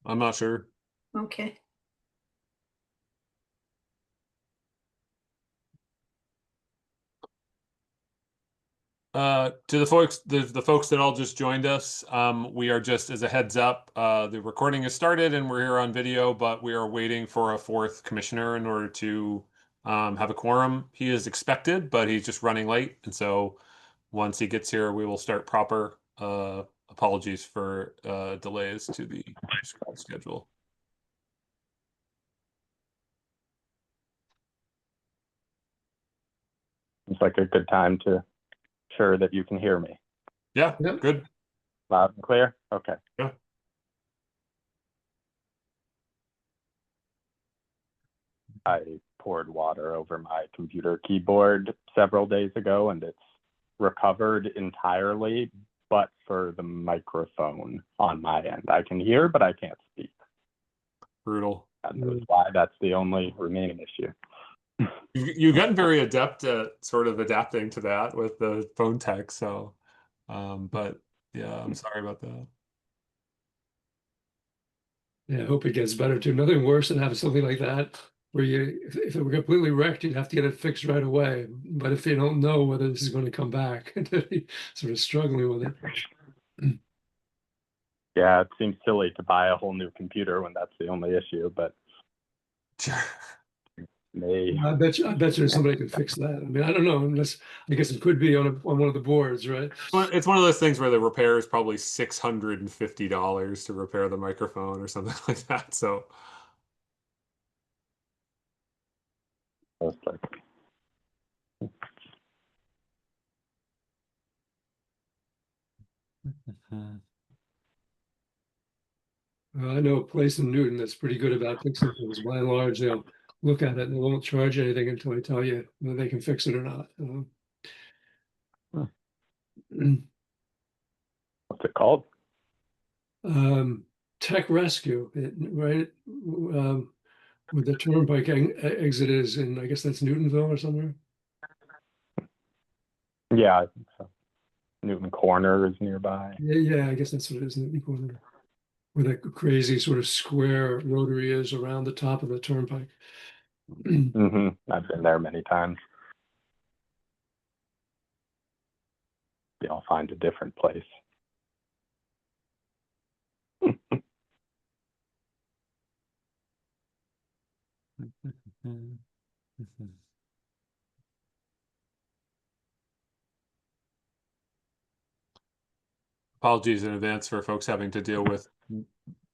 I'm not sure. Okay. To the folks that all just joined us, we are just as a heads up, the recording has started and we're here on video, but we are waiting for a fourth commissioner in order to have a quorum. He is expected, but he's just running late, and so once he gets here, we will start proper. Apologies for delays to the schedule. It's like a good time to ensure that you can hear me. Yeah, Yep. good. Loud and clear? Okay. Yeah. I poured water over my computer keyboard several days ago and it's recovered entirely, but for the microphone on my end. I can hear, but I can't speak. Brutal. God knows why. That's the only remaining issue. You've gotten very adept at sort of adapting to that with the phone tech, so but yeah, I'm sorry about that. Yeah, I hope it gets better too. Nothing worse than having something like that where if it were completely wrecked, you'd have to get it fixed right away. But if you don't know whether this is going to come back, sort of struggling with it. Yeah, it seems silly to buy a whole new computer when that's the only issue, but may. I bet you somebody can fix that. I mean, I don't know, unless I guess it could be on one of the boards, right? It's one of those things where the repair is probably $650 to repair the microphone or something like that. So Most likely. I know a place in Newton that's pretty good about fixing things. By and large, they'll look at it and they won't charge anything until they tell you whether they can fix it or not. What's it called? Tech Rescue, right? Where the turnpike exit is, and I guess that's Newtonville or somewhere. Yeah, I think so. Newton Corner is nearby. Yeah, I guess that's what it is, Newton Corner, where that crazy sort of square rotary is around the top of the turnpike. I've been there many times. They all find a different place. apologies in advance for folks having to deal with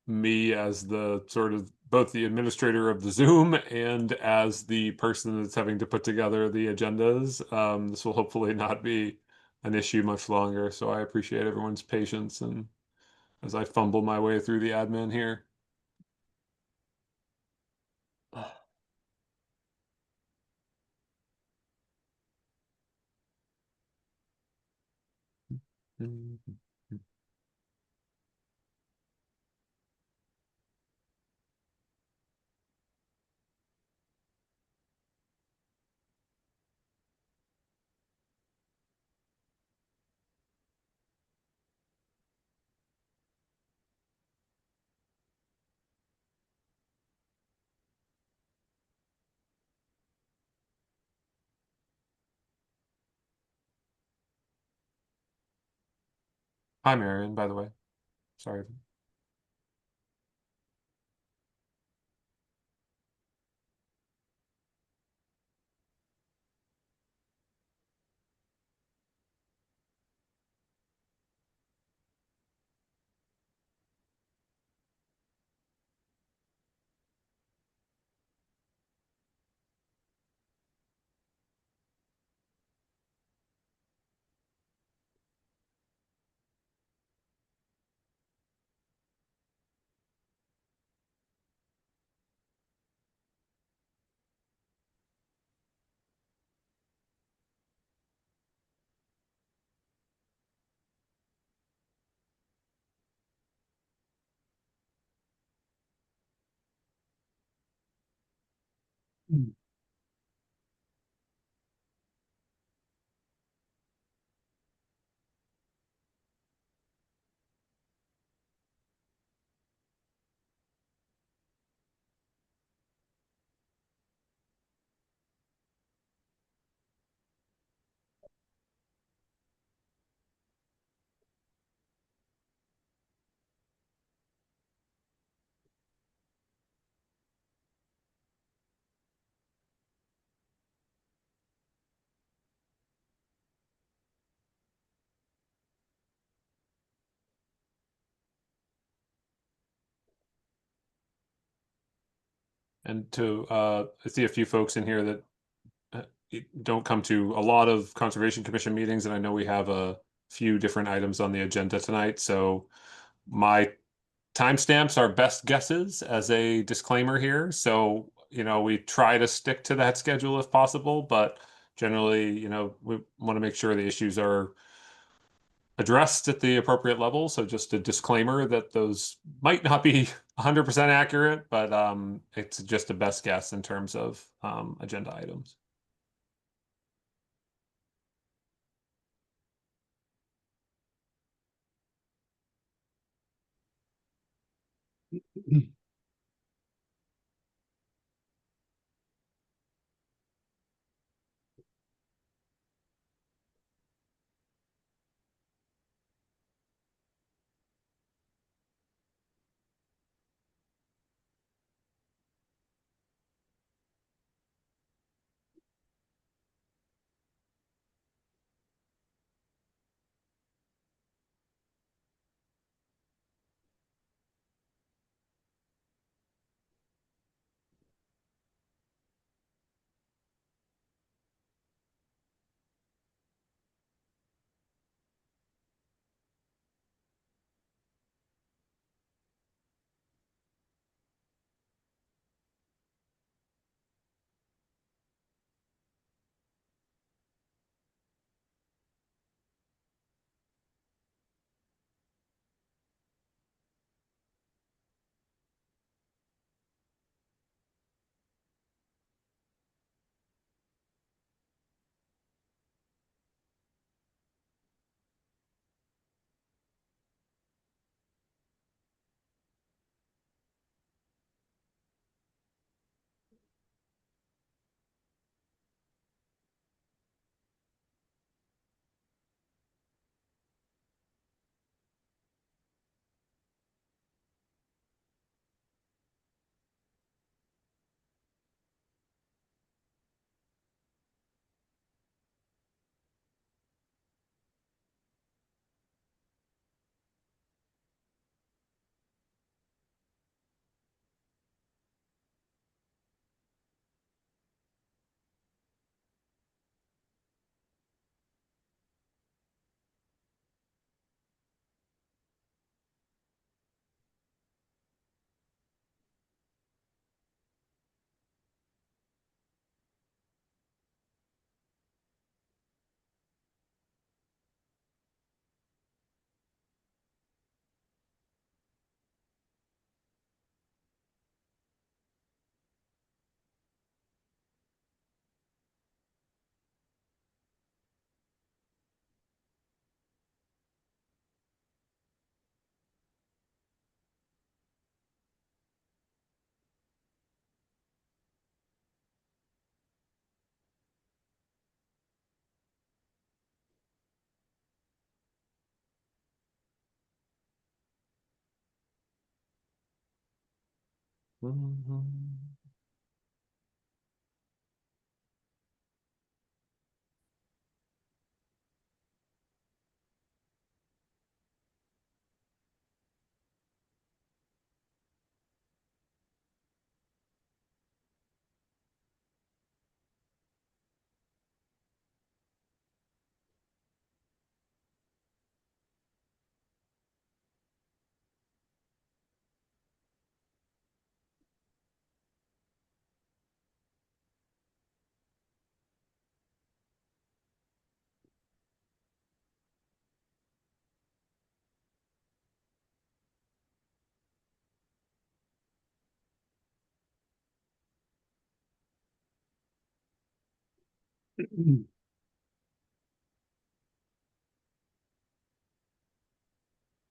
me as the sort of both the administrator of the Zoom and as the person that's having to put together the agendas. This will hopefully not be an issue much longer, so I appreciate everyone's patience and as I fumble my way through the admin here. Hi, Marion, by the way. Sorry. And I see a few folks in here that don't come to a lot of Conservation Commission meetings, and I know we have a few different items on the agenda tonight. So my timestamps are best guesses as a disclaimer here. So, we try to stick to that schedule if possible, but generally, we want to make sure the issues are addressed at the appropriate level. So just a disclaimer that those might not be 100% accurate, but it's just a best guess in terms of agenda items.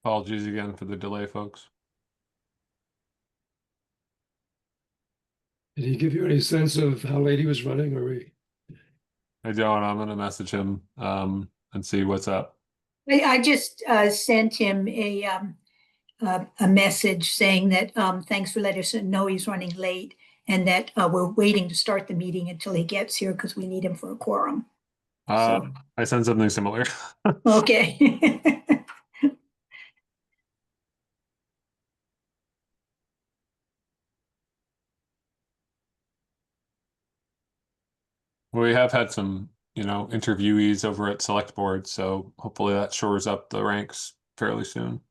Apologies again for the delay, folks. Did he give you any sense of how late he was running, or I don't. I'm gonna message him and see what's up. I just sent him a message saying that thanks for letting us know he's running late and that we're waiting to start the meeting until he gets here because we need him for a quorum. I sent something similar. Okay. We have had some, interviewees over at Select Board, so hopefully that shores up the ranks fairly soon.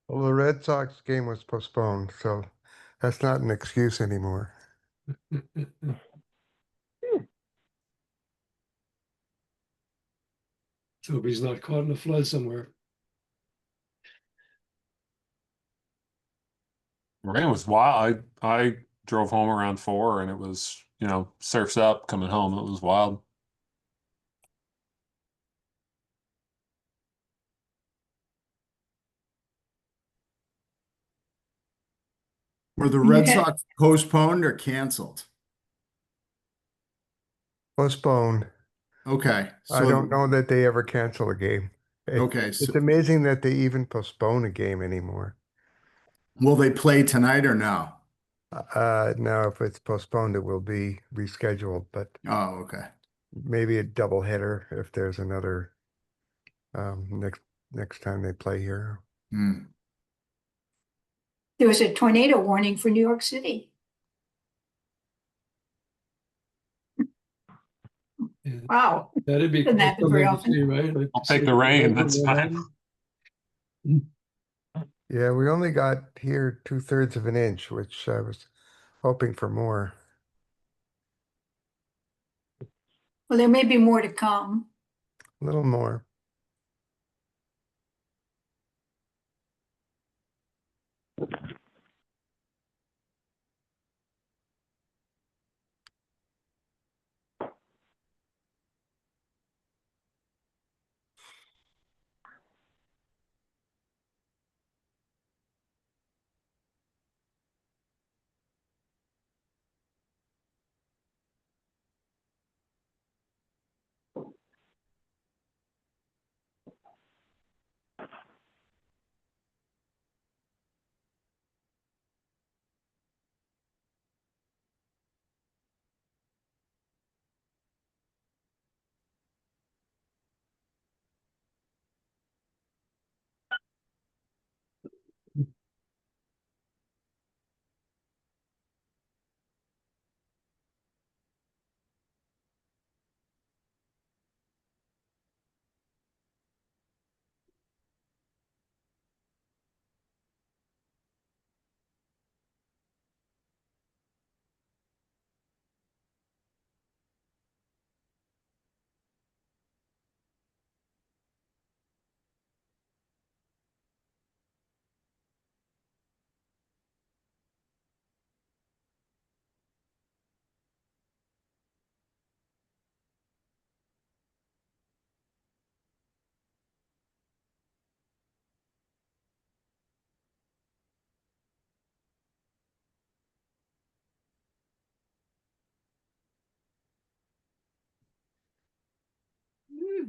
Well, the Red Sox game was postponed, so that's not an excuse anymore. So hope he's not caught in a flood somewhere. Rain was wild. I drove home around 4 and it was, surfs up coming home. It was wild. Were the You Red had- Sox postponed or canceled? Postponed. Okay, I don't so know that they ever cancel a game. okay, so It's amazing that they even postpone a game anymore. will they play tonight or no? Now if it's postponed, it will be rescheduled, but Oh, okay. maybe a double header if there's another next time they play here. Hmm. There was a tornado warning for New York City. Yeah, Wow. that'd be Doesn't happen very something to often. see, right? Like, I'll take see the if rain, open that's or fine. not. Yeah, we only got here 2/3 of an inch, which I was hoping for more. Well, there may be more to come. A little more.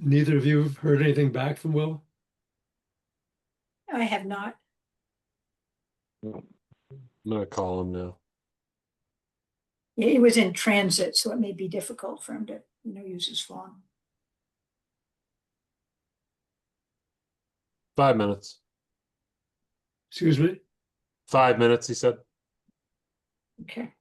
neither of you have heard anything back from Will? I have not. I'm gonna call him now. He was in transit, so it may be difficult for him to, use his phone. 5 minutes. Excuse me? 5 minutes, he said. Okay.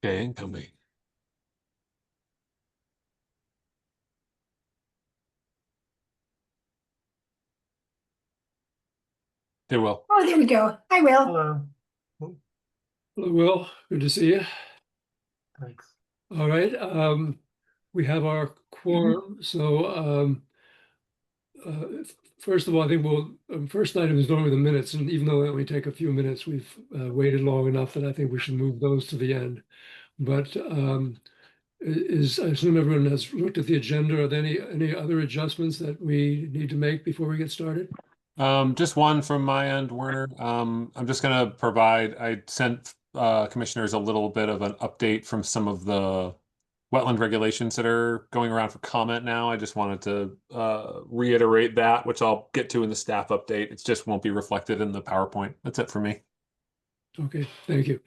Okay, incoming. They will. Oh, there we go. Hi, Will. Hello, Will. Good to see you. Thanks. All right, we have our quorum, so first of all, I think we'll, first item is normally the minutes, and even though that may take a few minutes, we've waited long enough that I think we should move those to the end. But I assume everyone has looked at the agenda. Are there any other adjustments that we need to make before we get started? Just one from my end, Werner. I'm just gonna provide, I sent commissioners a little bit of an update from some of the wetland regulations that are going around for comment now. I just wanted to reiterate that, which I'll get to in the staff update. It just won't be reflected in the PowerPoint. That's it for me. Okay, thank you.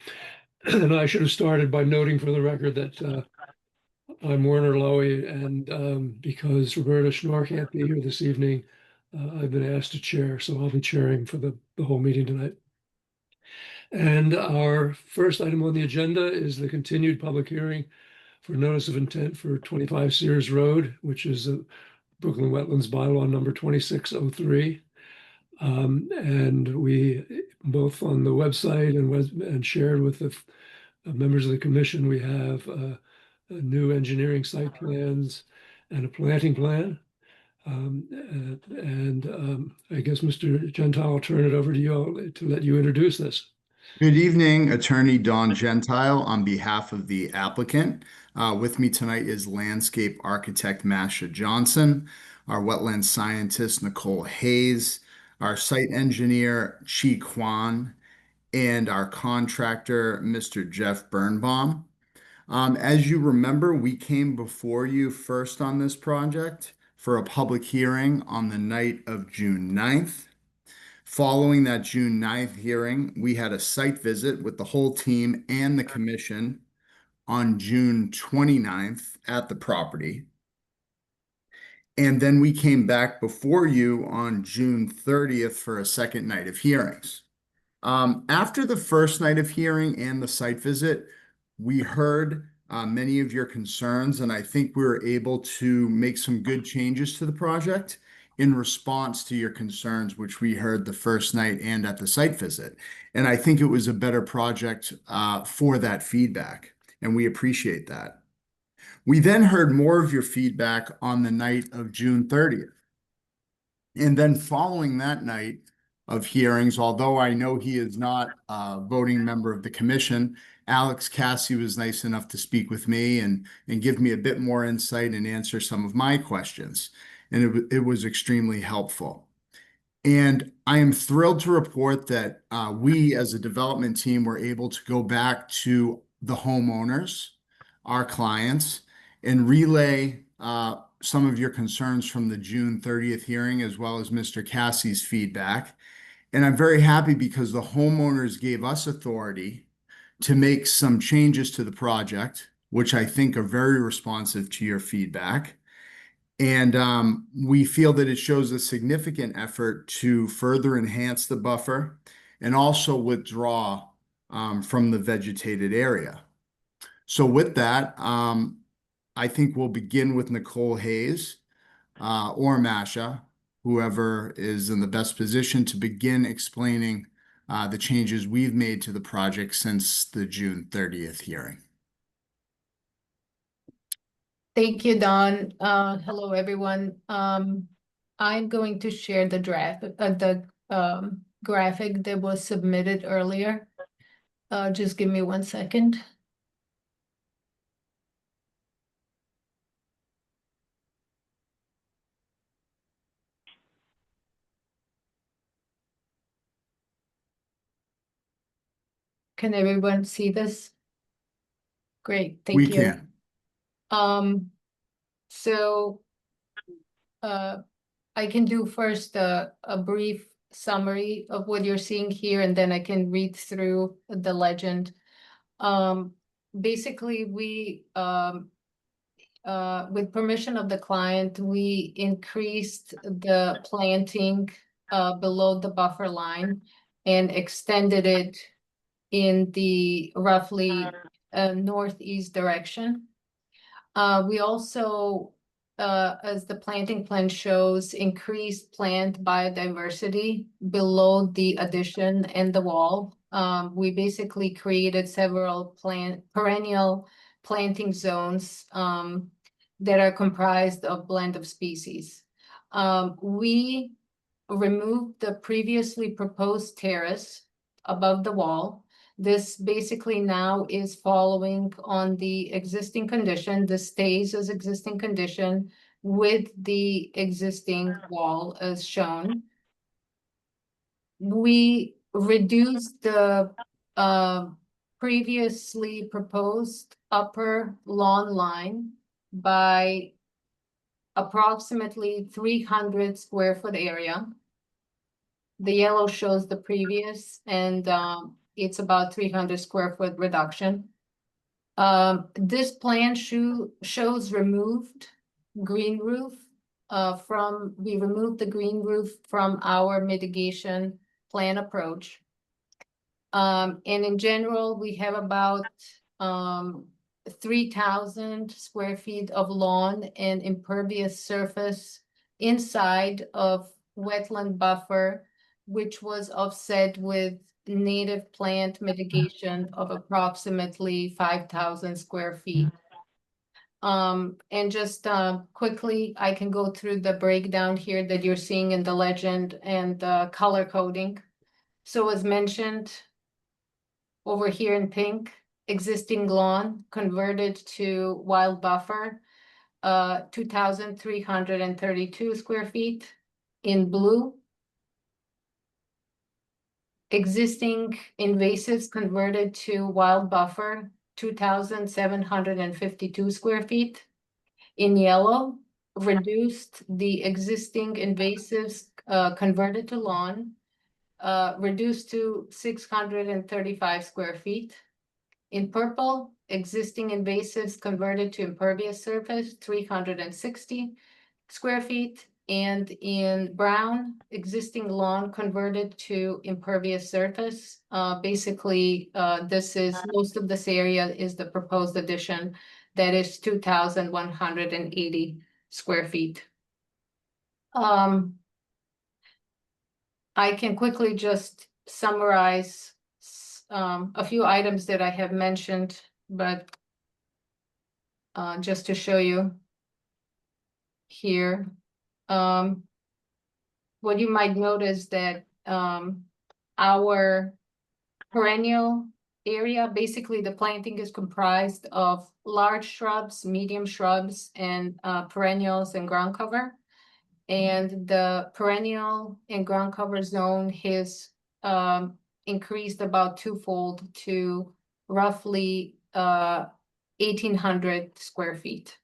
And I should have started by noting for the record that I'm Werner Lowy, and because Roberta Schnorr can't be here this evening, I've been asked to chair, so I'll be chairing for the whole meeting tonight. And our first item on the agenda is the continued public hearing for notice of intent for 25 Sears Road, which is a Brooklyn Wetlands bylaw number 2603. And we both on the website and shared with the members of the commission, we have a new engineering site plans and a planting plan. I guess, Mr. Gentile, I'll turn it over to you to let you introduce this. Good evening, Attorney Don Gentile on behalf of the applicant. With me tonight is landscape architect Masha Johnson, our wetland scientist Nicole Hayes, our site engineer Chi Kwan, and our contractor Mr. Jeff Birnbaum. As you remember, we came before you first on this project for a public hearing on the night of June 9th. Following that June 9th hearing, we had a site visit with the whole team and the commission on June 29th at the property. And then we came back before you on June 30th for a second night of hearings. After the first night of hearing and the site visit, we heard many of your concerns, and I think we were able to make some good changes to the project in response to your concerns, which we heard the first night and at the site visit. And I think it was a better project for that feedback, and we appreciate that. We then heard more of your feedback on the night of June 30th. And then following that night of hearings, although I know he is not a voting member of the commission, Alex Cassie was nice enough to speak with me and give me a bit more insight and answer some of my questions. And it was extremely helpful. And I am thrilled to report that we as a development team were able to go back to the homeowners, our clients, and relay some of your concerns from the June 30th hearing, as well as Mr. Cassie's feedback. And I'm very happy because the homeowners gave us authority to make some changes to the project, which I think are very responsive to your feedback. And we feel that it shows a significant effort to further enhance the buffer and also withdraw from the vegetated area. So with that, I think we'll begin with Nicole Hayes or Masha, whoever is in the best position to begin explaining the changes we've made to the project since the June 30th hearing. Thank you, Don. Hello, everyone. I'm going to share the graphic that was submitted earlier. Just give me 1 second. Can everyone see this? Great, thank you. We can. So I can do first a brief summary of what you're seeing here, and then I can read through the legend. Basically, we, with permission of the client, we increased the planting below the buffer line and extended it in the roughly northeast direction. We also, as the planting plan shows, increased plant biodiversity below the addition and the wall. We basically created several perennial planting zones that are comprised of blend of species. We removed the previously proposed terrace above the wall. This basically now is following on the existing condition. This stays as existing condition with the existing wall as shown. We reduced the previously proposed upper lawn line by approximately 300 square foot area. The yellow shows the previous, and it's about 300 square foot reduction. This plan shows removed green roof we removed the green roof from our mitigation plan approach. And in general, we have about 3,000 square feet of lawn and impervious surface inside of wetland buffer, which was offset with native plant mitigation of approximately 5,000 square feet. And just quickly, I can go through the breakdown here that you're seeing in the legend and color coding. So as mentioned, over here in pink, existing lawn converted to wild buffer, 2,332 square feet. In blue, existing invasives converted to wild buffer, 2,752 square feet. In yellow, reduced the existing invasives converted to lawn, reduced to 635 square feet. In purple, existing invasives converted to impervious surface, 360 square feet. And in brown, existing lawn converted to impervious surface. Basically, most of this area is the proposed addition that is 2,180 square feet. I can quickly just summarize a few items that I have mentioned, but just to show you here. What you might notice that our perennial area, basically the planting is comprised of large shrubs, medium shrubs, and perennials and ground cover. And the perennial and ground cover zone has increased about twofold to roughly 1,800 square feet.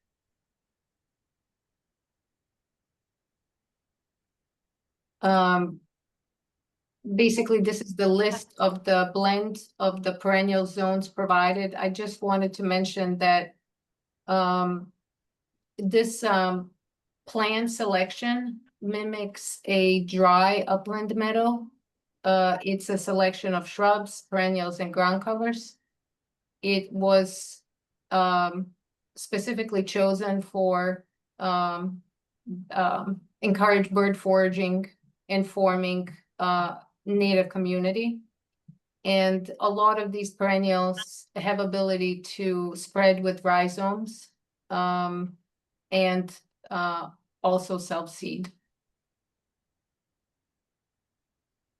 Basically, this is the list of the blend of the perennial zones provided. I just wanted to mention that this plan selection mimics a dry upland meadow. It's a selection of shrubs, perennials, and ground covers. It was specifically chosen for encourage bird foraging and forming native community. And a lot of these perennials have ability to spread with rhizomes and also self-seed.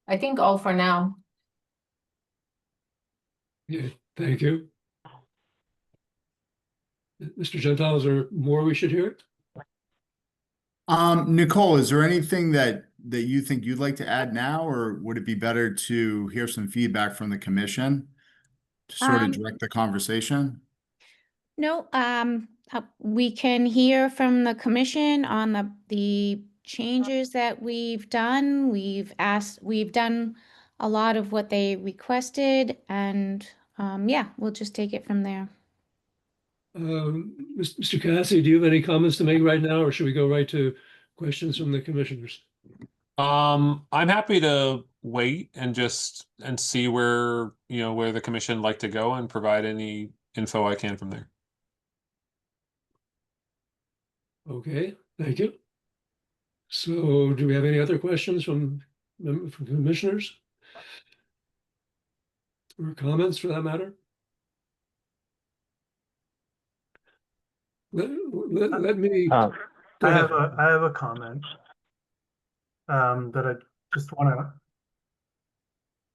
I think all for now. Yeah, thank you. Mr. Gentile, is there more we should hear? Nicole, is there anything that you think you'd like to add now, or would it be better to hear some feedback from the commission to sort of direct the conversation? No, we can hear from the commission on the changes that we've done. We've done a lot of what they requested, and yeah, we'll just take it from there. Mr. Cassie, do you have any comments to make right now, or should we go right to questions from the commissioners? I'm happy to wait and see where the commission like to go and provide any info I can from there. Okay, thank you. So do we have any other questions from commissioners? Or comments for that matter? Let me. Um, Go I ahead. have a comment that I just want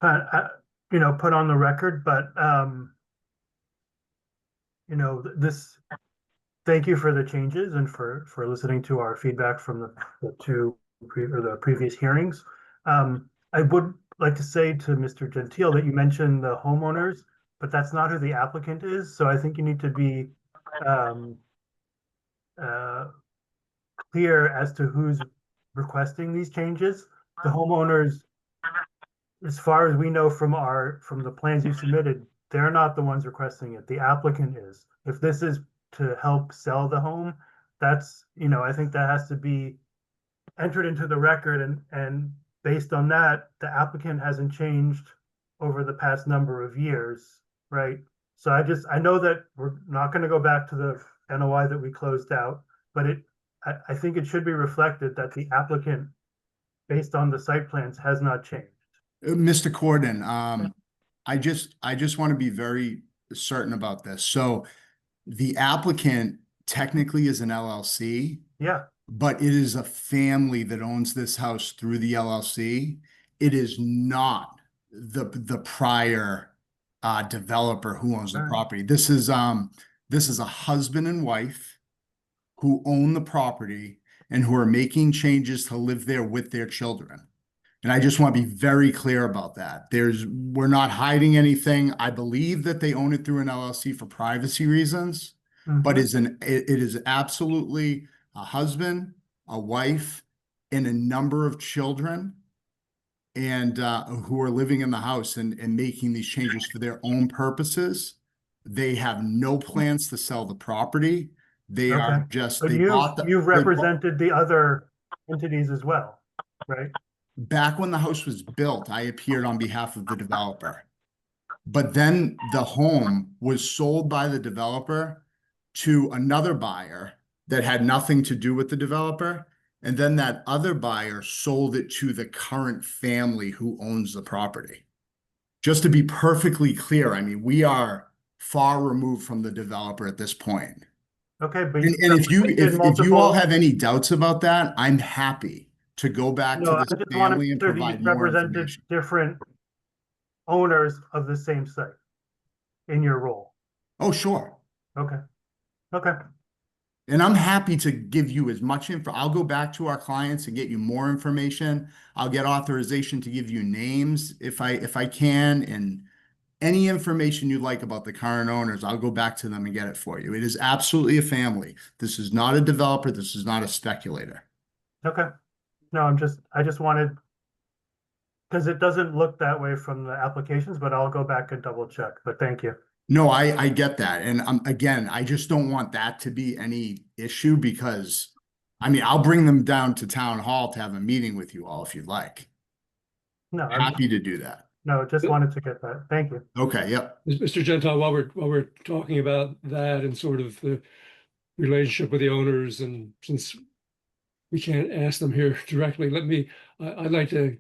to put on the record, but this. Thank you for the changes and for listening to our feedback from the previous hearings. I would like to say to Mr. Gentile that you mentioned the homeowners, but that's not who the applicant is. So I think you need to be clear as to who's requesting these changes. The homeowners, as far as we know from the plans you submitted, they're not the ones requesting it. The applicant is. If this is to help sell the home, that's, I think that has to be entered into the record, and based on that, the applicant hasn't changed over the past number of years, right? So I know that we're not going to go back to the NOI that we closed out, but I think it should be reflected that the applicant, based on the site plans, has not changed. Mr. Corden, I just want to be very certain about this. So the applicant technically is an LLC. Yeah. But it is a family that owns this house through the LLC. It is not the prior developer who owns the property. This is a husband and wife who own the property and who are making changes to live there with their children. And I just want to be very clear about that. We're not hiding anything. I believe that they own it through an LLC for privacy reasons, but it is absolutely a husband, a wife, and a number of children, and who are living in the house and making these changes for their own purposes. They have no plans to sell the property. They are just. But you've represented the other entities as well, right? Back when the house was built, I appeared on behalf of the developer. But then the home was sold by the developer to another buyer that had nothing to do with the developer. And then that other buyer sold it to the current family who owns the property. Just to be perfectly clear, I mean, we are far removed from the developer at this point. Okay, but and if you all have any doubts about that, I'm happy to go back to this family and provide more information. Different owners of the same site in your role. Oh, sure. Okay. Okay. And I'm happy to give you as much info. I'll go back to our clients and get you more information. I'll get authorization to give you names if I can, and any information you'd like about the current owners, I'll go back to them and get it for you. It is absolutely a family. This is not a developer. This is not a speculator. Okay. No, I just wanted, because it doesn't look that way from the applications, but I'll go back and double check. But thank you. No, I get that. And again, I just don't want that to be any issue, because I mean, I'll bring them down to town hall to have a meeting with you all if you'd like. No, Happy to do that. No, just wanted to get that. Thank you. Okay. Yep. Mr. Gentile, while we're talking about that and sort of the relationship with the owners, and since we can't ask them here directly, I'd like to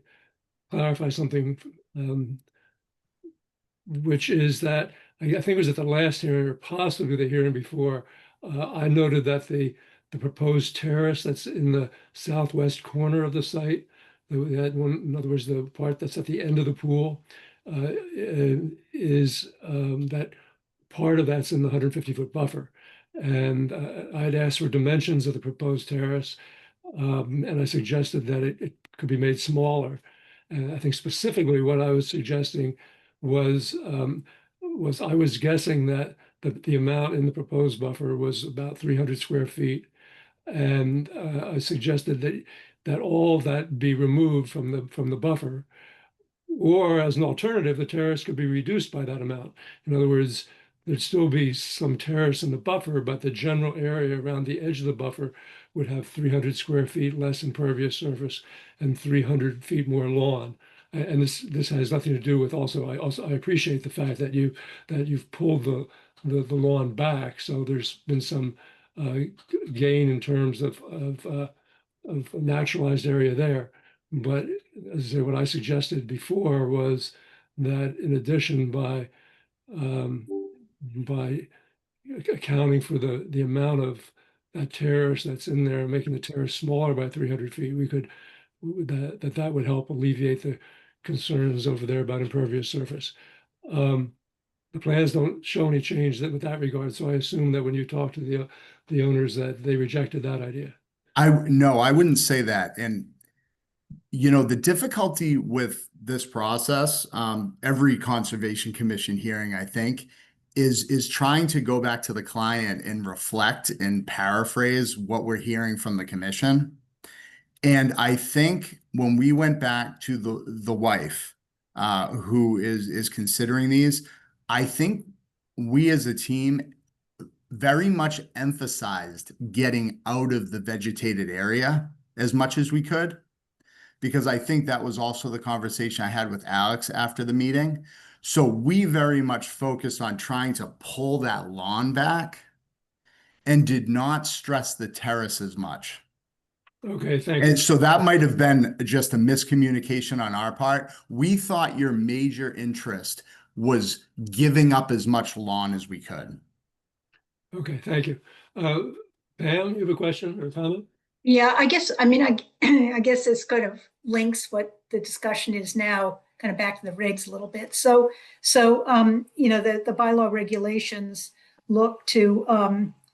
clarify something, which is that I think it was at the last hearing, or possibly the hearing before, I noted that the proposed terrace that's in the southwest corner of the site, in other words, the part that's at the end of the pool, is that part of that's in the 150-foot buffer. And I'd asked for dimensions of the proposed terrace, and I suggested that it could be made smaller. And I think specifically what I was suggesting was I was guessing that the amount in the proposed buffer was about 300 square feet. And I suggested that all that be removed from the buffer, or as an alternative, the terrace could be reduced by that amount. In other words, there'd still be some terrace in the buffer, but the general area around the edge of the buffer would have 300 square feet less impervious surface and 300 feet more lawn. And this has nothing to do with I appreciate the fact that you've pulled the lawn back. So there's been some gain in terms of naturalized area there. But as I say, what I suggested before was that in addition, by accounting for the amount of that terrace that's in there, making the terrace smaller by 300 feet, we could that would help alleviate the concerns over there about impervious surface. The plans don't show any change with that regard, so I assume that when you talk to the owners that they rejected that idea. No, I wouldn't say that. And you know, the difficulty with this process, every Conservation Commission hearing, I think, is trying to go back to the client and reflect and paraphrase what we're hearing from the commission. And I think when we went back to the wife, who is considering these, I think we as a team very much emphasized getting out of the vegetated area as much as we could, because I think that was also the conversation I had with Alex after the meeting. So we very much focused on trying to pull that lawn back and did not stress the terrace as much. Okay, thank you. And so that might have been just a miscommunication on our part. We thought your major interest was giving up as much lawn as we could. Okay, thank you. Pam, you have a question or comment? Yeah, I guess, I mean, I guess this kind of links what the discussion is now, kind of back to the regs a little bit. So you know, the bylaw regulations look to,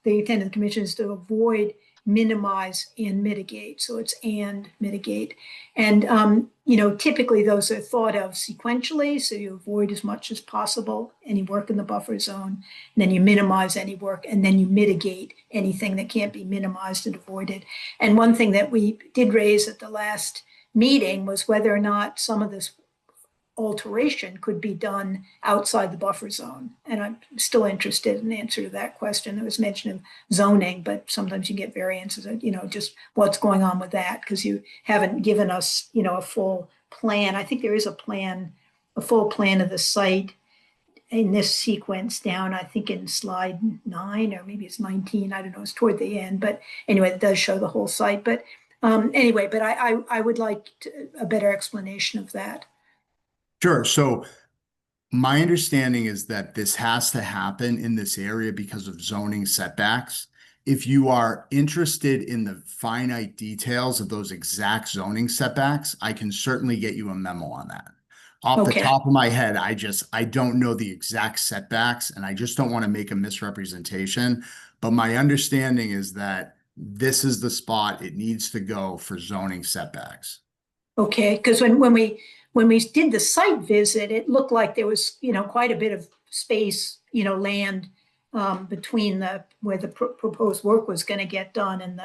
the intent of the commission is to avoid, minimize, and mitigate. So it's and mitigate. And, you know, typically those are thought of sequentially. So you avoid as much as possible any work in the buffer zone, and then you minimize any work, and then you mitigate anything that can't be minimized and avoided. And one thing that we did raise at the last meeting was whether or not some of this alteration could be done outside the buffer zone. And I'm still interested in the answer to that question. There was mention of zoning, but sometimes you get variances, you know, just what's going on with that, because you haven't given us, you know, a full plan. I think there is a plan, a full plan of the site in this sequence down, I think in slide 9, or maybe it's 19, I don't know, it's toward the end, but anyway, it does show the whole site. But anyway, but I would like a better explanation of that. Sure. So my understanding is that this has to happen in this area because of zoning setbacks. If you are interested in the finite details of those exact zoning setbacks, I can certainly get you a memo on that. Off the top of my head, I don't know the exact setbacks, and I just don't want to make a misrepresentation. But my understanding is that this is the spot it needs to go for zoning setbacks. Okay, because when we did the site visit, it looked like there was, you know, quite a bit of space, you know, land between where the proposed work was going to get done and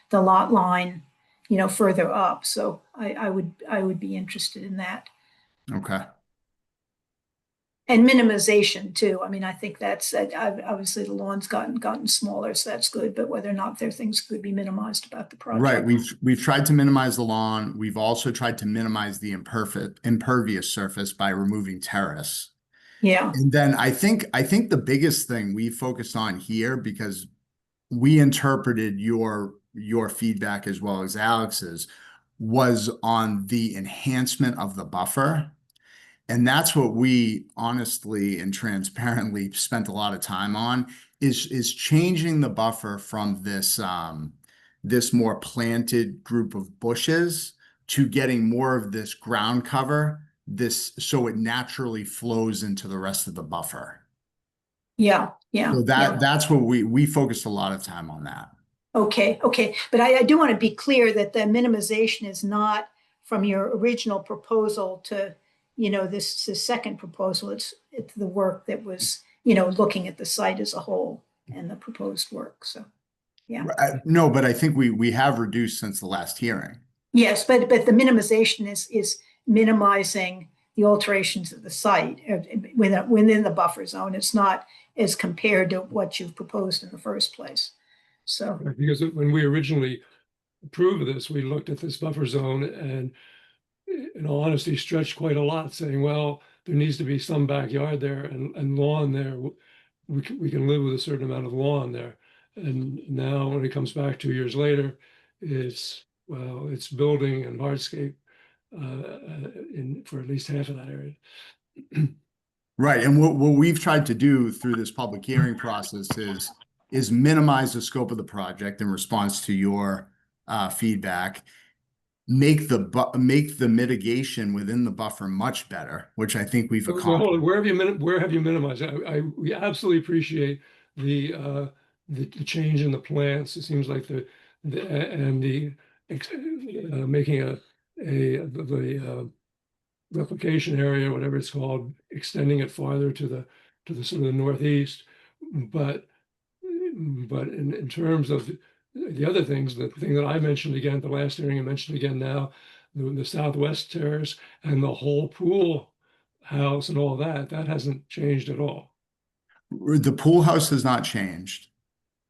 the lot line, you know, further up. So I would be interested in that. Okay. And minimization too. I mean, I think that's obviously the lawn's gotten smaller, so that's good. But whether or not there are things could be minimized about the project. Right. We've tried to minimize the lawn. We've also tried to minimize the impervious surface by removing terrace. Yeah. And then I think the biggest thing we focused on here, because we interpreted your feedback as well as Alex's, was on the enhancement of the buffer. And that's what we honestly and transparently spent a lot of time on, is changing the buffer from this this more planted group of bushes to getting more of this ground cover, so it naturally flows into the rest of the buffer. Yeah, yeah. So that's what we focused a lot of time on that. Okay. But I do want to be clear that the minimization is not from your original proposal to, you know, this second proposal. It's the work that was, you know, looking at the site as a whole and the proposed work. So, yeah. No, but I think we have reduced since the last hearing. Yes, but the minimization is minimizing the alterations of the site within the buffer zone. It's not as compared to what you've proposed in the first place. So because when we originally approved this, we looked at this buffer zone and in all honesty stretched quite a lot, saying, well, there needs to be some backyard there and lawn there. we can live with a certain amount of lawn there. And now when it comes back 2 years later, it's, well, it's building and hardscape for at least half of that area. Right, and what we've tried to do through this public hearing process is minimize the scope of the project in response to your feedback, make the mitigation within the buffer much better, which I think we've Well, accomplished. hold on, where have you minimized? We absolutely appreciate the change in the plants. It seems like making the replication area, whatever it's called, extending it farther to the sort of the northeast. But in terms of the other things, the thing that I mentioned again at the last hearing, I mentioned again now, the southwest terrace and the whole pool house and all that hasn't changed at all. The pool house has not changed.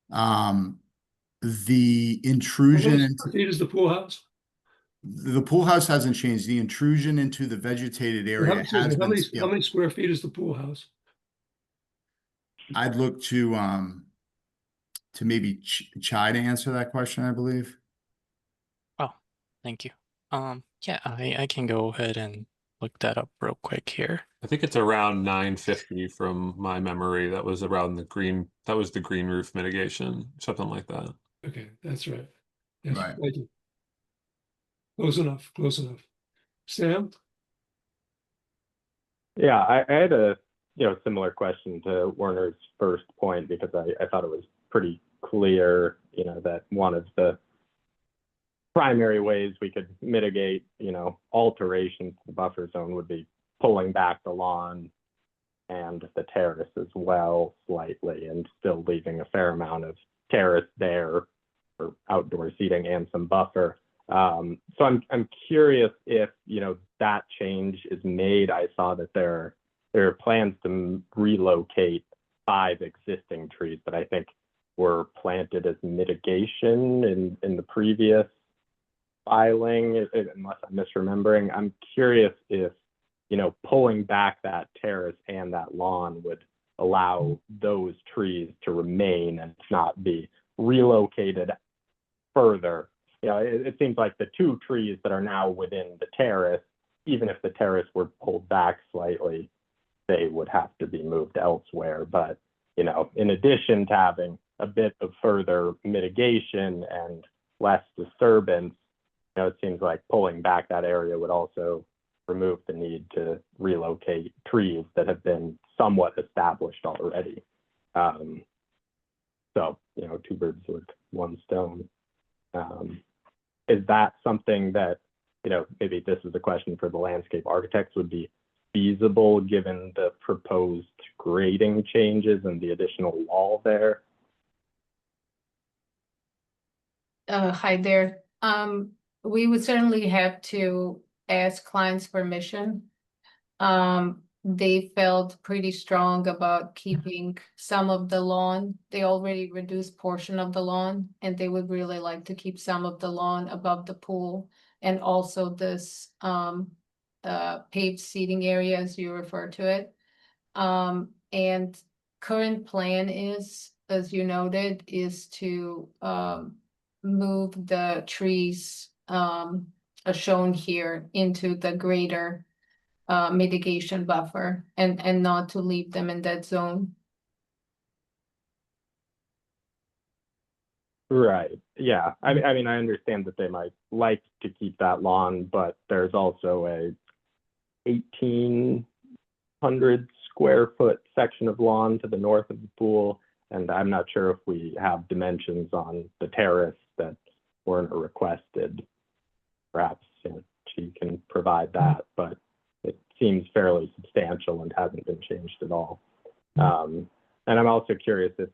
The intrusion How many into square feet is the pool house? the pool house hasn't changed. The intrusion into the vegetated area Excuse has me, been how scaled. many square feet is the pool house? I'd look to maybe Chai to answer that question, I believe. Oh, thank you. Yeah, I can go ahead and look that up real quick here. I think it's around 950 from my memory. That was around the green roof mitigation, something like that. Okay, that's right. Yes, Right. thank you. Close enough, close enough. Sam? Yeah, I had a similar question to Werner's first point, because I thought it was pretty clear, that one of the primary ways we could mitigate, alterations to the buffer zone would be pulling back the lawn and the terrace as well slightly, and still leaving a fair amount of terrace there for outdoor seating and some buffer. So I'm curious if that change is made. I saw that there are plans to relocate 5 existing trees that I think were planted as mitigation in the previous filing, unless I'm misremembering. I'm curious if pulling back that terrace and that lawn would allow those trees to remain and not be relocated further. It seems like the 2 trees that are now within the terrace, even if the terrace were pulled back slightly, they would have to be moved elsewhere. But, in addition to having a bit of further mitigation and less disturbance, it seems like pulling back that area would also remove the need to relocate trees that have been somewhat established already. So, 2 birds with 1 stone. Is that something that, maybe this is a question for the landscape architects, would be feasible given the proposed grading changes and the additional wall there? Hi there. We would certainly have to ask clients' permission. They felt pretty strong about keeping some of the lawn. They already reduced portion of the lawn, and they would really like to keep some of the lawn above the pool, and also this paved seating area, as you refer to it. And current plan is, as you noted, is to move the trees as shown here into the greater mitigation buffer, and not to leave them in that zone. Right. Yeah. I mean, I understand that they might like to keep that lawn, but there's also a 1,800 square foot section of lawn to the north of the pool, and I'm not sure if we have dimensions on the terrace that weren't requested. Perhaps she can provide that, but it seems fairly substantial and hasn't been changed at all. And I'm also curious if,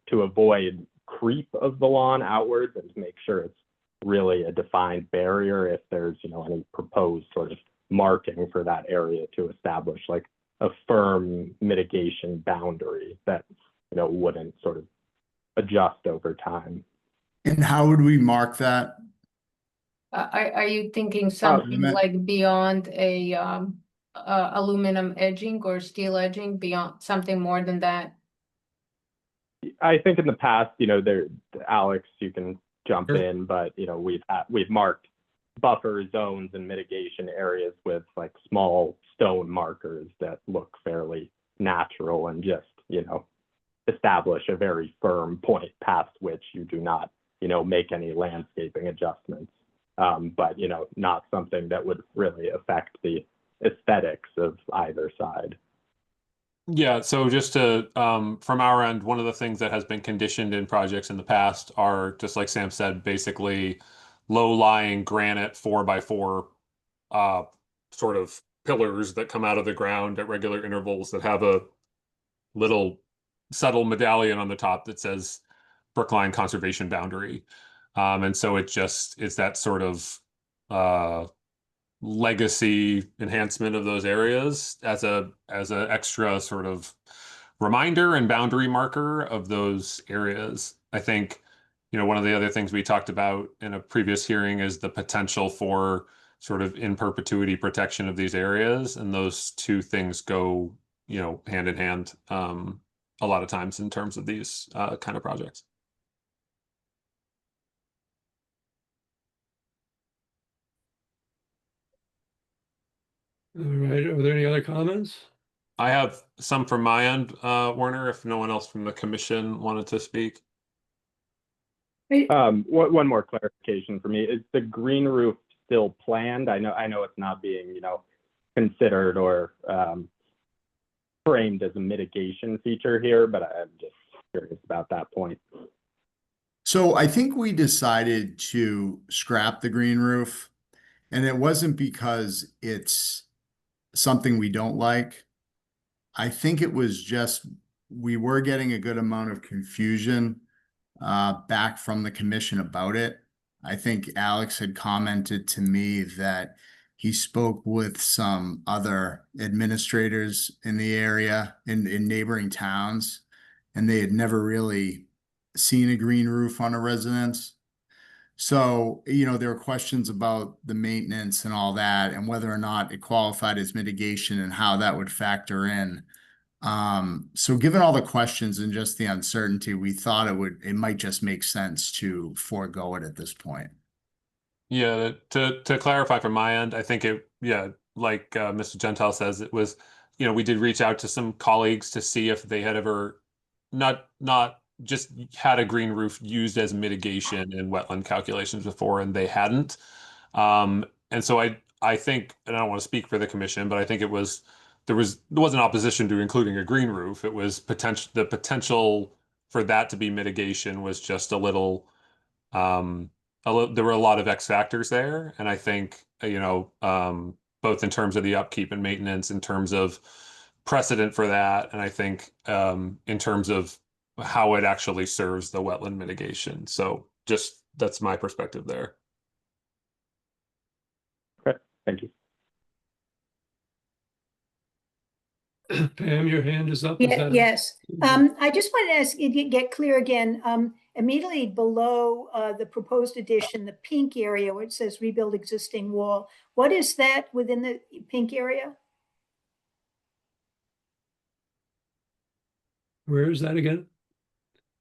to avoid creep of the lawn outwards and to make sure it's really a defined barrier, if there's, any proposed sort of marking for that area to establish like a firm mitigation boundary that, wouldn't sort of adjust over time. And how would we mark that? Are you thinking something like beyond a aluminum edging or steel edging, beyond something more than that? I think in the past, there, Alex, you can jump Sure. in, but we've marked buffer zones and mitigation areas with like small stone markers that look fairly natural and just, establish a very firm point past which you do not, make any landscaping adjustments. But, not something that would really affect the aesthetics of either side. Yeah, so just to from our end, one of the things that has been conditioned in projects in the past are, just like Sam said, basically low-lying granite 4x4 sort of pillars that come out of the ground at regular intervals that have a little subtle medallion on the top that says Brookline Conservation Boundary. And so it's that sort of legacy enhancement of those areas as a extra sort of reminder and boundary marker of those areas. I think, one of the other things we talked about in a previous hearing is the potential for sort of in perpetuity protection of these areas, and those two things go, hand in hand a lot of times in terms of these kind of projects. All right, are there any other comments? I have some from my end, Werner, if no one else from the commission wanted to speak. One more clarification for me. Is the green roof still planned? I know it's not being, considered or framed as a mitigation feature here, but I'm just curious about that point. So I think we decided to scrap the green roof, and it wasn't because it's something we don't like. I think it was just we were getting a good amount of confusion back from the commission about it. I think Alex had commented to me that he spoke with some other administrators in the area in neighboring towns, and they had never really seen a green roof on a residence. So, there were questions about the maintenance and all that, and whether or not it qualified as mitigation and how that would factor in. So given all the questions and just the uncertainty, we thought it might just make sense to forego it at this point. Yeah, to clarify from my end, I think like Mr. Gentile says, it was, we did reach out to some colleagues to see if they had ever not just had a green roof used as mitigation in wetland calculations before, and they hadn't. And so I think, and I don't want to speak for the commission, but I think there wasn't opposition to including a green roof. It was the potential for that to be mitigation was just a little, there were a lot of X factors there. And I think, both in terms of the upkeep and maintenance, in terms of precedent for that, and I think in terms of how it actually serves the wetland mitigation. So just, that's my perspective there. Okay, thank you. Pam, your hand is up. Is Yeah, that- yes. I just wanted to ask you to get clear again. Immediately below the proposed addition, the pink area where it says rebuild existing wall, what is that within the pink area? Where is that again?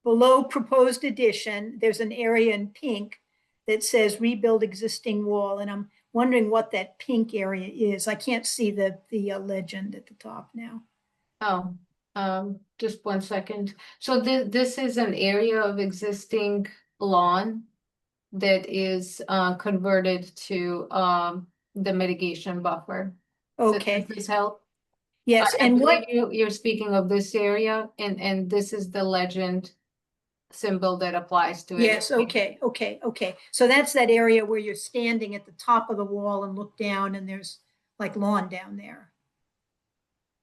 Below proposed addition, there's an area in pink that says rebuild existing wall, and I'm wondering what that pink area is. I can't see the legend at the top now. Oh, just 1 second. So this is an area of existing lawn that is converted to the mitigation buffer. Okay, Does this help? yes, I and believe what, you're speaking of this area, and this is the legend symbol that applies to it. yes, okay. So that's that area where you're standing at the top of the wall and look down and there's like lawn down there.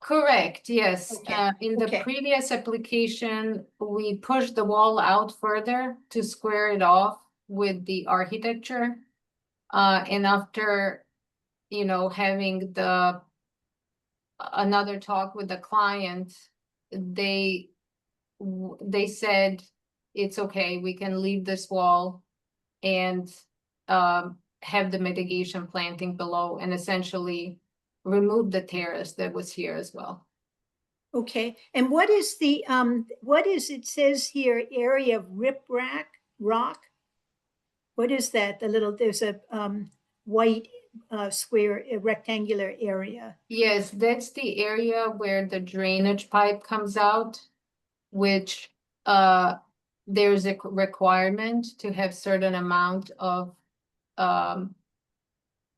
Correct, yes. Okay, In the okay. previous application, we pushed the wall out further to square it off with the architecture. And after, having another talk with the client, they said, it's okay, we can leave this wall and have the mitigation planting below and essentially remove the terrace that was here as well. Okay, and what is it says here, area of riprap, rock? What is that? There's a white square, a rectangular area. Yes, that's the area where the drainage pipe comes out, which there's a requirement to have certain amount of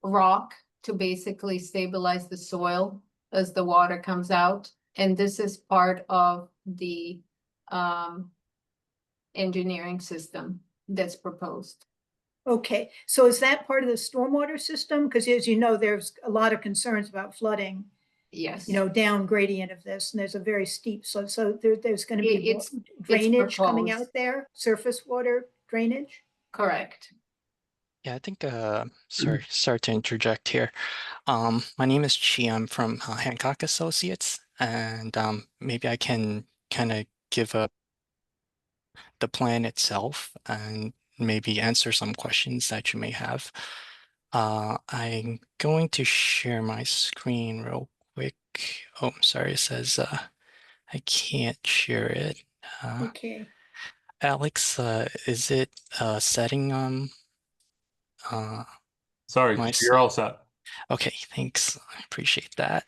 rock to basically stabilize the soil as the water comes out. And this is part of the engineering system that's proposed. Okay, so is that part of the stormwater system? Because as you know, there's a lot of concerns about flooding, Yes. down gradient of this, and there's a very steep slope. So there's going to be It's drainage coming out proposed. there, surface water drainage? Correct. Yeah, I think, sorry to interject here. My name is Chi. I'm from Hancock Associates, and maybe I can kind of give the plan itself and maybe answer some questions that you may have. I'm going to share my screen real quick. Oh, I'm sorry, it says I can't share it. Okay. Alex, is it setting on Sorry, my you're side? all set. Okay, thanks. I appreciate that.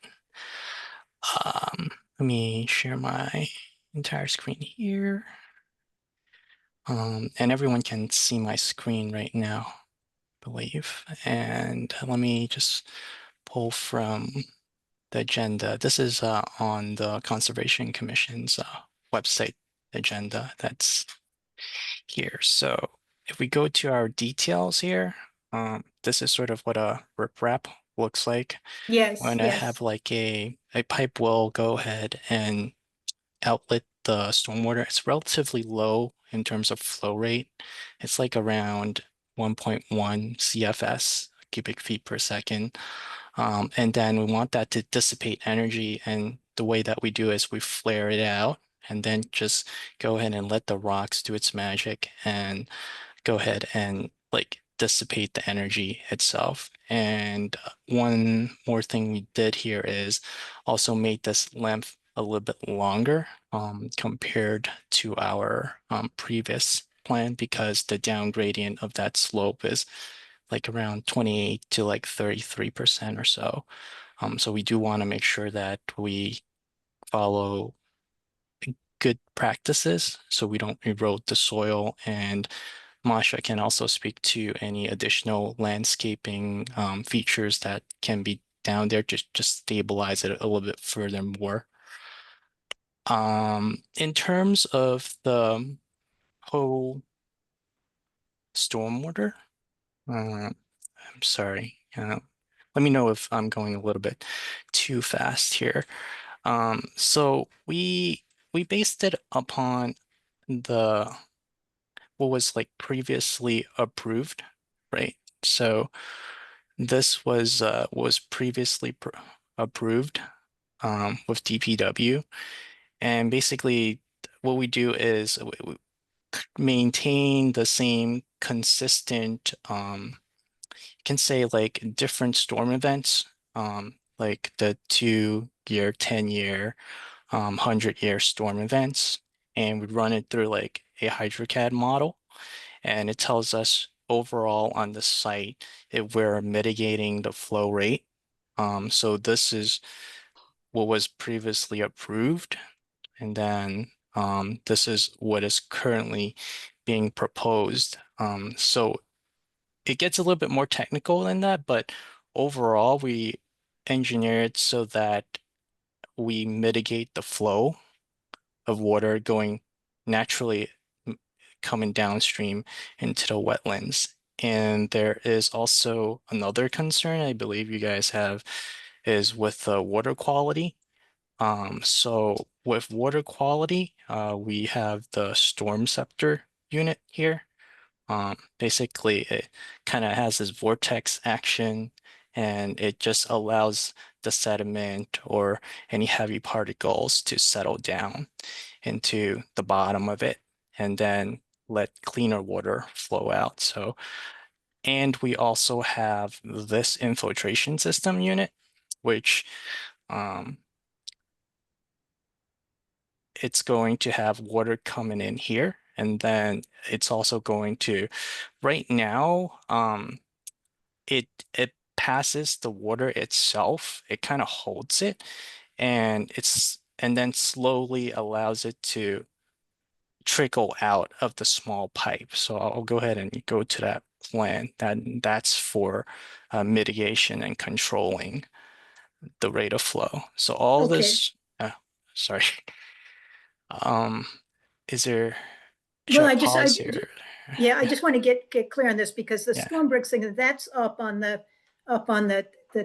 Let me share my entire screen here. And everyone can see my screen right now, I believe. And let me just pull from the agenda. This is on the Conservation Commission's website agenda that's here. So if we go to our details here, this is sort of what a riprap looks like. Yes, When I yes. have like a pipe will go ahead and outlet the stormwater. It's relatively low in terms of flow rate. It's like around 1.1 CFS, cubic feet per second. And then we want that to dissipate energy. And the way that we do is we flare it out and then just go ahead and let the rocks do its magic and go ahead and like dissipate the energy itself. And one more thing we did here is also made this length a little bit longer compared to our previous plan because the down gradient of that slope is like around 28 to like 33% or so. So we do want to make sure that we follow good practices so we don't erode the soil. And Masha can also speak to any additional landscaping features that can be down there to just stabilize it a little bit furthermore. In terms of the whole stormwater, I'm sorry. Let me know if I'm going a little bit too fast here. So we based it upon what was like previously approved, right? So this was previously approved with DPW, and basically what we do is we maintain the same consistent you can say like different storm events like the 2-year, 10-year, 100-year storm events, and we run it through like a HydroCAD model, and it tells us overall on the site if we're mitigating the flow rate. So this is what was previously approved, and then this is what is currently being proposed. So it gets a little bit more technical than that, but overall we engineer it so that we mitigate the flow of water going naturally coming downstream into the wetlands. And there is also another concern I believe you guys have is with the water quality. So with water quality, we have the storm scepter unit here. Basically, it kind of has this vortex action and it just allows the sediment or any heavy particles to settle down into the bottom of it and then let cleaner water flow out. So, and we also have this infiltration system unit, which it's going to have water coming in here, and then it's also going to, right now, it passes the water itself. It kind of holds it, and then slowly allows it to trickle out of the small pipe. So I'll go ahead and go to that plan. That's for mitigation and controlling the rate of flow. So all Okay. this, sorry. Is there, should Well, I I just, pause here? yeah, I just want to get clear on this because the Yeah. storm bricks thing, that's up on the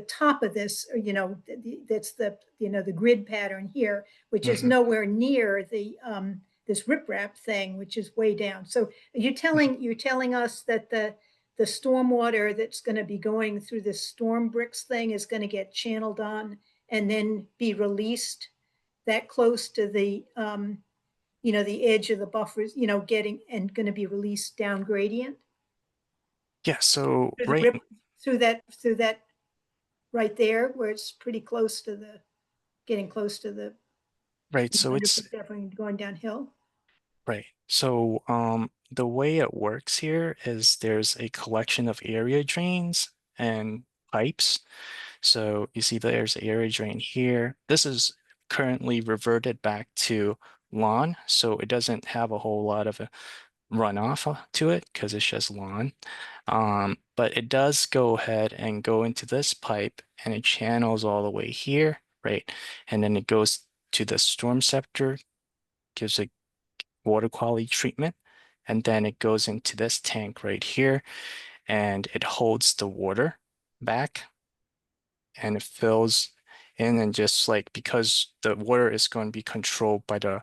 top of this, that's the grid pattern here, which is Mhm. nowhere near the this riprap thing, which is way down. So you're telling us that the stormwater that's going to be going through this storm bricks thing is going to get channeled on and then be released that close to the the edge of the buffers, getting and going to be released down gradient Yeah, so through the right, through that right there where it's pretty close to getting close to the right. So it's definitely going downhill. right. So the way it works here is there's a collection of area drains and pipes. So you see there's an area drain here. This is currently reverted back to lawn, so it doesn't have a whole lot of a runoff to it because it's just lawn. But it does go ahead and go into this pipe, and it channels all the way here, right? And then it goes to the storm scepter, gives a water quality treatment, and then it goes into this tank right here, and it holds the water back, and it fills in, and just like, because the water is going to be controlled by the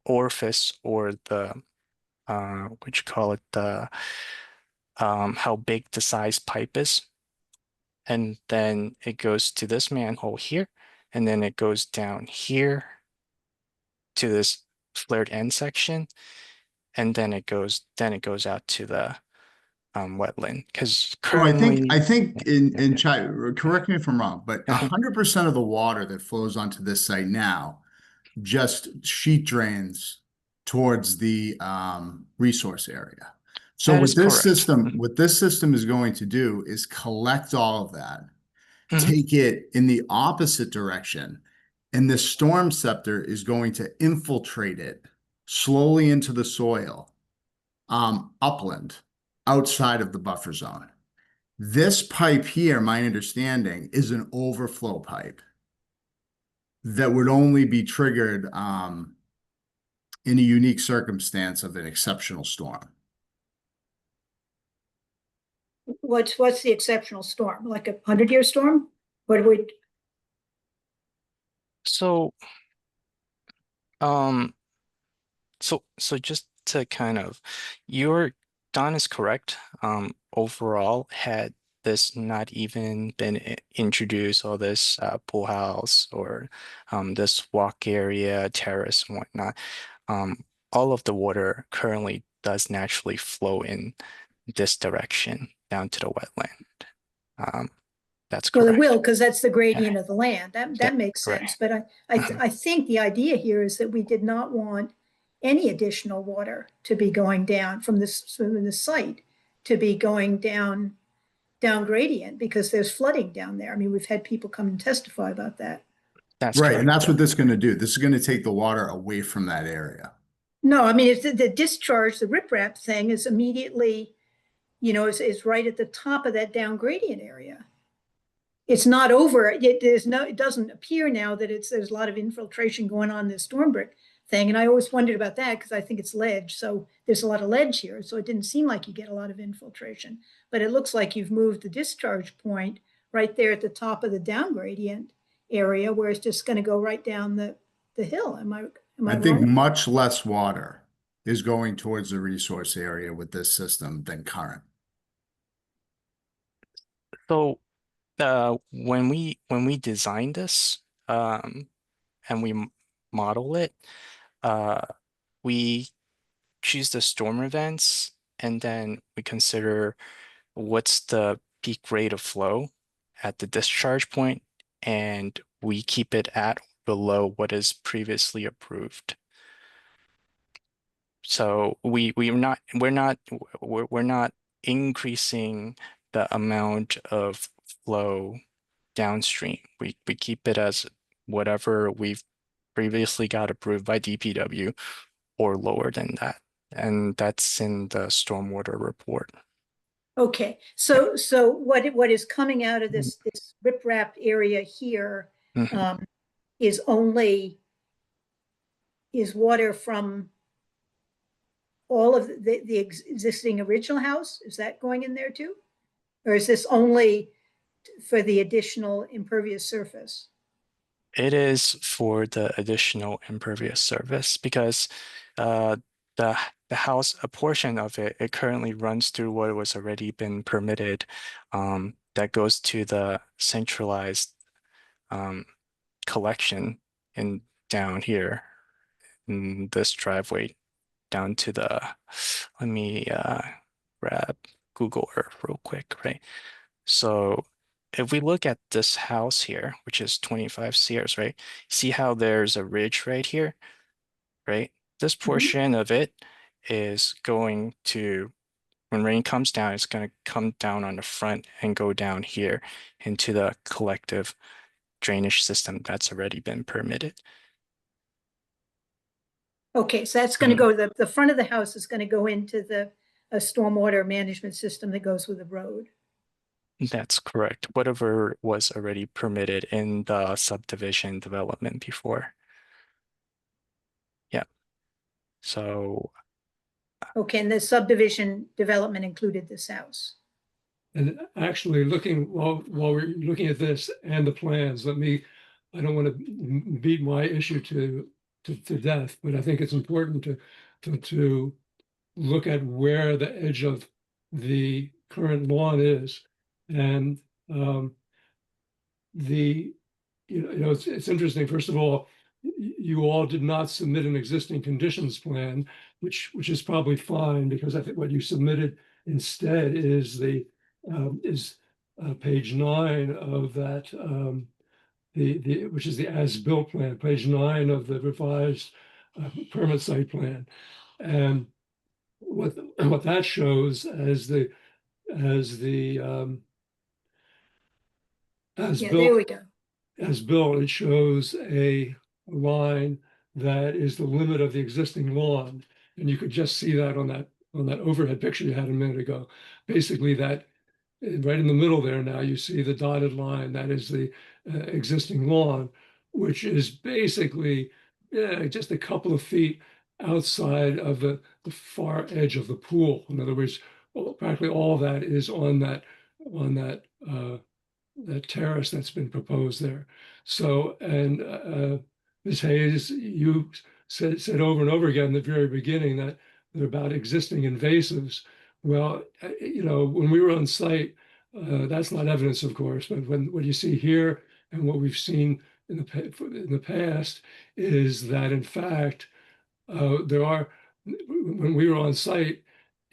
orifice, or the what you call it, the how big the size pipe is. And then it goes to this manhole here, and then it goes down here to this flared end section, and then it goes out to the wetland. Because So I currently, think in Chai, correct me if I'm wrong, but 100% of the water that flows onto this site now just sheet drains towards the resource area. So that is correct. what this system is going to do is collect all of that, Mhm. take it in the opposite direction, and the storm scepter is going to infiltrate it slowly into the soil, upland, outside of the buffer zone. This pipe here, my understanding, is an overflow pipe that would only be triggered in a unique circumstance of an exceptional storm. What's the exceptional storm? Like a 100-year storm? What would So so just to kind of, Don is correct. Overall, had this not even been introduced, or this pool house, or this walk area, terrace and whatnot, all of the water currently does naturally flow in this direction down to the wetland. That's Well, it correct. will, because that's the gradient of the land. Yeah, That makes right. sense. But I think the idea here is that we did not want any additional water to be going down from the site to be going down gradient because there's flooding down there. I mean, we've had people come and testify about that. That's Right, correct. and that's what this is going to do. This is going to take the water away from that area. No, I mean, it's the discharge, the riprap thing is immediately, is right at the top of that down gradient area. It's not over. It doesn't appear now that there's a lot of infiltration going on in this storm brick thing. And I always wondered about that because I think it's ledge. So there's a lot of ledge here. So it didn't seem like you get a lot of infiltration, but it looks like you've moved the discharge point right there at the top of the down gradient area where it's just going to go right down the hill. Am I I think wrong? much less water is going towards the resource area with this system than current. So when we design this and we model it, we choose the storm events, and then we consider what's the peak rate of flow at the discharge point, and we keep it at below what is previously approved. So we're not increasing the amount of flow downstream. We keep it as whatever we've previously got approved by DPW or lower than that. And that's in the stormwater report. Okay, so what is coming out of this riprap area here Mhm. is water from all of the existing original house? Is that going in there too? Or is this only for the additional impervious surface? It is for the additional impervious surface because the house, a portion of it currently runs through what was already been permitted, that goes to the centralized collection in down here in this driveway down to the, let me grab Google Earth real quick, right? So if we look at this house here, which is 25 Sears, right? See how there's a ridge right here, right? This portion of it is going to, when rain comes down, it's going to come down on the front and go down here into the collective drainage system that's already been permitted. Okay, so that's going to go, the front of the house is going to go into a stormwater management system that goes with the road. That's correct. Whatever was already permitted in the subdivision development before. Yeah. So Okay, and the subdivision development included this house. And actually while we're looking at this and the plans, I don't want to beat my issue to death, but I think it's important to look at where the edge of the current lawn is. And it's interesting. First of all, you all did not submit an existing conditions plan, which is probably fine, because I think what you submitted instead is page 9 of that, which is the as-built plan, page 9 of the revised permit site plan. And what that shows as Yeah, there we go. as built, it shows a line that is the limit of the existing lawn. And you could just see that on that overhead picture you had a minute ago. Basically that right in the middle there now, you see the dotted line, that is the existing lawn, which is basically just a couple of feet outside of the far edge of the pool. In other words, practically all of that is on that terrace that's been proposed there. So, and Ms. Hayes, you said over and over again in the very beginning that they're about existing invasives. Well, when we were on site, that's not evidence, of course, but what you see here and what we've seen in the past is that, in fact, there are, when we were on site,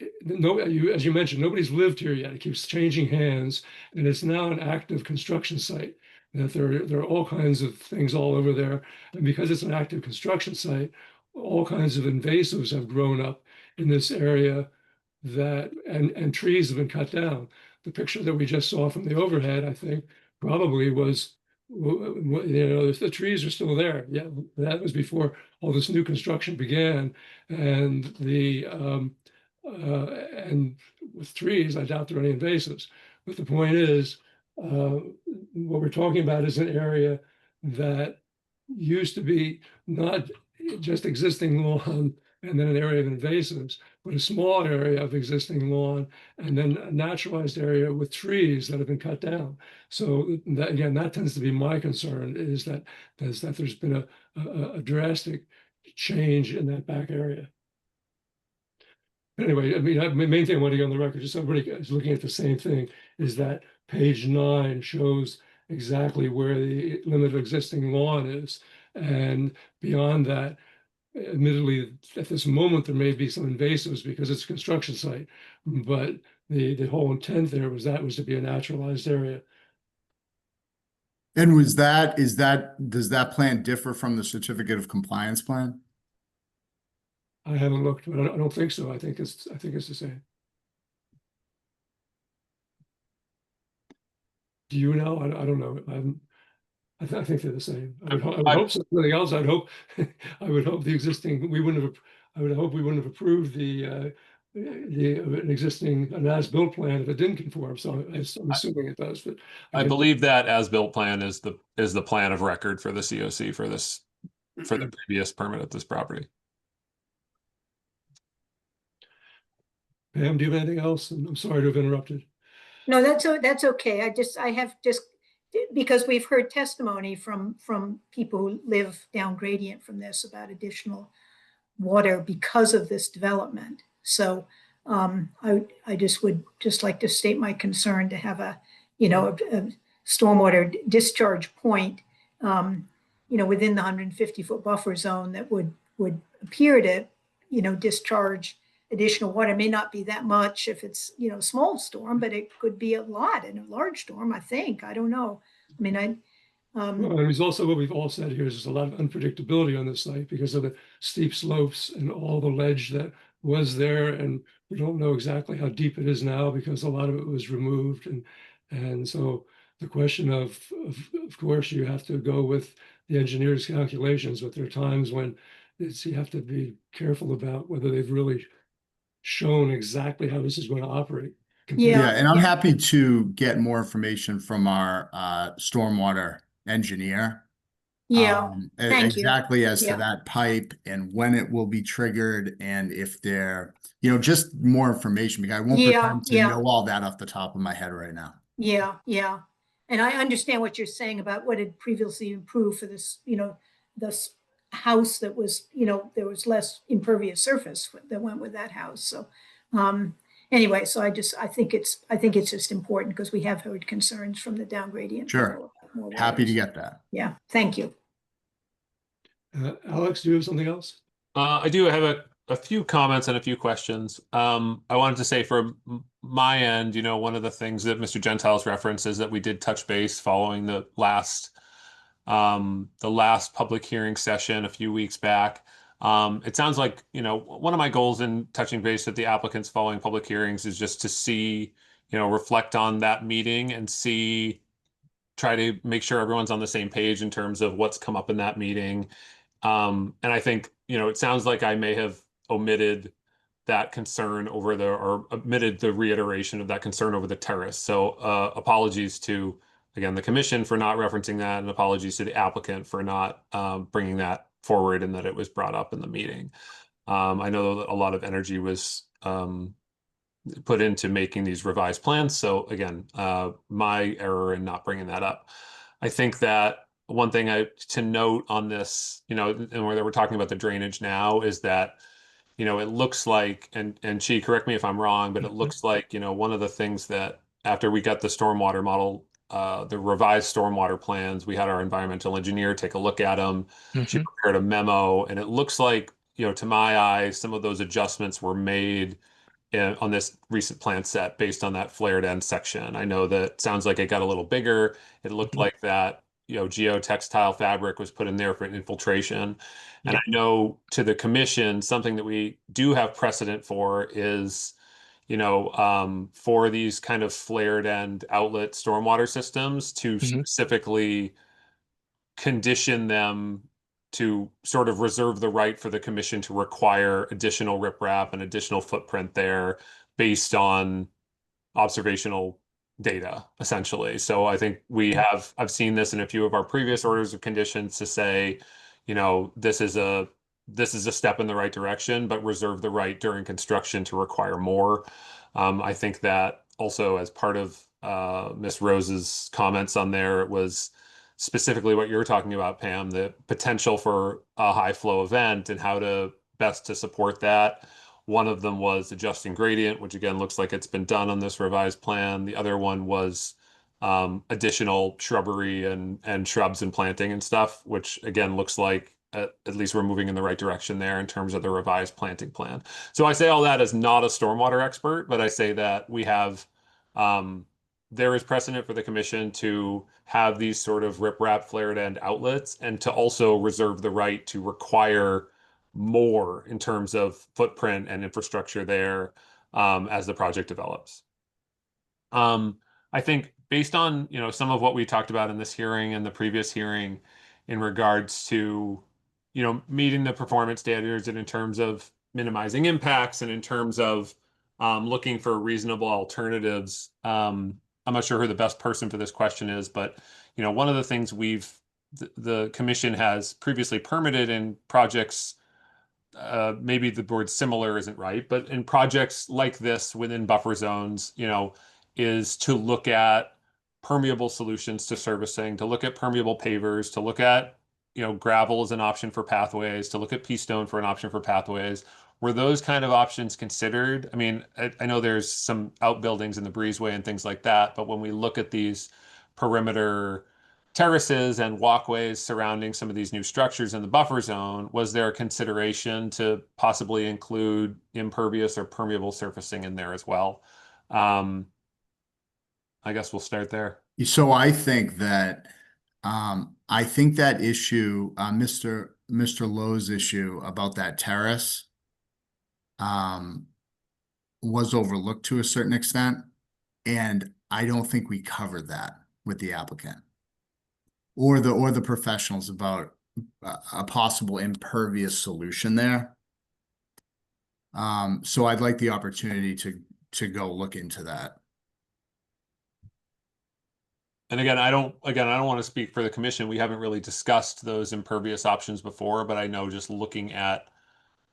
as you mentioned, nobody's lived here yet. It keeps changing hands, and it's now an active construction site. That there are all kinds of things all over there, and because it's an active construction site, all kinds of invasives have grown up in this area, and trees have been cut down. The picture that we just saw from the overhead, I think, probably was, the trees are still there. Yeah, that was before all this new construction began, and and with trees, I doubt there are any invasives. But the point is, what we're talking about is an area that used to be not just existing lawn and then an area of invasives, but a small area of existing lawn and then a naturalized area with trees that have been cut down. So that tends to be my concern, is that there's been a drastic change in that back area. Anyway, the main thing I want to get on the record, just so everybody is looking at the same thing, is that page 9 shows exactly where the limit of existing lawn is. And beyond that, admittedly, at this moment, there may be some invasives because it's a construction site, but the whole intent there was to be a naturalized area. And does that plan differ from the certificate of compliance plan? I haven't looked, but I don't think so. I think it's the same. Do you know? I don't know. I think they're the same. I would hope something else. I would hope the existing, I would hope we wouldn't have approved an as-built plan if it didn't conform. So I'm assuming it does, but I believe that as-built plan is the plan of record for the COC for the previous permit of this property. Pam, do you have anything else? I'm sorry to have interrupted. No, that's okay. I have just, because we've heard testimony from people who live down gradient from this about additional water because of this development. So I just would just like to state my concern to have a stormwater discharge point, within the 150-foot buffer zone that would appear to, discharge additional water. It may not be that much if it's, a small storm, but it could be a lot in a large storm, I think. I don't know. I mean, Well, and there's also what we've all said here is there's a lot of unpredictability on this site because of the steep slopes and all the ledge that was there, and we don't know exactly how deep it is now because a lot of it was removed, and so the question of course you have to go with the engineer's calculations, but there are times when you have to be careful about whether they've really shown exactly how this is going to operate. Yeah, and I'm happy to get more information from our stormwater engineer. Thank you. Exactly as to that pipe and when it will be triggered, and if they're, just more information, because I won't pretend to know all that off the top of my head right now. Yeah. And I understand what you're saying about what had previously improved for this, this house that was, there was less impervious surface that went with that house. So anyway, so I think it's just important because we have heard concerns from the down gradient. Sure. Happy to get that. Yeah, thank you. Alex, do you have something else? I do have a few comments and a few questions. I wanted to say from my end, one of the things that Mr. Gentile's referenced is that we did touch base following the last public hearing session a few weeks back. It sounds like, one of my goals in touching base with the applicants following public hearings is just to see, reflect on that meeting and try to make sure everyone's on the same page in terms of what's come up in that meeting. And I think, it sounds like I may have omitted that concern or omitted the reiteration of that concern over the terrace. So apologies to, again, the commission for not referencing that, and apologies to the applicant for not bringing that forward and that it was brought up in the meeting. I know that a lot of energy was put into making these revised plans. So again, my error in not bringing that up. I think that one thing to note on this, and where we're talking about the drainage now, is that, it looks like, and Chi, correct me if I'm wrong, but it looks like, one of the things that after we got the stormwater model, the revised stormwater plans, we had our environmental engineer take a look at them. She prepared a memo, and it looks like, to my eye, some of those adjustments were made on this recent plan set based on that flared end section. I know that sounds like it got a little bigger. It looked like that, geotextile fabric was put in there for infiltration. And I know to the commission, something that we do have precedent for is, for these kind of flared end outlet stormwater systems to specifically condition them to sort of reserve the right for the commission to require additional riprap and additional footprint there based on observational data, essentially. So I think I've seen this in a few of our previous orders of conditions to say, this is a step in the right direction, but reserve the right during construction to require more. I think that also as part of Ms. Rose's comments on there, it was specifically what you're talking about, Pam, the potential for a high flow event and how to best to support that. One of them was adjusting gradient, which again looks like it's been done on this revised plan. The other one was additional shrubbery and shrubs and planting and stuff, which again looks like at least we're moving in the right direction there in terms of the revised planting plan. So I say all that as not a stormwater expert, but I say that we have there is precedent for the commission to have these sort of riprap flared end outlets and to also reserve the right to require more in terms of footprint and infrastructure there as the project develops. I think based on, some of what we talked about in this hearing and the previous hearing in regards to, meeting the performance standards and in terms of minimizing impacts and in terms of looking for reasonable alternatives. I'm not sure who the best person for this question is, but, one of the things the commission has previously permitted in projects, maybe the word similar isn't right, but in projects like this within buffer zones, is to look at permeable solutions to servicing, to look at permeable pavers, to look at, gravel as an option for pathways, to look at pea stone for an option for pathways. Were those kind of options considered? I mean, I know there's some outbuildings in the breezeway and things like that, but when we look at these perimeter terraces and walkways surrounding some of these new structures in the buffer zone, was there a consideration to possibly include impervious or permeable surfacing in there as well? I guess we'll start there. So I think that issue, Mr. Lowe's issue about that terrace, was overlooked to a certain extent, and I don't think we covered that with the applicant or the professionals about a possible impervious solution there. So I'd like the opportunity to go look into that. And again, I don't want to speak for the commission. We haven't really discussed those impervious options before, but I know just looking at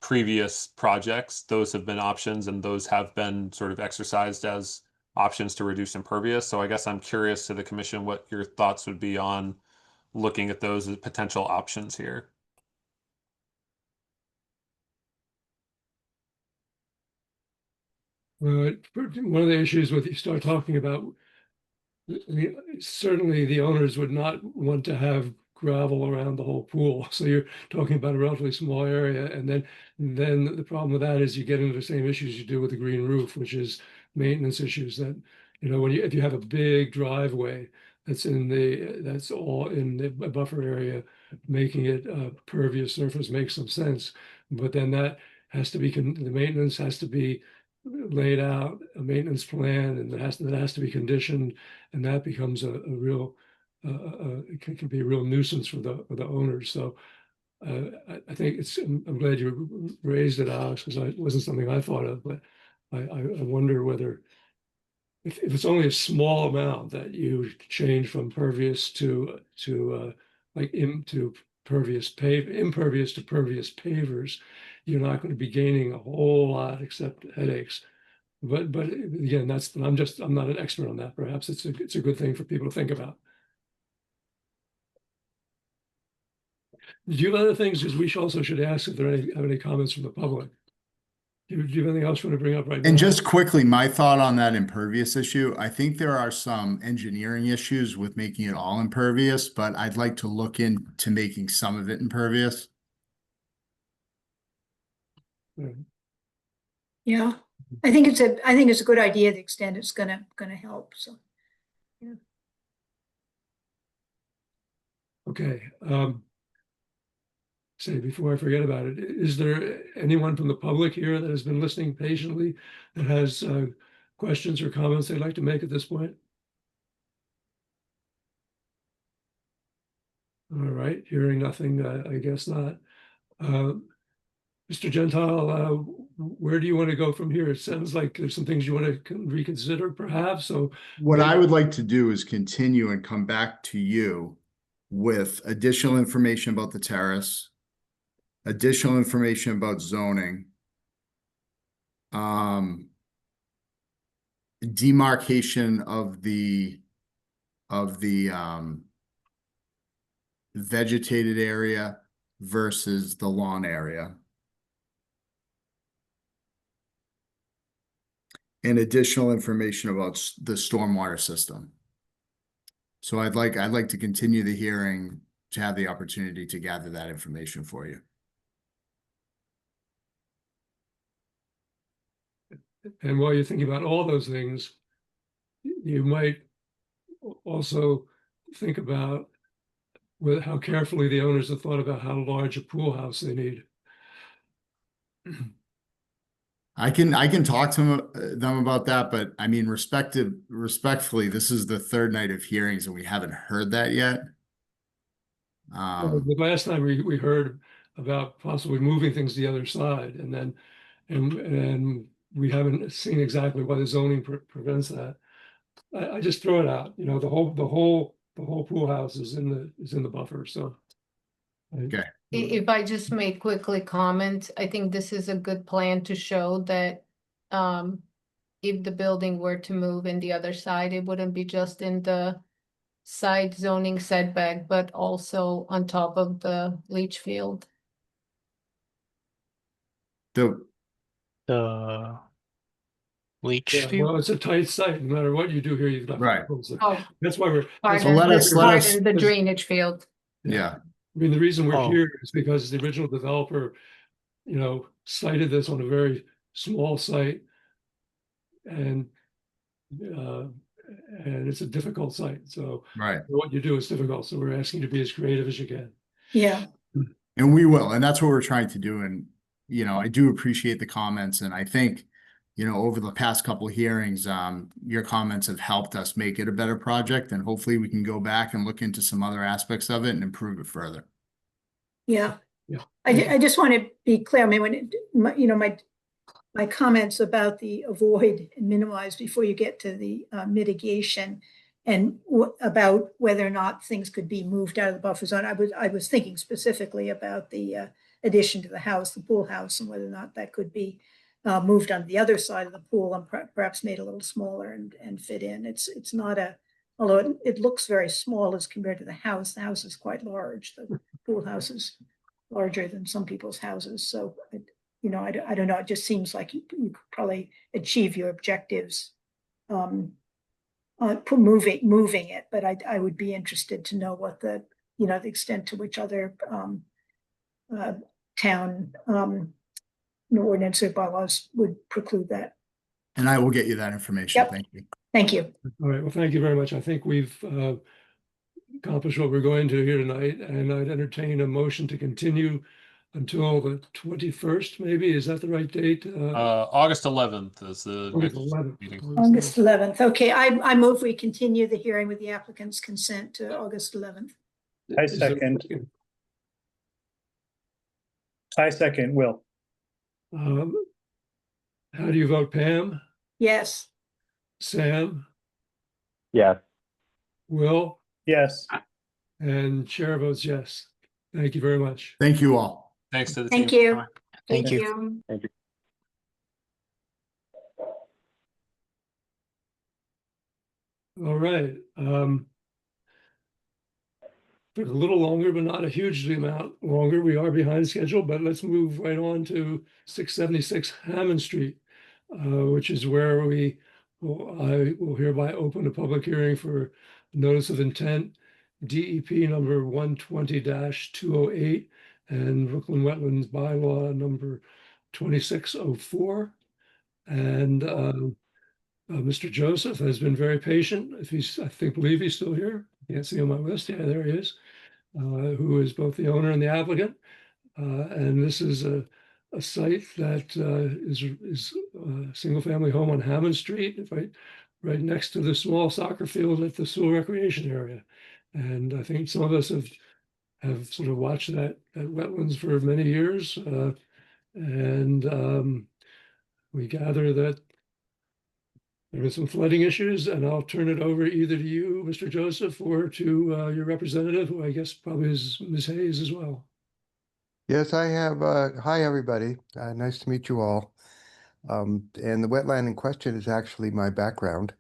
previous projects, those have been options and those have been sort of exercised as options to reduce impervious. So I guess I'm curious to the commission what your thoughts would be on looking at those as potential options here. Well, one of the issues with you start talking about, certainly the owners would not want to have gravel around the whole pool. So you're talking about a relatively small area. And then the problem with that is you get into the same issues you do with the green roof, which is maintenance issues that, if you have a big driveway that's all in the buffer area, making it a pervious surface makes some sense. But then that has to be, the maintenance has to be laid out, a maintenance plan, and that has to be conditioned, and that becomes a real it can be a real nuisance for the owners. So I think I'm glad you raised it, Alex, because it wasn't something I thought of, but I wonder whether if it's only a small amount that you change from pervious to impervious to pervious pavers, you're not going to be gaining a whole lot except headaches. But again, I'm not an expert on that. Perhaps it's a good thing for people to think about. Do you have other things? Because we also should ask if there have any comments from the public. Do you have anything else you want to bring up right now? And just quickly, my thought on that impervious issue, I think there are some engineering issues with making it all impervious, but I'd like to look into making some of it impervious. Yeah, I think it's a good idea to the extent it's gonna help. So, yeah. Okay. Say before I forget about it, is there anyone from the public here that has been listening patiently that has questions or comments they'd like to make at this point? All right, hearing nothing, I guess not. Mr. Gentile, where do you want to go from here? It sounds like there's some things you want to reconsider perhaps. So what I would like to do is continue and come back to you with additional information about the terrace, additional information about zoning, demarcation of the vegetated area versus the lawn area, and additional information about the stormwater system. So I'd like to continue the hearing to have the opportunity to gather that information for you. And while you're thinking about all those things, you might also think about how carefully the owners have thought about how large a pool house they need. I can talk to them about that, but I mean, respectfully, this is the third night of hearings and we haven't heard that yet. The last time we heard about possibly moving things to the other side, and then and we haven't seen exactly why the zoning prevents that. I just throw it out, the whole pool house is in the buffer, so. Okay. If I just may quickly comment, I think this is a good plan to show that if the building were to move in the other side, it wouldn't be just in the side zoning setback, but also on top of the leach field. The Leach Yeah, field. well, it's a tight site. No matter what you do here, you've got. Right. Oh, That's why we're. that's pardon, why let us- pardon, the drainage field. yeah. I mean, the reason we're Oh. here is because the original developer, cited this on a very small site. And it's a difficult site. So Right. what you do is difficult. So we're asking you to be as creative as you can. Yeah, And we will, and that's what we're trying to do. And, I do appreciate the comments. And I think, over the past couple of hearings, your comments have helped us make it a better project. And hopefully we can go back and look into some other aspects of it and improve it further. yeah. Yeah. I just want to be clear. I mean, my comments about the avoid and minimize before you get to the mitigation and about whether or not things could be moved out of the buffer zone. I was thinking specifically about the addition to the house, the pool house, and whether or not that could be moved on the other side of the pool and perhaps made a little smaller and fit in. It's not although it looks very small as compared to the house. The house is quite large. The pool house is larger than some people's houses. So, I don't know. It just seems like you could probably achieve your objectives moving it. But I would be interested to know what the extent to which other town ordinance or bylaws would preclude that. And I will get you that information. Yep. Thank you. Thank you. All right. Well, thank you very much. I think we've accomplished what we're going to here tonight, and I'd entertain a motion to continue until the 21st, maybe. Is that the right date? August 11th is the August next 11th. meeting. August 11th. Okay, I move we continue the hearing with the applicant's consent to August 11th. I Is there a second. I second, Will. How do you vote, Pam? Yes. Sam? Yes. Will? Yes. And chair votes yes. Thank you very much. Thank you all. Thanks to the Thank team. you. Thank you. All right. Took a little longer, but not a hugely amount longer. We are behind schedule, but let's move right on to 676 Hammond Street, which is where I will hereby open a public hearing for notice of intent, DEP number 120-208 and Brooklyn Wetlands bylaw number 2604. And Mr. Joseph has been very patient. Believe he's still here. Can't see on my list. Yeah, there he is. Who is both the owner and the applicant. And this is a site that is a single-family home on Hammond Street, right next to the small soccer field at the Sewell Recreation Area. And I think some of us have sort of watched that wetlands for many years. And we gather that there are some flooding issues, and I'll turn it over either to you, Mr. Joseph, or to your representative, who I guess probably is Ms. Hayes as well. Yes, I have. Hi, everybody. Nice to meet you all. And the wetland in question is actually my background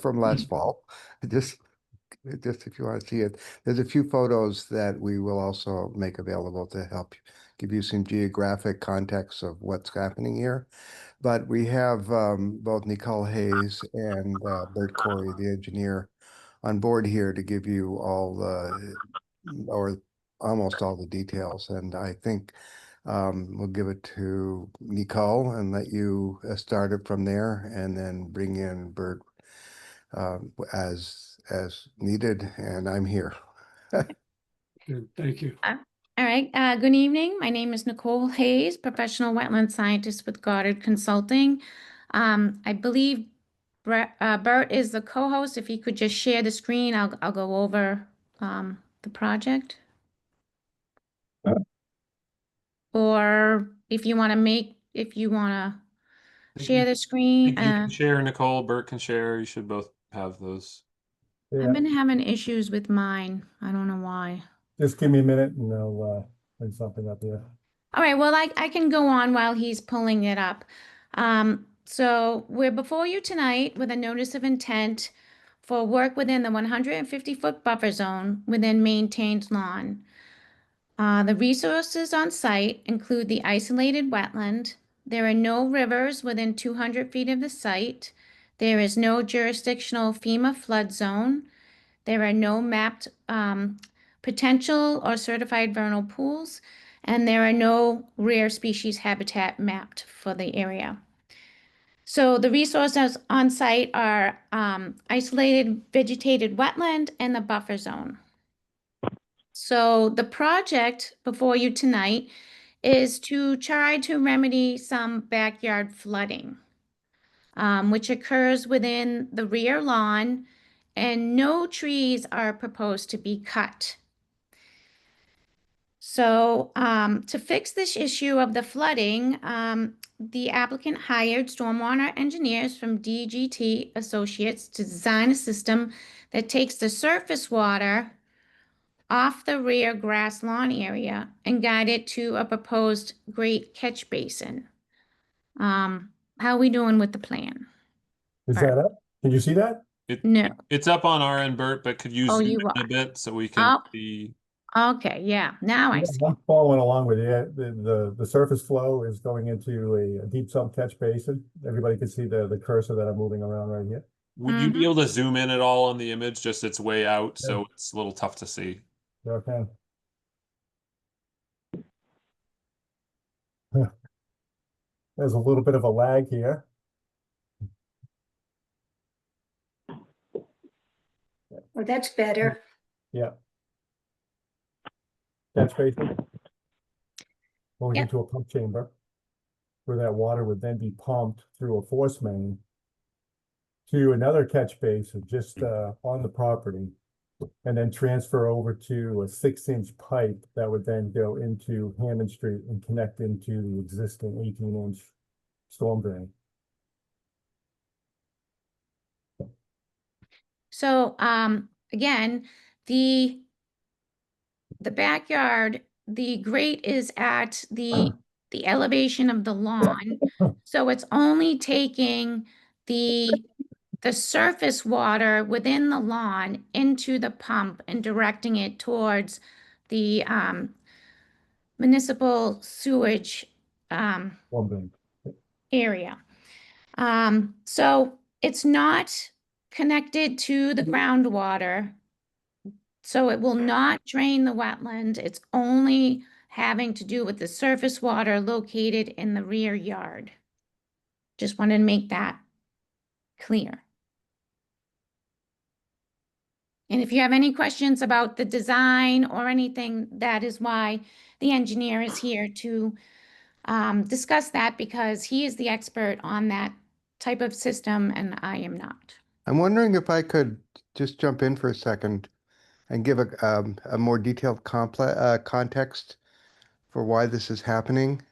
from last fall. Just if you want to see it, there's a few photos that we will also make available to help give you some geographic context of what's happening here. But we have both Nicole Hayes and Bert Corey, the engineer, on board here to give you all or almost all the details. And I think we'll give it to Nicole and let you start it from there, and then bring in Bert as as needed, and I'm here. Good, thank you. All right, good evening. My name is Nicole Hayes, professional wetland scientist with Goddard Consulting. I believe Bert is the co-host. If he could just share the screen, I'll go over the project. Or if you want to share the I screen. think you can share, Nicole, Bert can share. You should both have those. I've been having issues with mine. I don't know why. Just give me a minute and I'll bring something up here. All right, well, I can go on while he's pulling it up. So we're before you tonight with a notice of intent for work within the 150-foot buffer zone within maintained lawn. The resources on site include the isolated wetland. There are no rivers within 200 feet of the site. There is no jurisdictional FEMA flood zone. There are no mapped potential or certified vernal pools, and there are no rare species habitat mapped for the area. So the resources on site are isolated vegetated wetland and the buffer zone. So the project before you tonight is to try to remedy some backyard flooding, which occurs within the rear lawn, and no trees are proposed to be cut. So to fix this issue of the flooding, the applicant hired stormwater engineers from DGT Associates to design a system that takes the surface water off the rear grass lawn area and guide it to a proposed great catch basin. How are we doing with the plan? Is that up? Can you see that? No. It's up on our end, Bert, but could you Oh, zoom you in a are. bit so we can Oh. see? Okay, yeah, now I see. I'm following along with you. The surface flow is going into a deep sump catch basin. Everybody can see the cursor that I'm moving around right here. Would you be able to zoom in at all on the image? Just it's way out, so it's a little tough to see. Okay. There's a little bit of a lag here. Well, that's better. Yeah. Catch basin. Going Yep. into a pump chamber where that water would then be pumped through a force main to another catch basin just on the property, and then transfer over to a 6-inch pipe that would then go into Hammond Street and connect into the existing 18-inch storm drain. So again, the backyard, the grate is at the elevation of the lawn. So it's only taking the surface water within the lawn into the pump and directing it towards the municipal sewage Storm drain. area. So it's not connected to the groundwater, so it will not drain the wetland. It's only having to do with the surface water located in the rear yard. Just wanted to make that clear. And if you have any questions about the design or anything, that is why the engineer is here to discuss that, because he is the expert on that type of system and I am not. I'm wondering if I could just jump in for a second and give a more detailed context for why this is happening.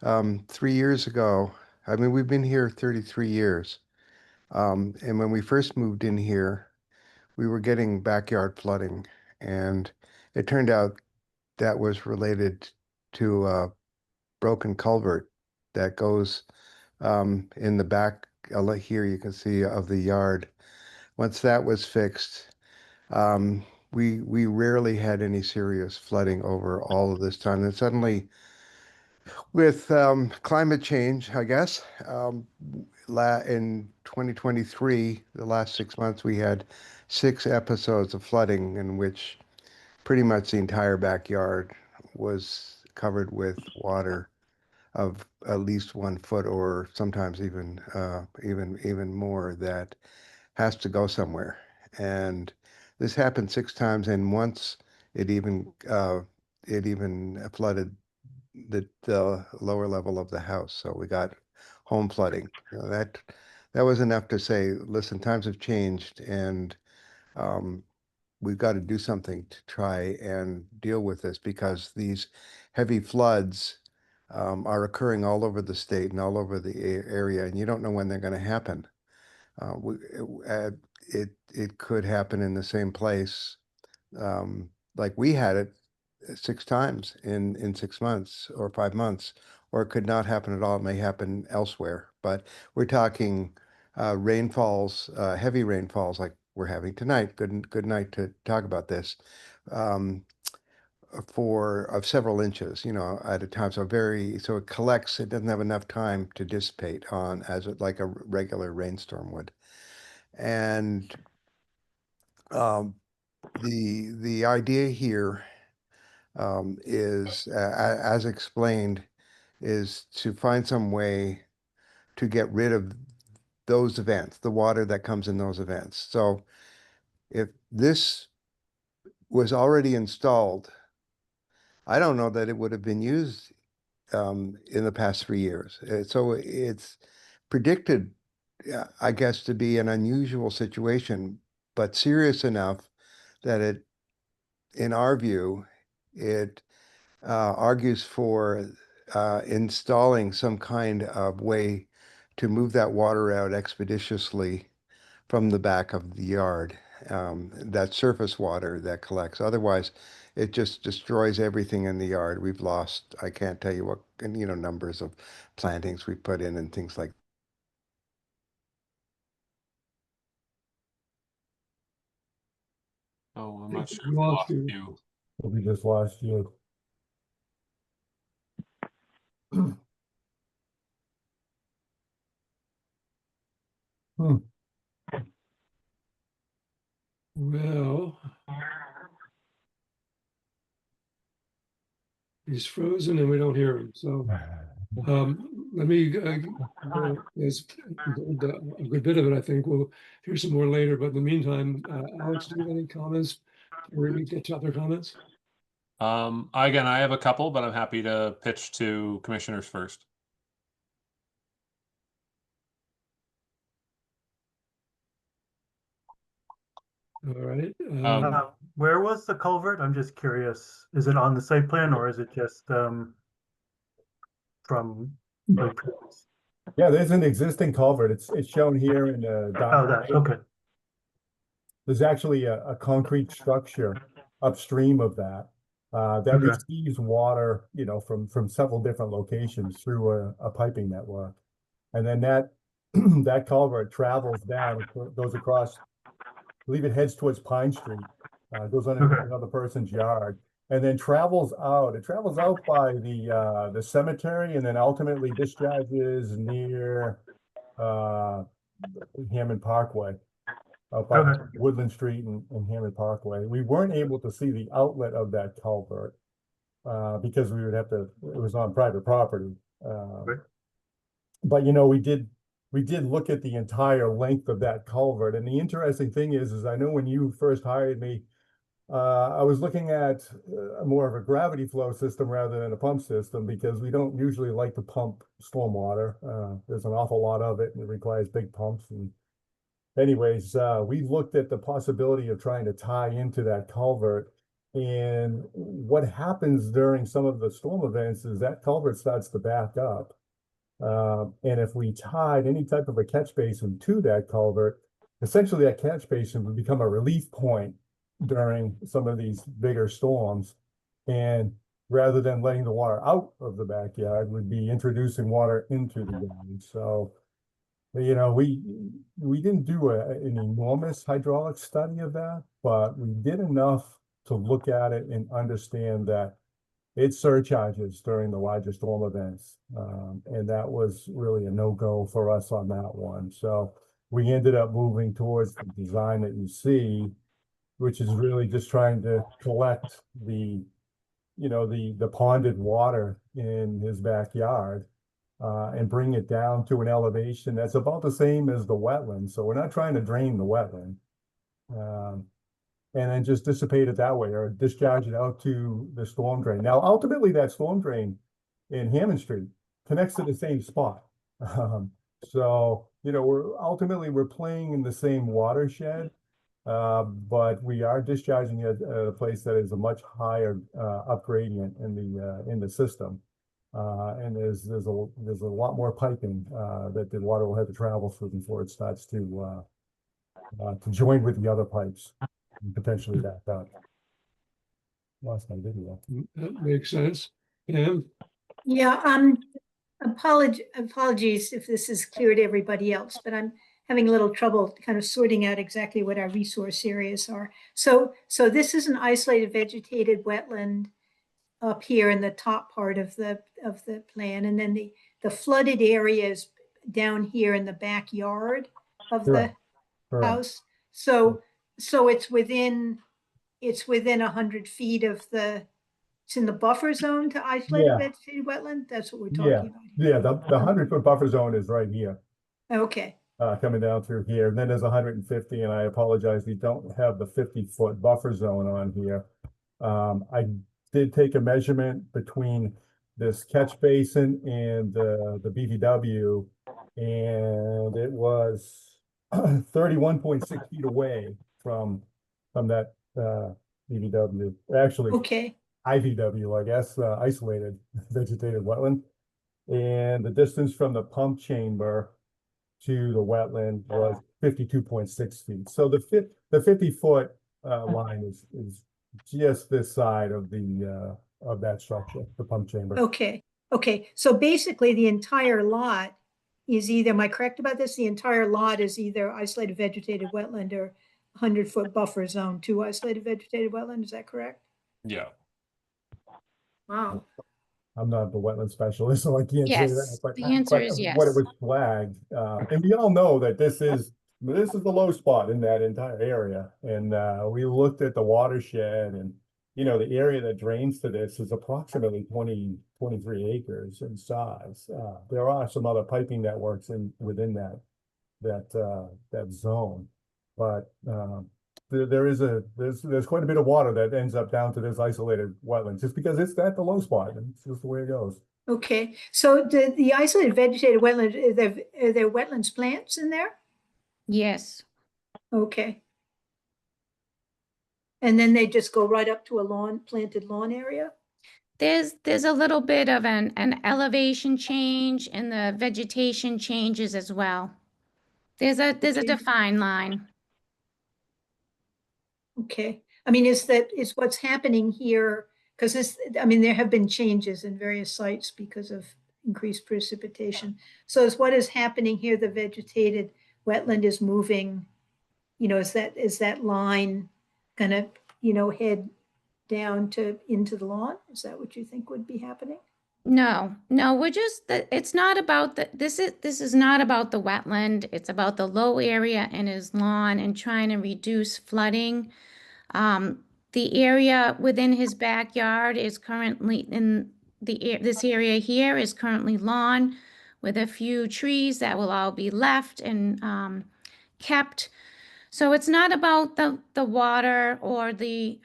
3 years ago, I mean, we've been here 33 years. And when we first moved in here, we were getting backyard flooding. And it turned out that was related to a broken culvert that goes in the back, here you can see, of the yard. Once that was fixed, we rarely had any serious flooding over all of this time. And suddenly, with climate change, I guess, in 2023, the last 6 months, we had 6 episodes of flooding in which pretty much the entire backyard was covered with water of at least 1 foot, or sometimes even more, that has to go somewhere. And this happened 6 times, and once it even flooded the lower level of the house. So we got home flooding. That was enough to say, listen, times have changed, and we've got to do something to try and deal with this, because these heavy floods are occurring all over the state and all over the area, and you don't know when they're going to happen. It could happen in the same place, like we had it 6 times in 6 months or 5 months, or it could not happen at all. It may happen elsewhere, but we're talking rainfalls, heavy rainfalls like we're having tonight. Good night to talk about this. Of several inches, at a time. So it collects. It doesn't have enough time to dissipate like a regular rainstorm would. And the idea here is, as explained, is to find some way to get rid of those events, the water that comes in those events. So if this was already installed, I don't know that it would have been used in the past 3 years. So it's predicted, I guess, to be an unusual situation, but serious enough that in our view, it argues for installing some kind of way to move that water out expeditiously from the back of the yard, that surface water that collects. Otherwise, it just destroys everything in the yard. We've lost, I can't tell you what, numbers of plantings we put in and things like that. Oh, I'm not sure if We we lost lost you. you. We just lost you. Hmm. Well, he's frozen and we don't hear him. So let me, there's a good bit of it, I think. We'll hear some more later. But in the meantime, Alex, do you have any comments? Or we get to other comments? Again, I have a couple, but I'm happy to pitch to commissioners first. All right. Where was the culvert? I'm just curious. Is it on the site plan or is it just from like previous? Yeah, there's an existing culvert. It's shown here in the Oh, that, okay. There's actually a concrete structure upstream of that that Okay. receives water, from several different locations through a piping network. And then that that culvert travels down, goes across, I believe it heads towards Pine Street, goes under Okay. another person's yard, and then travels out. It travels out by the cemetery, and then ultimately discharges near Hammond Parkway, up by Okay. Woodland Street and Hammond Parkway. We weren't able to see the outlet of that culvert because we would have to. It was on private property. Right. But we did look at the entire length of that culvert, and the interesting thing is I know when you first hired me, I was looking at more of a gravity flow system rather than a pump system, because we don't usually like to pump stormwater. There's an awful lot of it, and it requires big pumps. And anyways, we looked at the possibility of trying to tie into that culvert. And what happens during some of the storm events is that culvert starts to back up. And if we tied any type of a catch basin to that culvert, essentially that catch basin would become a relief point during some of these bigger storms. And rather than letting the water out of the backyard, would be introducing water into the yard. So, we didn't do an enormous hydraulic study of that, but we did enough to look at it and understand that it surcharges during the larger storm events. And that was really a no-go for us on that one. So we ended up moving towards the design that you see, which is really just trying to collect the ponded water in his backyard and bring it down to an elevation that's about the same as the wetland. So we're not trying to drain the wetland. And then just dissipate it that way or discharge it out to the storm drain. Now, ultimately, that storm drain in Hammond Street connects to the same spot. So, you know, we're playing in the same watershed, but we are discharging at a place that is a much higher up gradient in the system. And there's a lot more piping that the water will have to travel through before it starts to join with the other pipes and potentially back up. Lost my video. That makes sense. Pam? Yeah, apologies if this is clear to everybody else, but I'm having a little trouble kind of sorting out exactly what our resource areas are. So this is an isolated vegetated wetland up here in the top part of the plan, and then the flooded area is down here in the backyard of Correct. the Correct. house. So it's within 100 feet of it's in the buffer zone to isolated Yeah. vegetated wetland. That's what we're talking Yeah, about. yeah, the 100-foot buffer zone is right here, Okay. coming down through here. And then there's 150, and I apologize, we don't have the 50-foot buffer zone on here. I did take a measurement between this catch basin and the BVW, and it was 31.6 feet away from that BVW. Actually, Okay. IVW, I guess, isolated vegetated wetland. And the distance from the pump chamber to the wetland was 52.6 feet. So the 50-foot line is just this side of that structure, the pump chamber. Okay. Okay. So basically the entire lot is either, am I correct about this? The entire lot is either isolated vegetated wetland or 100-foot buffer zone to isolated vegetated wetland. Is that correct? Yeah. Wow. I'm not the wetland specialist, so I can't say that. Yes, But, the answer is what yes. it was flagged, and we all know that this is the low spot in that entire area. And we looked at the watershed, and you know, the area that drains to this is approximately 23 acres in size. There are some other piping networks within that zone, but there's quite a bit of water that ends up down to this isolated wetland just because it's at the low spot, and it's just the way it goes. Okay. So the isolated vegetated wetland, are there wetlands plants in there? Yes. Okay. And then they just go right up to a planted lawn area? There's a little bit of an elevation change, and the vegetation changes as well. There's a Okay. defined line. Okay. I mean, is what's happening here, because there have been changes in various sites because of increased precipitation. So is what is happening here, the vegetated wetland is moving, is that line gonna, head down into the lawn? Is that what you think would be happening? No, it's not about this is not about the wetland. It's about the low area in his lawn and trying to reduce flooding. The area within his backyard is currently this area here is currently lawn with a few trees that will all be left and kept. So it's not about the water or the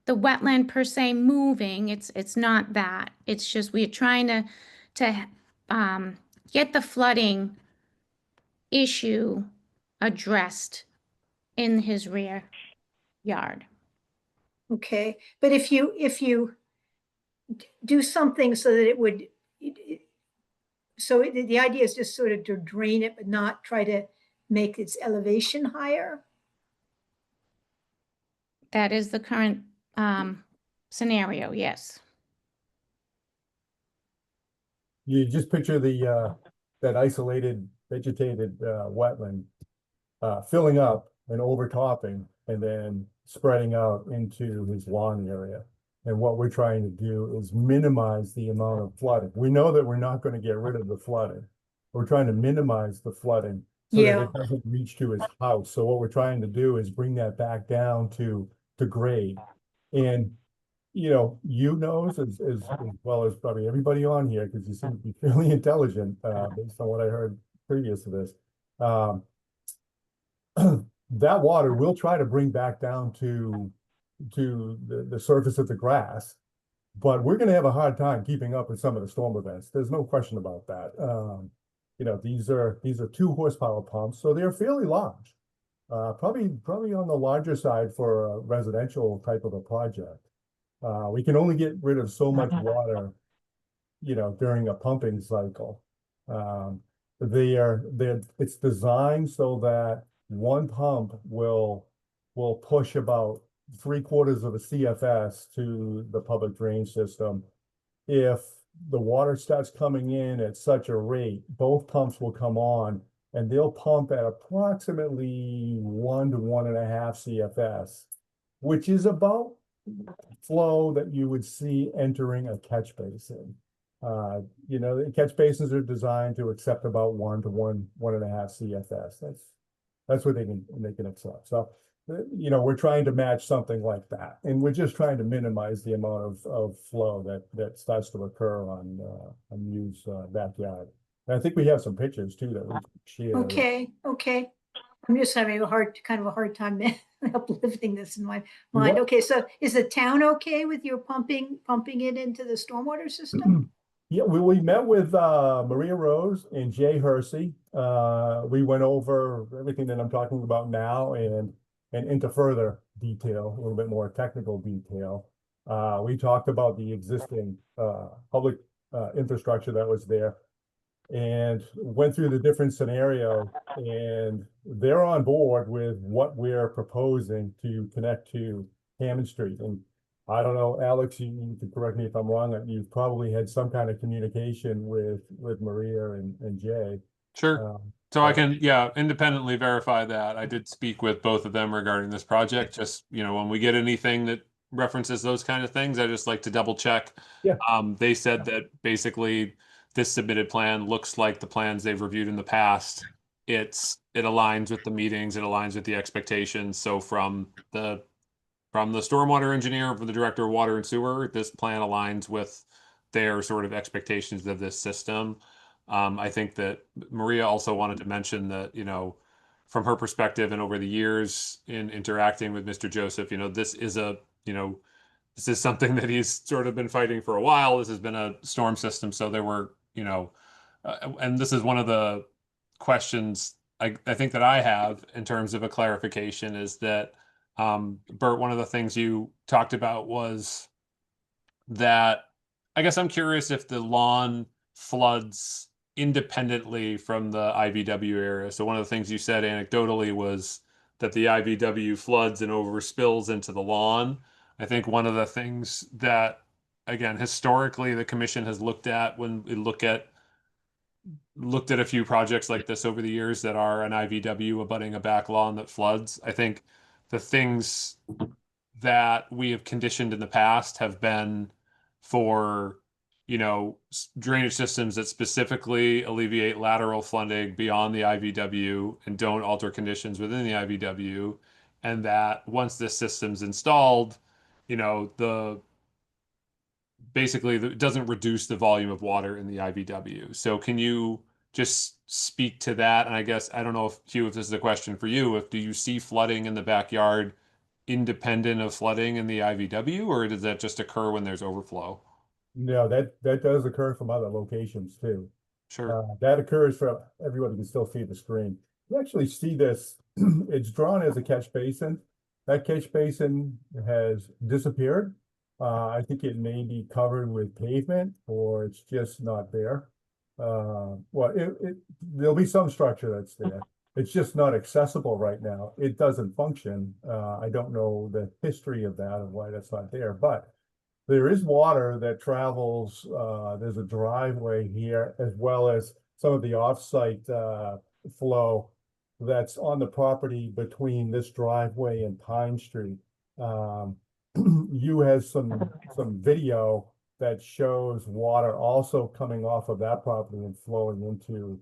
wetland per se moving. It's not that. It's just we're trying to get the flooding issue addressed in his rear yard. Okay, but if you do something so that it would, so the idea is just sort of to drain it, but not try to make its elevation higher? That is the current scenario, yes. You just picture that isolated vegetated wetland filling up and overtopping and then spreading out into his lawn area. And what we're trying to do is minimize the amount of flooding. We know that we're not going to get rid of the flooding. We're trying to minimize the flooding so that it doesn't reach to his house. So what we're trying to do is bring that back down to grade. And you know as well as probably everybody on here, because you seem to be fairly intelligent based on what I heard previous to this. that water we'll try to bring back down to the surface of the grass. But we're going to have a hard time keeping up with some of the storm events. There's no question about that. You know, these are 2 horsepower pumps, so they're fairly large. Probably on the larger side for a residential type of a project. We can only get rid of so much water, you know, during a pumping cycle. It's designed so that one pump will push about 3/4 of a CFS to the public drainage system. If the water starts coming in at such a rate, both pumps will come on and they'll pump at approximately 1 to 1.5 CFS, which is about flow that you would see entering a catch basin. You know, the catch basins are designed to accept about 1 to 1.5 CFS. That's what they can accept. So, you know, we're trying to match something like that, and we're just trying to minimize the amount of flow that starts to occur on Mew's backyard. And I think we have some pictures too that we can share. Okay. I'm just having a hard time uplifting this in my mind. What? Okay, so is the town okay with your pumping it into the stormwater system? Yeah, we met with Maria Rose and Jay Hersey. We went over everything that I'm talking about now and into further detail, a little bit more technical detail. We talked about the existing public infrastructure that was there and went through the different scenarios, and they're on board with what we're proposing to connect to Hammond Street. And I don't know, Alex, you can correct me if I'm wrong, you've probably had some kind of communication with Maria and Jay. Sure. So I can, independently verify that. I did speak with both of them regarding this project. Just, you know, when we get anything that references those kind of things, I just like to double check. Yeah. They said that basically this submitted plan looks like the plans they've reviewed in the past. It aligns with the meetings, it aligns with the expectations. So from the stormwater engineer, from the director of water and sewer, this plan aligns with their sort of expectations of this system. I think that Maria also wanted to mention that, you know, from her perspective and over the years in interacting with Mr. Joseph, you know, this is something that he's sort of been fighting for a while. This has been a storm system. So there were, you know, and this is one of the questions I think that I have in terms of a clarification is that, Bert, one of the things you talked about was that I guess I'm curious if the lawn floods independently from the IVW area. So one of the things you said anecdotally was that the IVW floods and overspills into the lawn. I think one of the things that, again, historically the commission has looked at when we looked at a few projects like this over the years that are an IVW abutting a back lawn that floods. I think the things that we have conditioned in the past have been for, you know, drainage systems that specifically alleviate lateral flooding beyond the IVW and don't alter conditions within the IVW. And that once this system's installed, you know, it doesn't reduce the volume of water in the IVW. So can you just speak to that? And I guess, I don't know if Hugh, if this is a question for you, do you see flooding in the backyard independent of flooding in the IVW, or does that just occur when there's overflow? No, that does occur from other locations too. Sure. That occurs from, everybody can still see the screen. You actually see this, it's drawn as a catch basin. That catch basin has disappeared. I think it may be covered with pavement or it's just not there. Well, there'll be some structure that's there. It's just not accessible right now. It doesn't function. I don't know the history of that and why that's not there, but there is water that travels. There's a driveway here as well as some of the offsite flow that's on the property between this driveway and Pine Street. You has some video that shows water also coming off of that property and flowing into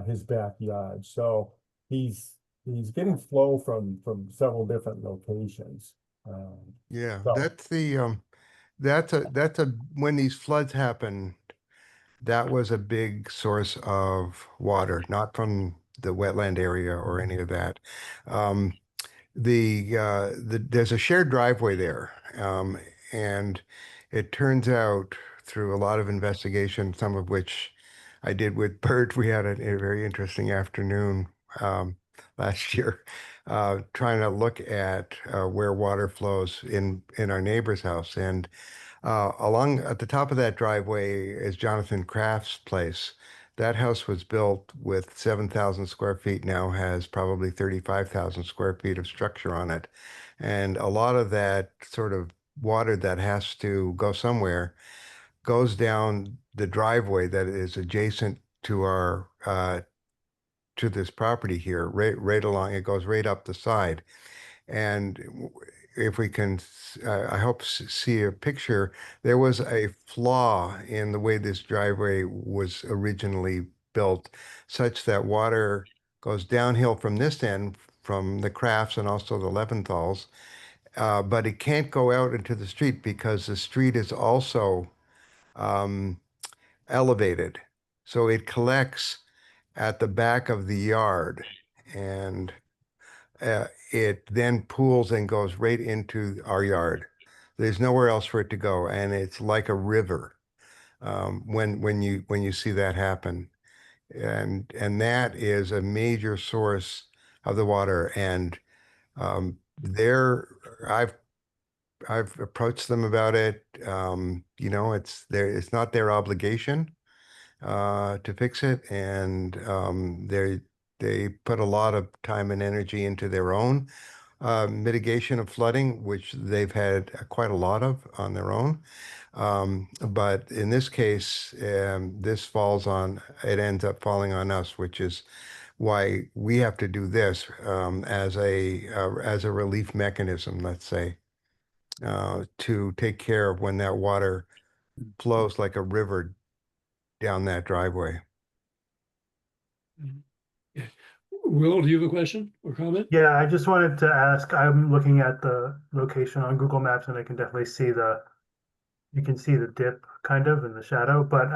his backyard. So he's getting flow from several different locations. Yeah, so- that's when these floods happen, that was a big source of water, not from the wetland area or any of that. There's a shared driveway there, and it turns out through a lot of investigation, some of which I did with Bert, we had a very interesting afternoon last year, trying to look at where water flows in our neighbor's house. And along at the top of that driveway is Jonathan Kraft's place. That house was built with 7,000 square feet, now has probably 35,000 square feet of structure on it. And a lot of that sort of water that has to go somewhere goes down the driveway that is adjacent to our to this property here, right along. It goes right up the side. And if we can, I hope see a picture, there was a flaw in the way this driveway was originally built, such that water goes downhill from this end, from the Crafts and also the Leventhals, but it can't go out into the street because the street is also elevated. So it collects at the back of the yard, and it then pools and goes right into our yard. There's nowhere else for it to go, and it's like a river when you see that happen, and that is a major source of the water. And there, I've approached them about it. It's not their obligation to fix it, and they put a lot of time and energy into their own mitigation of flooding, which they've had quite a lot of on their own. But in this case, this ends up falling on us, which is why we have to do this as a relief mechanism, let's say, to take care of when that water flows like a river down that driveway. Will, do you have a question or comment? Yeah, I just wanted to ask, I'm looking at the location on Google Maps and I can definitely see you can see the dip kind of in the shadow, but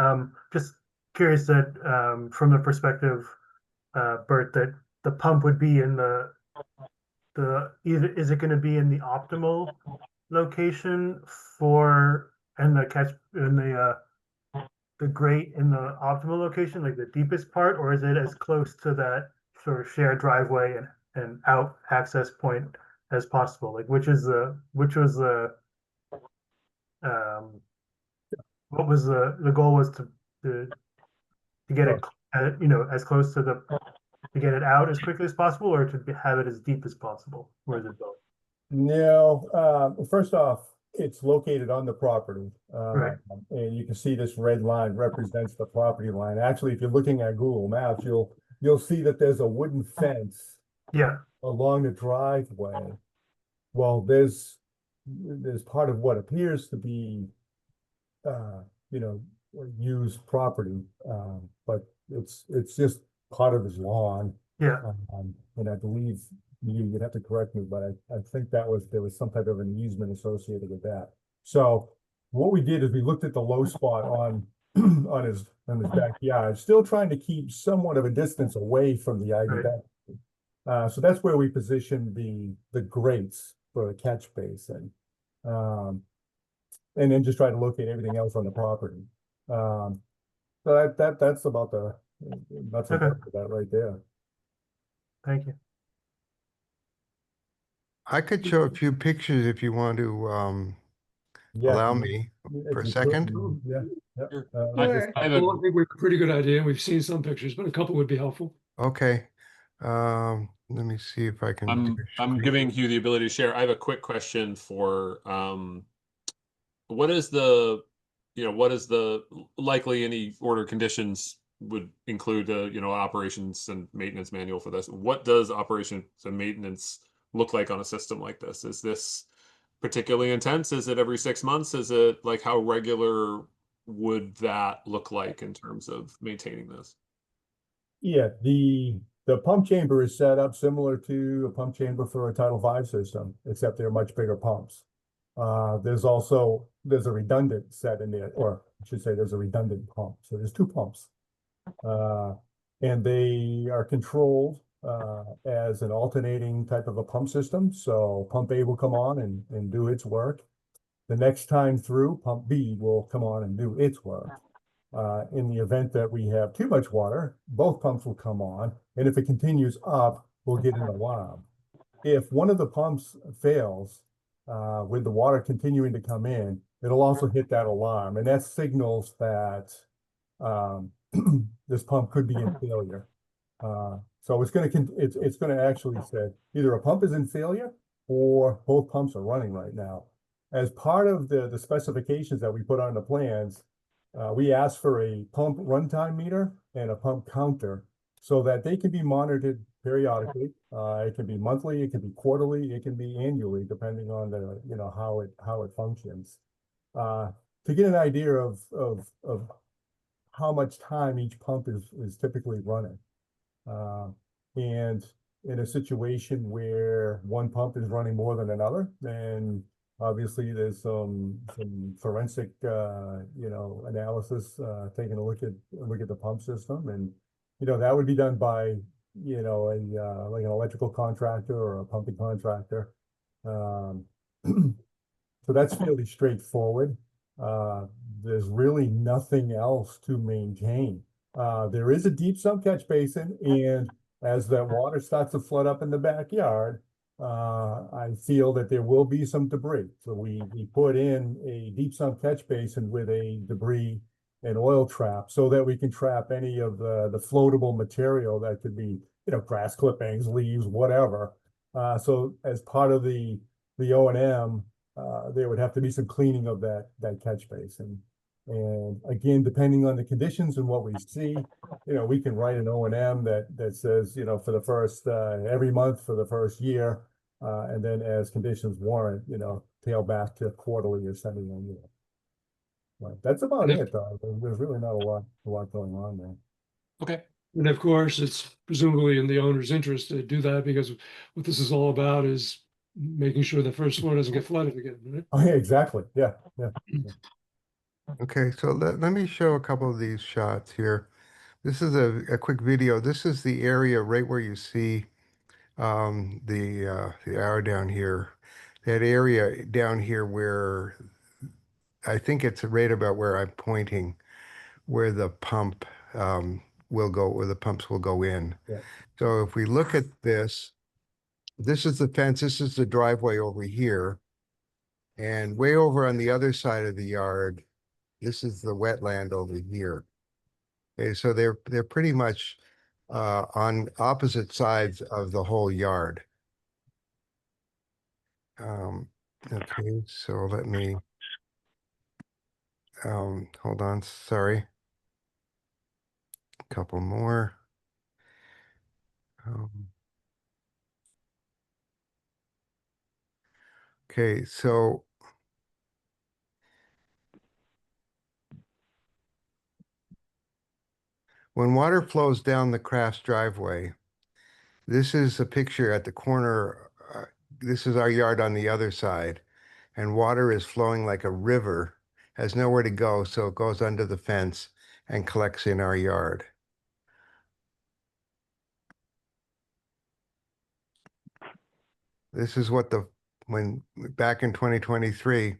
just curious that from the perspective, Bert, that the pump would be in either, is it going to be in the optimal location and the grate in the optimal location, like the deepest part, or is it as close to that sort of shared driveway and out access point as possible? Like what was the goal was to get it as close to get it out as quickly as possible, or to have it as deep as possible? Or is it both? No, first off, it's located on the property. Right. And you can see this red line represents the property line. Actually, if you're looking at Google Maps, you'll see that there's a wooden fence along the driveway. Well, there's part of what appears to be used property, but it's just part of his lawn. And I believe you'd have to correct me, but I think there was some type of an easement associated with that. So what we did is we looked at the low spot on his backyard, still trying to keep somewhat of a distance away from the ivy bed. So that's where we positioned the grates for the catch basin, and then just try to locate everything else on the property. So that's about that right there. Thank you. I could show a few pictures if you want to allow me for a second. I think we're a pretty good idea. We've seen some pictures, but a couple would be helpful. Okay. Let me see if I can. I'm giving Hugh the ability to share. I have a quick question for what is the likely any order conditions would include operations and maintenance manual for this. What does operations and maintenance look like on a system like this? Is this particularly intense? Is it every 6 months? Is it like, how regular would that look like in terms of maintaining this? Yeah, the pump chamber is set up similar to a pump chamber for a Title V system, except they're much bigger pumps. There's a redundant set in there, or I should say there's a redundant pump. So there's two pumps. And they are controlled as an alternating type of a pump system. So pump A will come on and do its work. The next time through, pump B will come on and do its work. In the event that we have too much water, both pumps will come on. And if it continues up, we'll get an alarm. If one of the pumps fails, with the water continuing to come in, it'll also hit that alarm. And that signals that this pump could be in failure. So it's going to actually say either a pump is in failure or both pumps are running right now. As part of the specifications that we put on the plans, we ask for a pump runtime meter and a pump counter so that they can be monitored periodically. It can be monthly, it can be quarterly, it can be annually, depending on the, you know, how it functions. To get an idea of how much time each pump is typically running. And in a situation where one pump is running more than another, then obviously there's some forensic you know, analysis, taking a look at the pump system, and you know, that would be done by, you know, like an electrical contractor or a pumping contractor. So that's fairly straightforward. There's really nothing else to maintain. There is a deep sump catch basin, and as that water starts to flood up in the backyard, I feel that there will be some debris. So we put in a deep sump catch basin with a debris and oil trap so that we can trap any of the floatable material that could be, you know, grass clippings, leaves, whatever. So as part of the O&M, there would have to be some cleaning of that catch basin. And again, depending on the conditions and what we see, you know, we can write an O&M that says, you know, for the first, every month for the first year, and then as conditions warrant, you know, tail back to quarterly or semi-annual. Right. That's about it, though. There's really not a lot going on there. Okay. And of course, it's presumably in the owner's interest to do that, because what this is all about is making sure the first floor doesn't get flooded again, right? Oh, yeah, exactly. Yeah. Okay, so let me show a couple of these shots here. This is a quick video. This is the area right where you see the arrow down here. That area down here where I think it's right about where I'm pointing, where the pump will go, where the pumps will go in. Yeah. So if we look at this, this is the fence, this is the driveway over here. And way over on the other side of the yard, this is the wetland over here. Okay, so they're pretty much on opposite sides of the whole yard. Okay, so let me hold on, sorry. A couple more. Okay, so when water flows down the Crafts driveway, this is a picture at the corner. This is our yard on the other side, and water is flowing like a river, has nowhere to go, so it goes under the fence and collects in our yard. This is what back in 2023,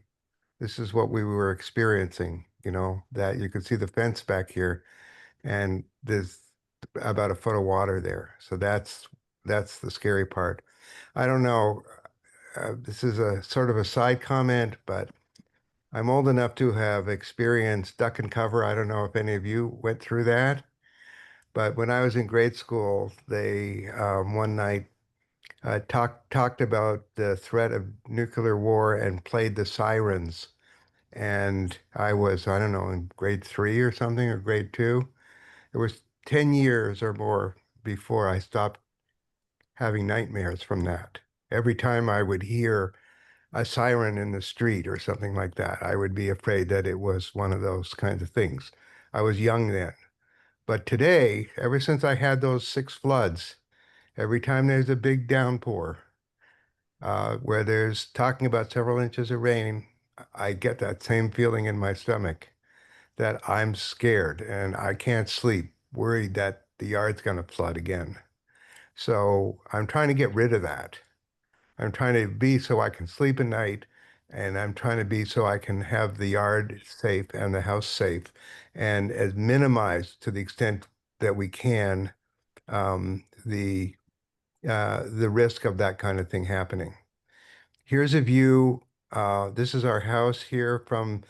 this is what we were experiencing, you know, that you could see the fence back here, and there's about a foot of water there. So that's the scary part. I don't know, this is a sort of a side comment, but I'm old enough to have experienced duck and cover. I don't know if any of you went through that, but when I was in grade school, they one night talked about the threat of nuclear war and played the sirens. And I was, I don't know, in grade 3 or something, or grade 2. It was 10 years or more before I stopped having nightmares from that. Every time I would hear a siren in the street or something like that, I would be afraid that it was one of those kinds of things. I was young then. But today, ever since I had those 6 floods, every time there's a big downpour, where there's talking about several inches of rain, I get that same feeling in my stomach that I'm scared and I can't sleep, worried that the yard's going to flood again. So I'm trying to get rid of that. I'm trying to be so I can sleep at night, and I'm trying to be so I can have the yard safe and the house safe, and as minimize to the extent that we can the risk of that kind of thing happening. Here's a view. This is our house here from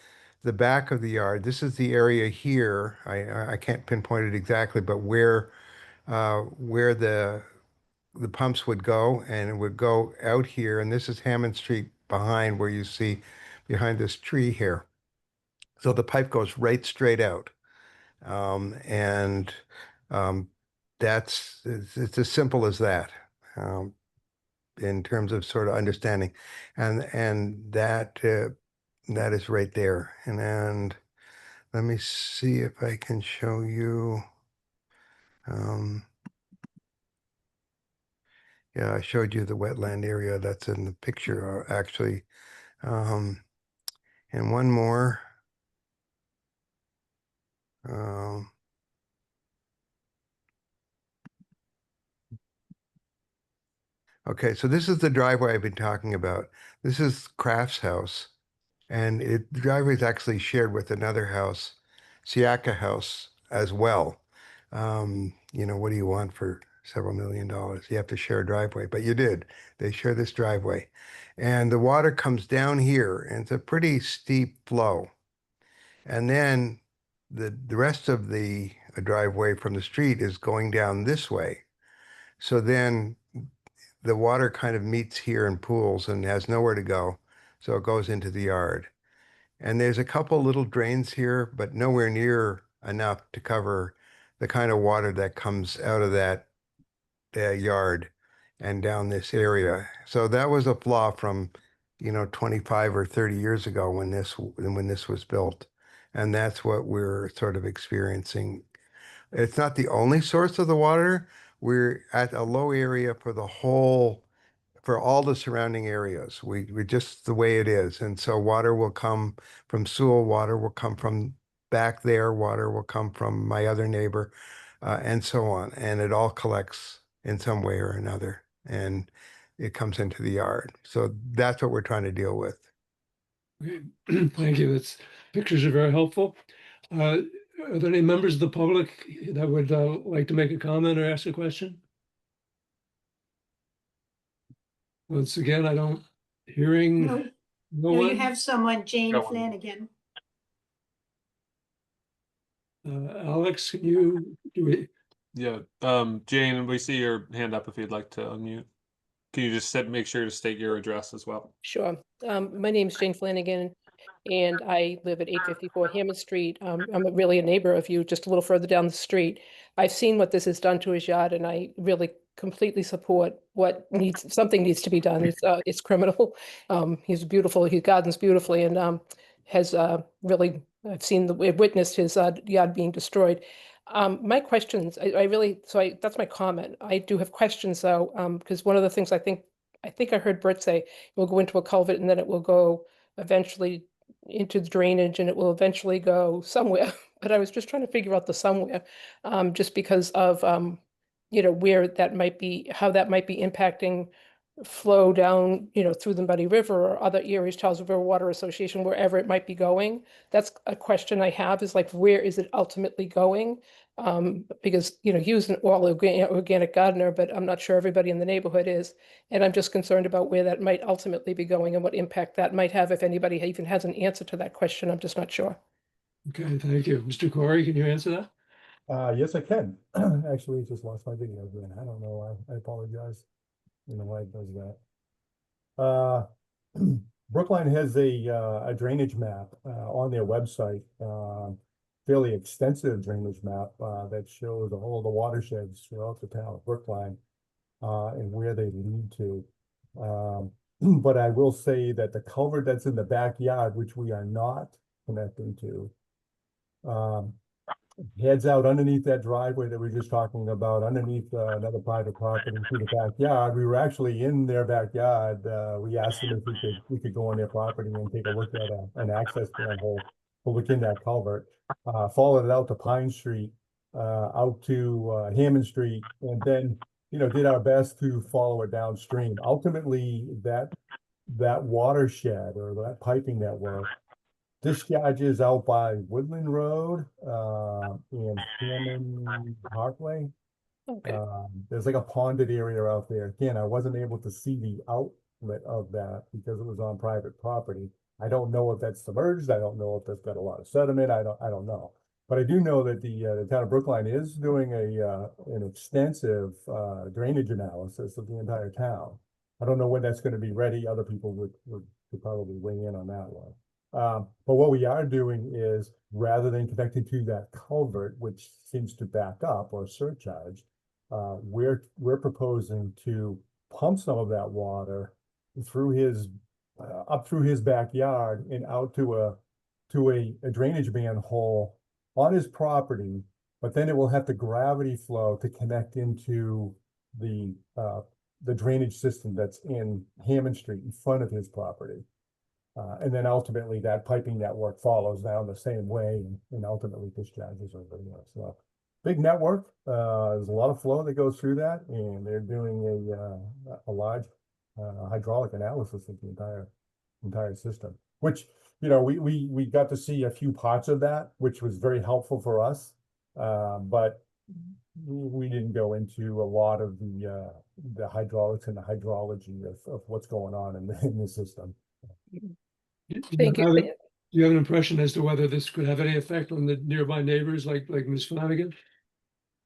the back of the yard. This is the area here. I can't pinpoint it exactly, but where the pumps would go, and it would go out here. And this is Hammond Street behind, where you see behind this tree here. So the pipe goes right straight out. And it's as simple as that. In terms of sort of understanding, and that is right there. And let me see if I can show you. Yeah, I showed you the wetland area that's in the picture, actually. And one more. Okay, so this is the driveway I've been talking about. This is Kraft's house, and the driveway is actually shared with another house, Siaka House, as well. You know, what do you want for several $1 million? You have to share a driveway, but you did. They share this driveway, and the water comes down here, and it's a pretty steep flow. And then the rest of the driveway from the street is going down this way. So then the water kind of meets here in pools and has nowhere to go. So it goes into the yard. And there's a couple little drains here, but nowhere near enough to cover the kind of water that comes out of that yard and down this area. So that was a flaw from, 25 or 30 years ago when this was built. And that's what we're sort of experiencing. It's not the only source of the water. We're at a low area for all the surrounding areas. We're just the way it is. And so water will come from Sewell, water will come from back there, water will come from my other neighbor, and so on. And it all collects in some way or another, and it comes into the yard. So that's what we're trying to deal with. Okay. Thank you. Pictures are very helpful. Are there any members of the public that would like to make a comment or ask a question? Once again, I don't hearing No, no no, one. you have someone, Jane Got one. Flanagan. Alex, can you do it? Yeah, Jane, we see your hand up if you'd like to unmute. Can you just make sure to state your address as well? Sure. My name is Jane Flanagan, and I live at 854 Hammond Street. I'm really a neighbor of you, just a little further down the street. I've seen what this has done to his yard, and I really completely support something needs to be done. It's criminal. He's beautiful. He gardens beautifully, and has really, I've witnessed his yard being destroyed. My questions, that's my comment. I do have questions though, because one of the things I think I heard Britt say, we'll go into a culvert and then it will go eventually into the drainage and it will eventually go somewhere. But I was just trying to figure out the somewhere, just because of, where that might be, how that might be impacting flow down, through the Muddy River or other areas, Charles River Water Association, wherever it might be going. That's a question I have, is like, where is it ultimately going? Because, he was an organic gardener, but I'm not sure everybody in the neighborhood is. And I'm just concerned about where that might ultimately be going and what impact that might have. If anybody even has an answer to that question, I'm just not sure. Okay, thank you. Mr. Corey, can you answer that? Yes, I can. Actually, I just lost my video again. I don't know. I apologize. I don't know why it does that. Brookline has a drainage map on their website, fairly extensive drainage map that shows all the watersheds throughout the town of Brookline and where they lead to. But I will say that the culvert that's in the backyard, which we are not connecting to, heads out underneath that driveway that we were just talking about, underneath another private property through the backyard. We were actually in their backyard. We asked them if we could go on their property and take a look at an access manhole to look in that culvert. Followed it out to Pine Street out to Hammond Street, and then, you know, did our best to follow it downstream. Ultimately, that watershed or that piping network discharges out by Woodland Road and Hammond Parkway. Okay. There's like a ponded area out there. Again, I wasn't able to see the outlet of that because it was on private property. I don't know if that's submerged. I don't know if that's got a lot of sediment. I don't know. But I do know that the town of Brookline is doing an extensive drainage analysis of the entire town. I don't know when that's going to be ready. Other people could probably weigh in on that one. But what we are doing is, rather than connecting to that culvert, which seems to back up or surcharge, we're proposing to pump some of that water through his up through his backyard and out to a drainage manhole on his property, but then it will have to gravity flow to connect into the drainage system that's in Hammond Street in front of his property. And then ultimately that piping network follows down the same way and ultimately discharges over there. So big network. There's a lot of flow that goes through that, and they're doing a large hydraulic analysis of the entire system, which, you know, we got to see a few parts of that, which was very helpful for us. But we didn't go into a lot of the hydraulics and the hydrology of what's going on in the system. Thank you. Do you have an impression as to whether this could have any effect on the nearby neighbors like Ms. Flanagan?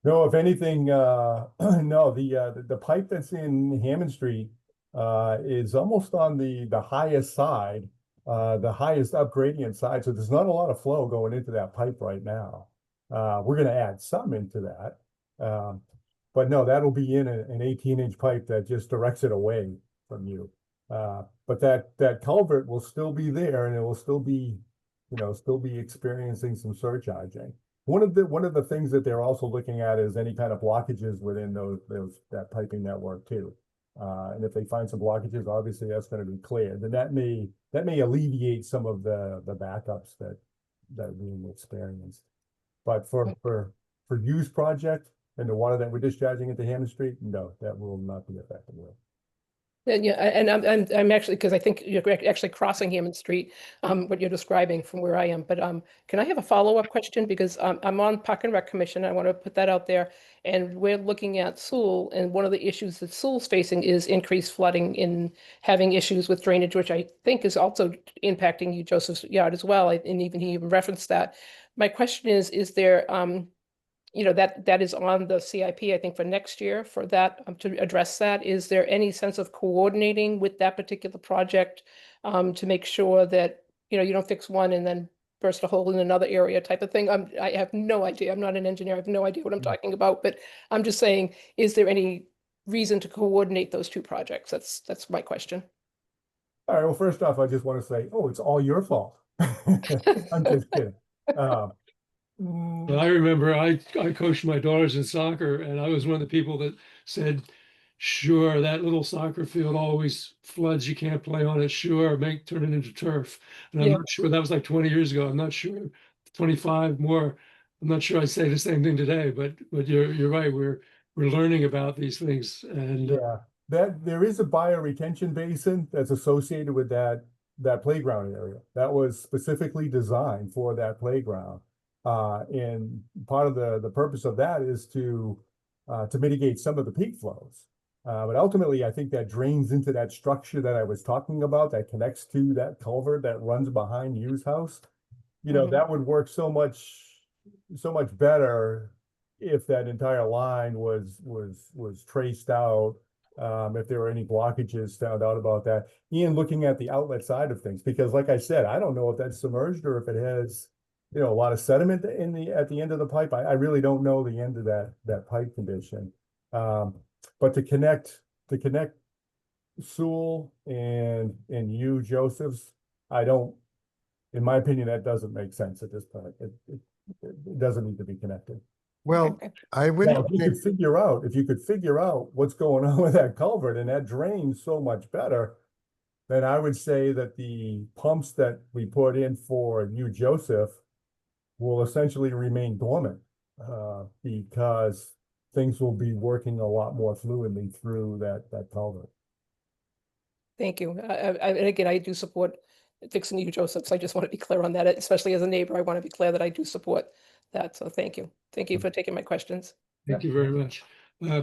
No, if anything, no, the pipe that's in Hammond Street is almost on the highest side, the highest up gradient side. So there's not a lot of flow going into that pipe right now. We're going to add some into that. But no, that'll be in an 18-inch pipe that just directs it away from you. But that culvert will still be there, and it will still be, you know, experiencing some surcharging. One of the things that they're also looking at is any kind of blockages within that piping network too. And if they find some blockages, obviously that's going to be cleared. And that may alleviate some of the backups that we experienced. But for use project and the water that we're discharging into Hammond Street, no, that will not be affected. And yeah, and I'm actually, because I think you're actually crossing Hammond Street, what you're describing from where I am. But can I have a follow-up question? Because I'm on Park and Rec Commission. I want to put that out there. And we're looking at Sewell, and one of the issues that Sewell's facing is increased flooding in having issues with drainage, which I think is also impacting you, Joseph's yard as well. And even he even referenced that. My question is there you know, that is on the CIP, I think, for next year for that, to address that. Is there any sense of coordinating with that particular project to make sure that, you know, you don't fix one and then burst a hole in another area type of thing? I have no idea. I'm not an engineer. I have no idea what I'm talking about, but I'm just saying, is there any reason to coordinate those two projects? That's my question. All right, well, first off, I just want to say, oh, it's all your fault. I'm just kidding. Well, I remember I coached my daughters in soccer, and I was one of the people that said, sure, that little soccer field always floods. You can't play on it. Sure, turn it into turf. And I'm not sure, that was like 20 years ago. I'm not sure, 25 more. I'm not sure I'd say the same thing today, but you're right. We're learning about these things. And yeah, that there is a bioretention basin that's associated with that playground area that was specifically designed for that playground. And part of the purpose of that is to mitigate some of the peak flows. But ultimately, I think that drains into that structure that I was talking about that connects to that culvert that runs behind Yu's house. You know, that would work so much better if that entire line was traced out. If there were any blockages found out about that, and looking at the outlet side of things, because like I said, I don't know if that's submerged or if it has, you know, a lot of sediment at the end of the pipe. I really don't know the end of that pipe condition. But to connect Sewell and you, Joseph's, in my opinion, that doesn't make sense at this point. It doesn't need to be connected. Well, I would. Now, if you could figure out what's going on with that culvert and that drains so much better, then I would say that the pumps that we put in for you, Joseph, will essentially remain dormant because things will be working a lot more fluidly through that culvert. Thank you. And again, I do support fixing you, Joseph. So I just want to be clear on that, especially as a neighbor. I want to be clear that I do support that. So thank you. Thank you for taking my questions. Thank you very much.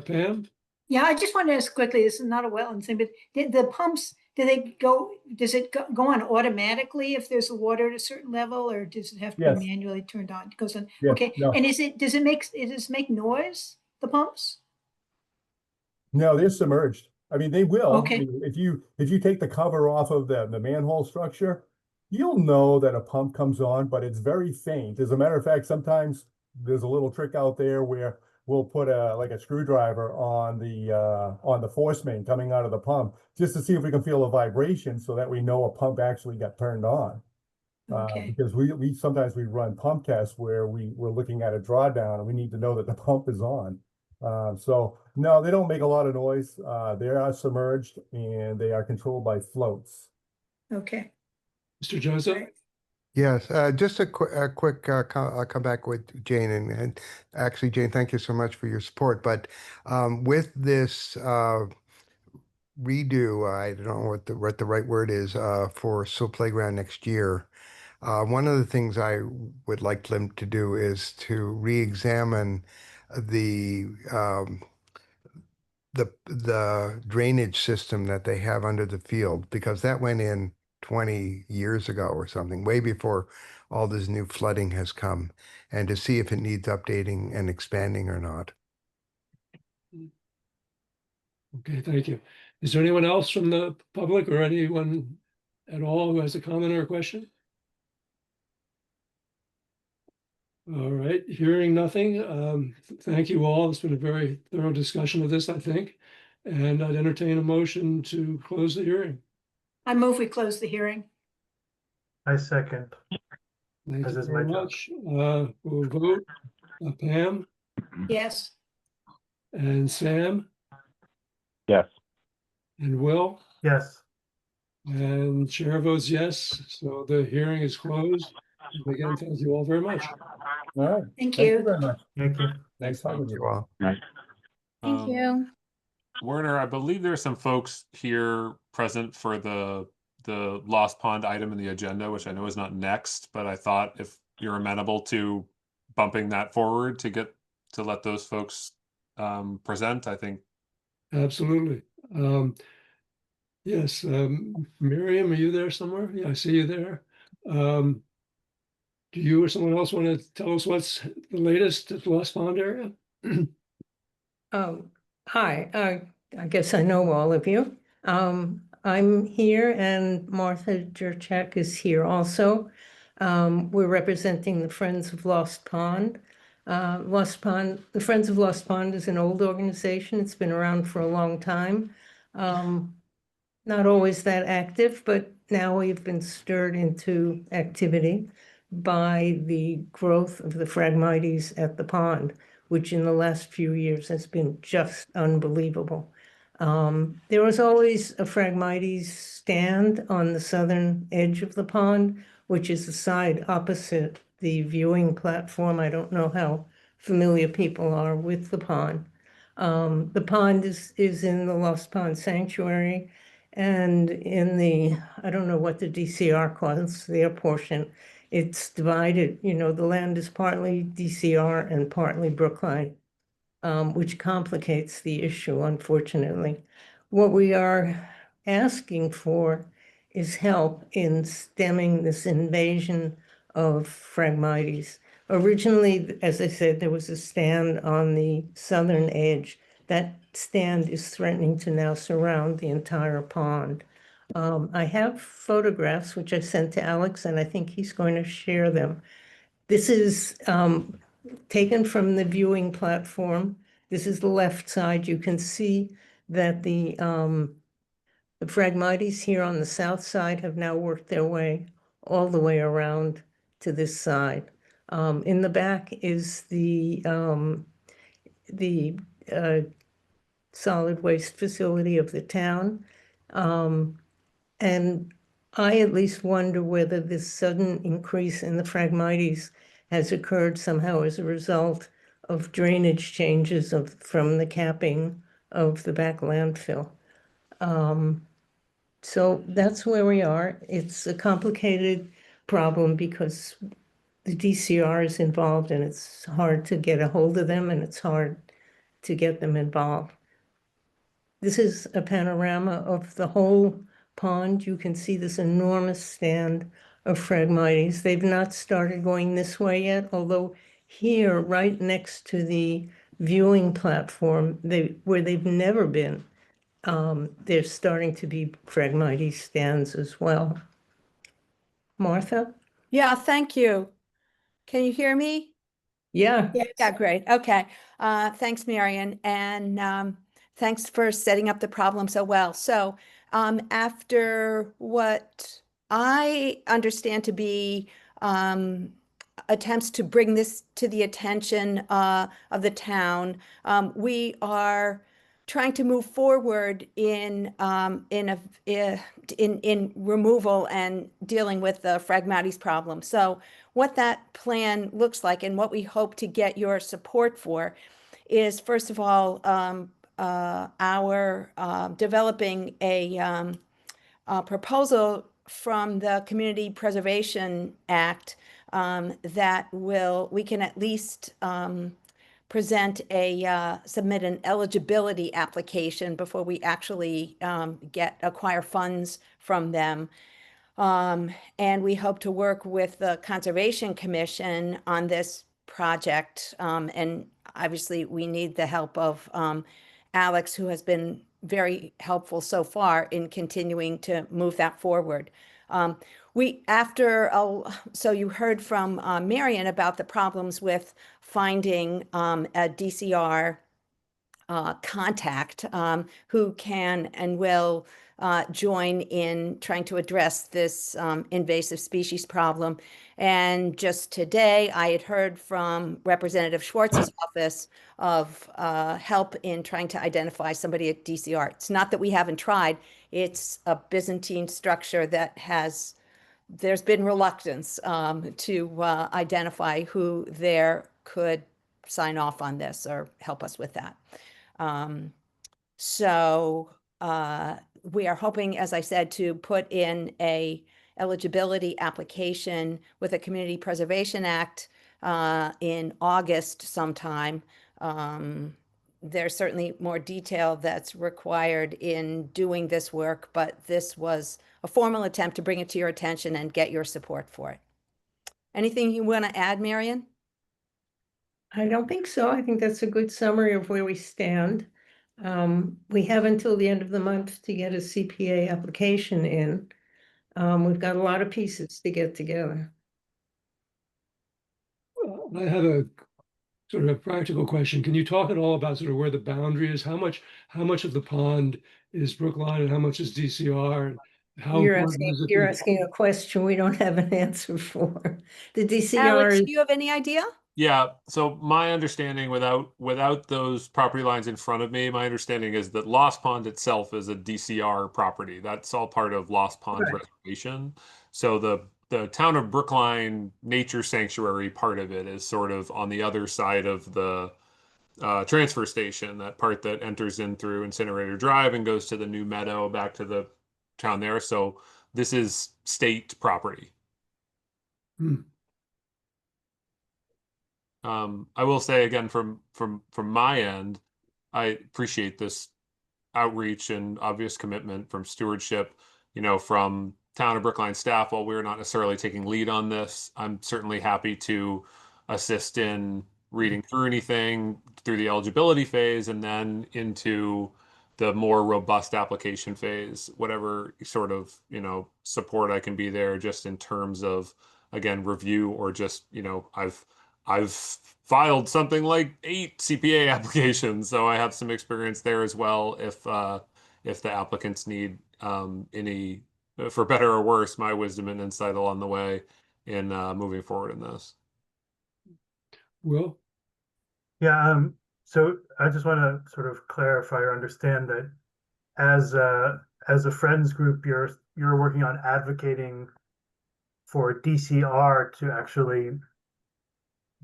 Pam? Yeah, I just wanted to ask quickly, this is not a wetland thing, but the pumps, does it go on automatically if there's water at a certain level, or does it have to Yes. be manually turned on? It goes on, Yes, okay. no. And does it make noise, the pumps? No, they're submerged. I mean, they will. Okay. I mean, if you take the cover off of the manhole structure, you'll know that a pump comes on, but it's very faint. As a matter of fact, sometimes there's a little trick out there where we'll put a screwdriver on the force main coming out of the pump just to see if we can feel a vibration so that we know a pump actually got turned on. Okay. Because we sometimes run pump tests where we're looking at a drawdown and we need to know that the pump is on. So no, they don't make a lot of noise. They are submerged and they are controlled by floats. Okay. Mr. Joseph? Yes, just a quick I'll come back with Jane, and actually, Jane, thank you so much for your support. But with this redo, I don't know what the right word is for Sill Playground next year. One of the things I would like them to do is to re-examine the drainage system that they have under the field, because that went in 20 years ago or something, way before all this new flooding has come, and to see if it needs updating and expanding or not. Okay, thank you. Is there anyone else from the public or anyone at all who has a comment or a question? All right, hearing nothing, thank you all. It's been a very thorough discussion of this, I think. And I'd entertain a motion to close the hearing. I move we close the hearing. I second. Thank As you is my very job. much. We'll vote. Pam Yes. and Sam Yes. and Will, Yes. and chair votes yes. So the hearing is closed. And again, thank you all very much. All right. Thank you. very much. Thank you. Nice talking Thank to you you. all. Thank you. Werner, I believe there's some folks here present for the Lost Pond item in the agenda, which I know is not next, but I thought if you're amenable to bumping that forward to let those folks present, I think. Absolutely. Yes, Miriam, are you there somewhere? Yeah, I see you there. Do you or someone else want to tell us what's the latest at the Lost Pond area? Hi, I guess I know all of you. I'm here and Martha Jurchak is here also. We're representing the Friends of Lost Pond. The Friends of Lost Pond is an old organization. It's been around for a long time. Not always that active, but now we've been stirred into activity by the growth of the Phragmites at the pond, which in the last few years has been just unbelievable. There was always a Phragmites stand on the southern edge of the pond, which is the side opposite the viewing platform. I don't know how familiar people are with the pond. The pond is in the Lost Pond Sanctuary, and in the, I don't know what the DCR calls their portion, it's divided, the land is partly DCR and partly Brookline, which complicates the issue, unfortunately. What we are asking for is help in stemming this invasion of Phragmites. Originally, as I said, there was a stand on the southern edge. That stand is threatening to now surround the entire pond. I have photographs, which I sent to Alex, and I think he's going to share them. This is taken from the viewing platform. This is the left side. You can see that the Phragmites here on the south side have now worked their way all the way around to this side. In the back is the solid waste facility of the town. And I at least wonder whether this sudden increase in the Phragmites has occurred somehow as a result of drainage changes from the capping of the back landfill. So that's where we are. It's a complicated problem because the DCR is involved and it's hard to get a hold of them and it's hard to get them involved. This is a panorama of the whole pond. You can see this enormous stand of Phragmites. They've not started going this way yet, although here, right next to the viewing platform, where they've never been, there's starting to be Phragmites stands as well. Martha? Yeah, thank you. Can you hear me? Yeah. Yeah, great. Okay. Thanks, Marion. And thanks for setting up the problem so well. So after what I understand to be attempts to bring this to the attention of the town, we are trying to move forward in removal and dealing with the Phragmites problem. So what that plan looks like and what we hope to get your support for is, first of all, our developing a proposal from the Community Preservation Act that we can at least present submit an eligibility application before we actually acquire funds from them. And we hope to work with the Conservation Commission on this project. And obviously we need the help of Alex, who has been very helpful so far in continuing to move that forward. So you heard from Marion about the problems with finding a DCR contact who can and will join in trying to address this invasive species problem. And just today, I had heard from Representative Schwartz's office of help in trying to identify somebody at DCR. It's not that we haven't tried. It's a Byzantine structure that there's been reluctance to identify who there could sign off on this or help us with that. So we are hoping, as I said, to put in a eligibility application with a Community Preservation Act in August sometime. There's certainly more detail that's required in doing this work, but this was a formal attempt to bring it to your attention and get your support for it. Anything you want to add, Marion? I don't think so. I think that's a good summary of where we stand. We have until the end of the month to get a CPA application in. We've got a lot of pieces to get together. I have a sort of a practical question. Can you talk at all about sort of where the boundary is? How much of the pond is Brookline and how much is DCR? You're asking a question we don't have an answer for. The DCR Alex, do you have any idea? Yeah, so my understanding without those property lines in front of me, my understanding is that Lost Pond itself is a DCR property. That's all part of Lost Pond Reservation. So the town of Brookline Nature Sanctuary part of it is sort of on the other side of the transfer station, that part that enters in through Incinerator Drive and goes to the new meadow back to the town there. So this is state property. I will say again, from my end, I appreciate this outreach and obvious commitment from stewardship, from town of Brookline staff. While we're not necessarily taking lead on this, I'm certainly happy to assist in reading through anything through the eligibility phase and then into the more robust application phase, whatever sort of, support I can be there just in terms of, again, review or just, I've filed something like 8 CPA applications, so I have some experience there as well. If the applicants need any, for better or worse, my wisdom and insight along the way in moving forward in this. Will? Yeah, so I just want to sort of clarify or understand that as a friends group, you're working on advocating for DCR to actually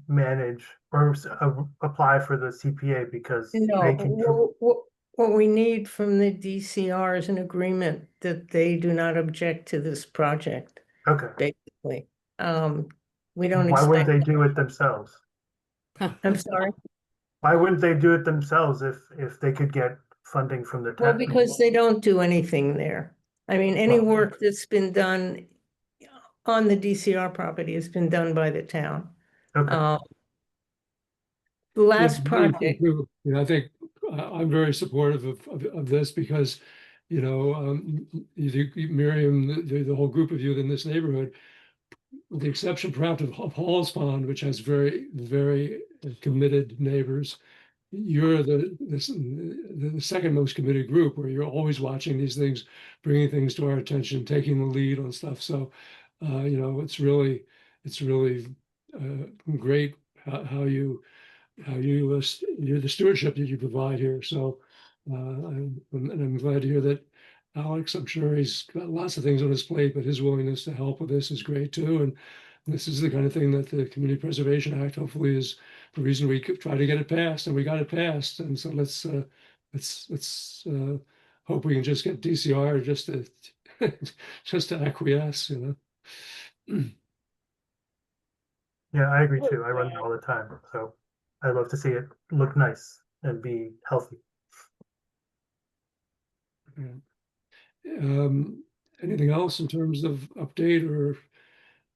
manage or apply for the CPA because No, they can. what we need from the DCR is an agreement that they do not object to this project, Okay. basically. We don't Why wouldn't expect, they do it themselves? I'm sorry. Why wouldn't they do it themselves if they could get funding from the Well, town? because they don't do anything there. I mean, any Well- work that's been done on the DCR property has been done by the town. Okay. The last Yeah, project, you know, I think I'm very supportive of this because, you know, Miriam, the whole group of you in this neighborhood, with the exception perhaps of Hall's Pond, which has very committed neighbors, you're the second most committed group where you're always watching these things, bringing things to our attention, taking the lead on stuff. So, you know, it's really great how you the stewardship that you provide here. So, and I'm glad to hear that Alex, I'm sure he's got lots of things on his plate, but his willingness to help with this is great too. And this is the kind of thing that the Community Preservation Act hopefully is the reason we could try to get it passed, and we got it passed. And so let's hope we can just get DCR just to just to acquiesce, you know. Yeah, I agree too. I run them all the time. So I love to see it look nice and be healthy. Anything else in terms of update or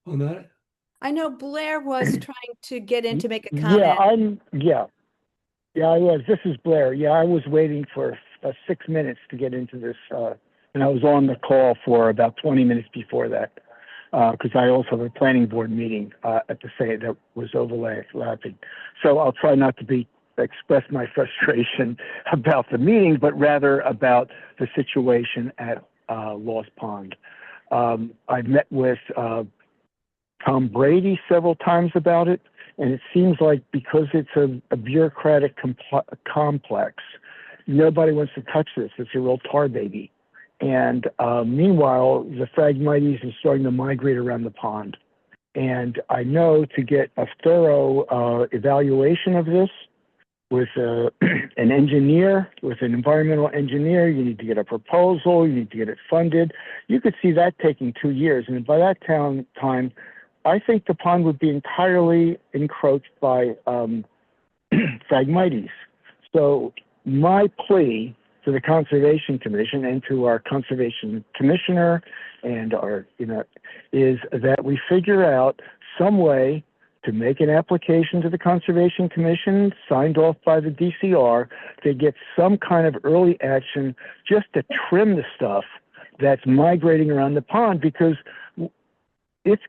on that? I know Blair was trying to get in to make a comment. Yeah, I was. This is Blair. Yeah, I was waiting for 6 minutes to get into this, and I was on the call for about 20 minutes before that, because I also have a planning board meeting at the same that was overlapping. So I'll try not to express my frustration about the meeting, but rather about the situation at Lost Pond. I've met with Tom Brady several times about it, and it seems like because it's a bureaucratic complex, nobody wants to touch this. It's a real tar baby. And meanwhile, the Phragmites is starting to migrate around the pond. And I know to get a thorough evaluation of this with an engineer, with an environmental engineer, you need to get a proposal, you need to get it funded. You could see that taking 2 years. And by that time, I think the pond would be entirely encroached by Phragmites. So my plea to the Conservation Commission and to our Conservation Commissioner and our, is that we figure out some way to make an application to the Conservation Commission, signed off by the DCR, to get some kind of early action just to trim the stuff that's migrating around the pond, because it's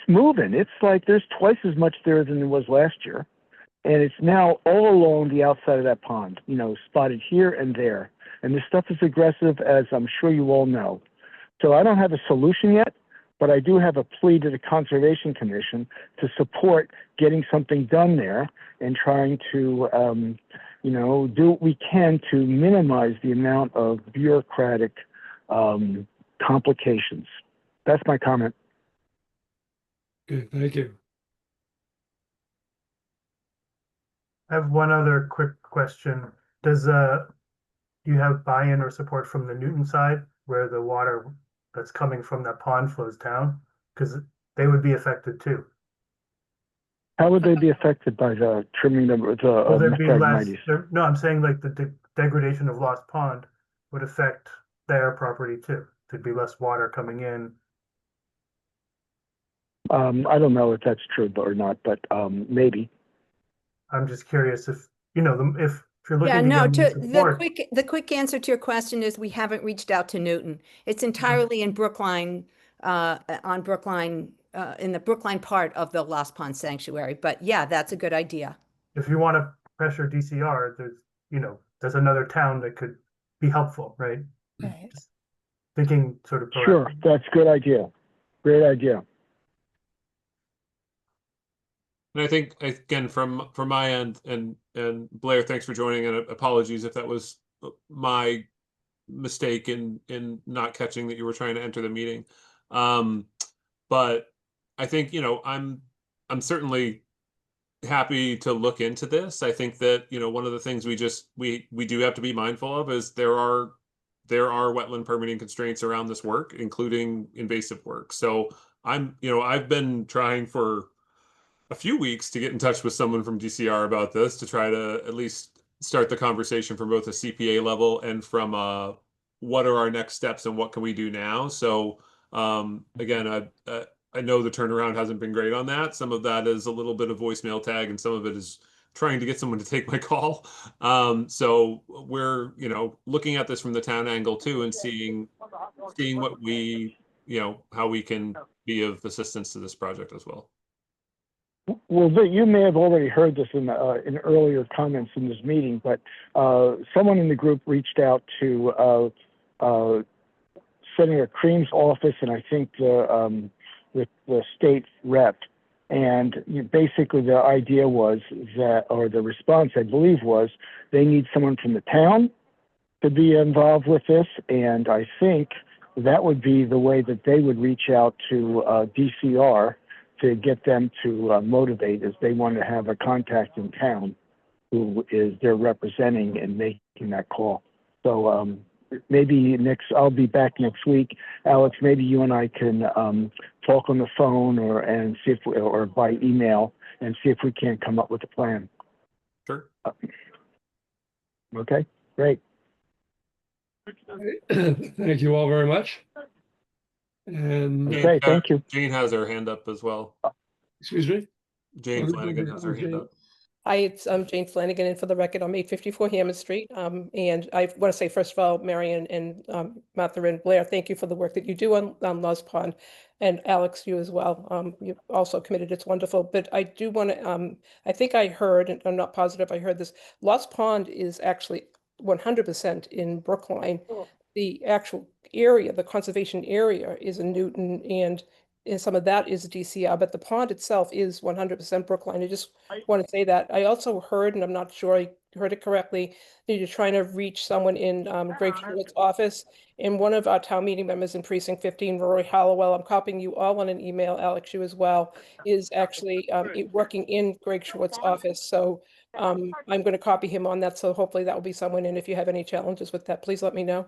moving. It's like there's twice as much there than there was last year. And it's now all along the outside of that pond, spotted here and there. And this stuff is aggressive, as I'm sure you all know. So I don't have a solution yet, but I do have a plea to the Conservation Commission to support getting something done there and trying to, do what we can to minimize the amount of bureaucratic complications. That's my comment. Good, thank you. I have one other quick question. Do you have buy-in or support from the Newton side where the water that's coming from that pond flows down? Because they would be affected too. How would they be affected by the trimming the Well, there'd be less. Phragmites? No, I'm saying like the degradation of Lost Pond would affect their property too. There'd be less water coming in. I don't know if that's true or not, but maybe. I'm just curious if if you're looking. Yeah, no, support, the quick answer to your question is we haven't reached out to Newton. It's entirely in Brookline, on Brookline, in the Brookline part of the Lost Pond Sanctuary. But yeah, that's a good idea. If you want to pressure DCR, there's another town that could be helpful, right? Right. Just thinking sort of. Sure, that's a good idea. Great idea. And I think, again, from my end, and Blair, thanks for joining, and apologies if that was my mistake in not catching that you were trying to enter the meeting. But I think, I'm certainly happy to look into this. I think that, you know, one of the things we do have to be mindful of is there are wetland permitting constraints around this work, including invasive work. So I've been trying for a few weeks to get in touch with someone from DCR about this to try to at least start the conversation from both a CPA level and from what are our next steps and what can we do now. So again, I know the turnaround hasn't been great on that. Some of that is a little bit of voicemail tag, and some of it is trying to get someone to take my call. So we're, looking at this from the town angle too, and seeing what we, how we can be of assistance to this project as well. Well, you may have already heard this in earlier comments in this meeting, but someone in the group reached out to Senator Cream's office, and I think the state rep. And basically the idea was that, or the response I believe was, they need someone from the town to be involved with this. And I think that would be the way that they would reach out to DCR to get them to motivate, as they want to have a contact in town who is they're representing and making that call. So maybe I'll be back next week. Alex, maybe you and I can talk on the phone or by email and see if we can't come up with a plan. Sure. Okay, great. Thank you all very much. And okay, thank you. Jane has her hand up as well. Excuse me? Jane Flanagan has her hand up. Hi, I'm Jane Flanagan, and for the record, I'm 854 Hammond Street. And I want to say, first of all, Marion and Martha and Blair, thank you for the work that you do on Lost Pond, and Alex, you as well. You've also committed, it's wonderful. But I do want to, I think I heard, and I'm not positive I heard this, Lost Pond is actually 100% in Brookline. The actual area, the conservation area, is in Newton, and some of that is DCR, but the pond itself is 100% Brookline. I just want to say that. I also heard, and I'm not sure I heard it correctly, that you're trying to reach someone in Greg Stewart's office. And one of our town meeting members in Precinct 15, Rory Hollowell, I'm copying you all on an email, Alex, you as well, is actually working in Greg Stewart's office. So I'm going to copy him on that. So hopefully that will be someone. And if you have any challenges with that, please let me know.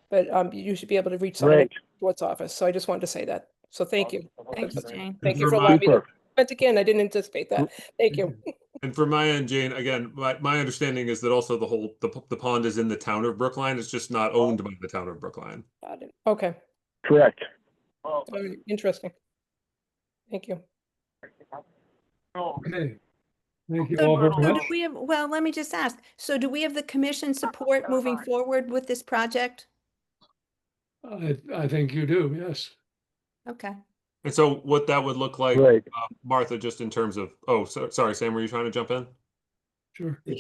But you should be able to reach someone in Stewart's office. So I just wanted to say that. So thank you. Thanks, Jane. Thank you for allowing me to comment again. I didn't anticipate that. Thank you. And for my end, Jane, again, my understanding is that also the pond is in the town of Brookline. It's just not owned by the town of Brookline. Got it. Okay. Correct. Interesting. Thank you. Okay. Thank you So, all very do much. we have, well, let me just ask, so do we have the commission support moving forward with this project? I think you do, yes. Okay. And so what that would look like, Right. Martha, just in terms of, sorry, Sam, were you trying to jump in? Sure. I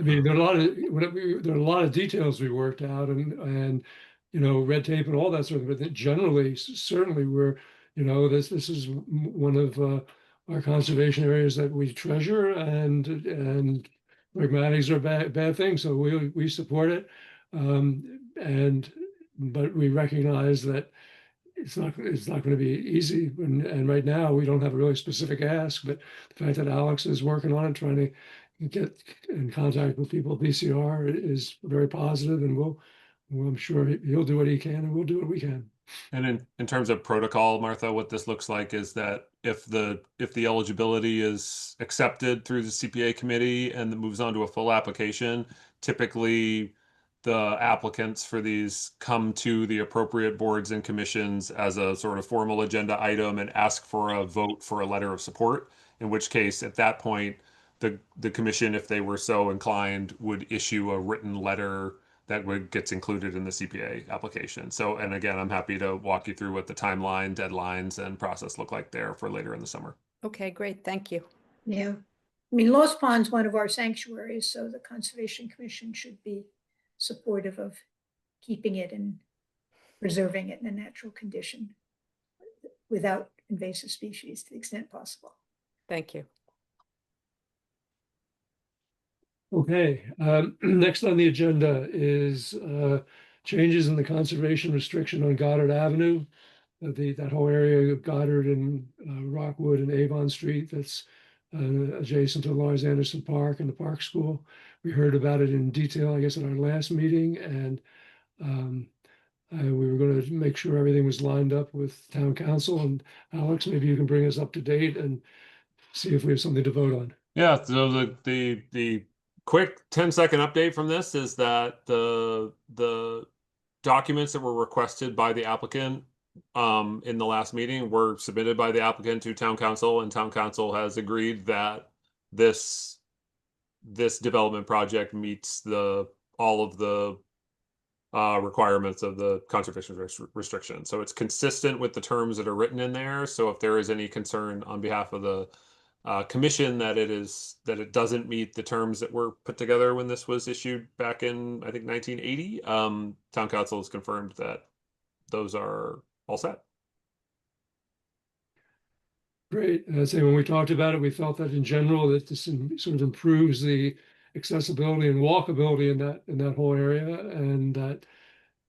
mean, there are a lot of details we worked out, and red tape and all that sort of thing. But generally, certainly, we're this is one of our conservation areas that we treasure, and pragmatics are bad things, so we support it, but we recognize that it's not going to be easy, and right now we don't have a really specific ask. But the fact that Alex is working on it, trying to get in contact with people at DCR, is very positive, and I'm sure he'll do what he can, and we'll do what we can. And in terms of protocol, Martha, what this looks like is that if the eligibility is accepted through the CPA committee and it moves on to a full application, typically the applicants for these come to the appropriate boards and commissions as a sort of formal agenda item and ask for a vote for a letter of support, in which case at that point the commission, if they were so inclined, would issue a written letter that gets included in the CPA application. So, and again, I'm happy to walk you through what the timeline, deadlines, and process look like there for later in the summer. Okay, great. Thank you. Yeah. I mean, Lost Pond's one of our sanctuaries, so the Conservation Commission should be supportive of keeping it and preserving it in a natural condition without invasive species to the extent possible. Thank you. Okay, next on the agenda is changes in the conservation restriction on Goddard Avenue. that whole area of Goddard and Rockwood and Avon Street that's adjacent to Lars Anderson Park and the Park School. We heard about it in detail, I guess, at our last meeting, and we were going to make sure everything was lined up with town council. And Alex, maybe you can bring us up to date and see if we have something to vote on. Yeah, so the quick 10-second update from this is that the documents that were requested by the applicant in the last meeting were submitted by the applicant to town council, and town council has agreed that this development project meets all of the requirements of the conservation restriction. So it's consistent with the terms that are written in there. So if there is any concern on behalf of the commission that it doesn't meet the terms that were put together when this was issued back in, I think, 1980, town council has confirmed that those are all set. Great. I'd say when we talked about it, we felt that in general that this sort of improves the accessibility and walkability in that whole area, and that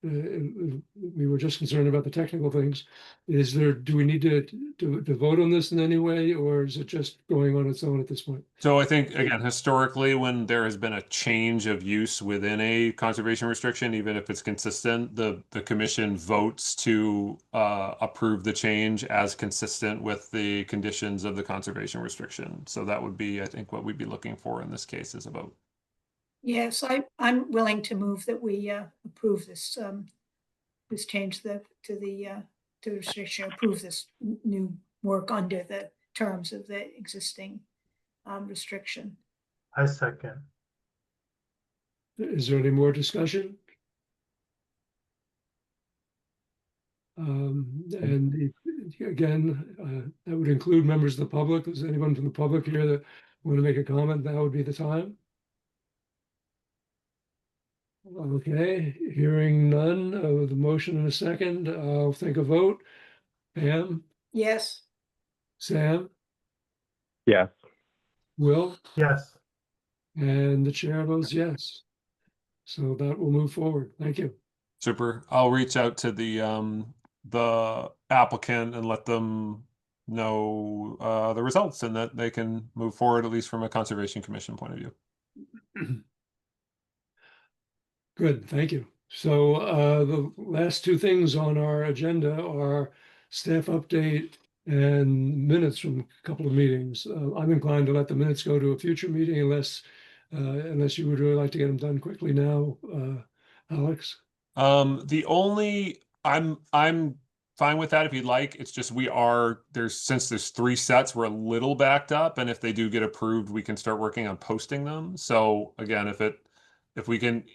we were just concerned about the technical things. Do we need to vote on this in any way, or is it just going on its own at this point? So I think, again, historically, when there has been a change of use within a conservation restriction, even if it's consistent, the commission votes to approve the change as consistent with the conditions of the conservation restriction. So that would be, I think, what we'd be looking for in this case is a vote. Yes, I'm willing to move that we approve this this change to the restriction, approve this new work under the terms of the existing restriction. I second. Is there any more discussion? And again, that would include members of the public. Is anyone from the public here that want to make a comment? That would be the time. Okay, hearing none of the motion in a second, I'll take a vote. Pam? Yes. Sam? Yes. Will? Yes. And the chair votes yes. So that will move forward. Thank you. Super. I'll reach out to the applicant and let them know the results, and that they can move forward, at least from a conservation commission point of view. Good, thank you. So the last two things on our agenda are staff update and minutes from a couple of meetings. I'm inclined to let the minutes go to a future meeting unless you would really like to get them done quickly now, Alex. I'm fine with that if you'd like. It's just since there's 3 sets, we're a little backed up, and if they do get approved, we can start working on posting them. So again, if we can.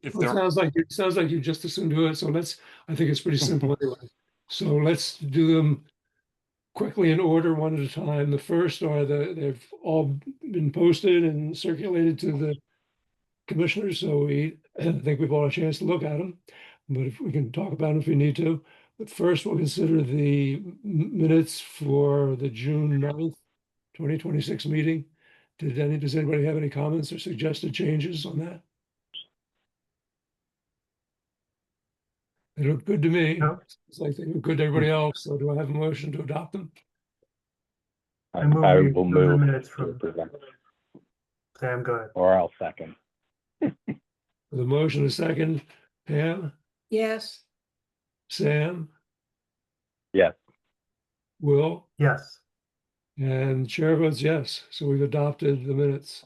It sounds like you just assumed do it. So I think it's pretty simple anyway. So let's do them quickly in order, one at a time. The first are they've all been posted and circulated to the commissioners. So I think we've all had a chance to look at them, but if we can talk about them if we need to. But first we'll consider the minutes for the June 9th, 2026 meeting. Does anybody have any comments or suggested changes on that? They look good to me. No. It's like they look good to everybody else. So do I have a motion to adopt them? I will move minutes to from approve. Sam, go ahead. Or I'll second. The motion is second. Pam? Yes. Sam? Yes. Will? Yes. And chair votes yes. So we've adopted the minutes.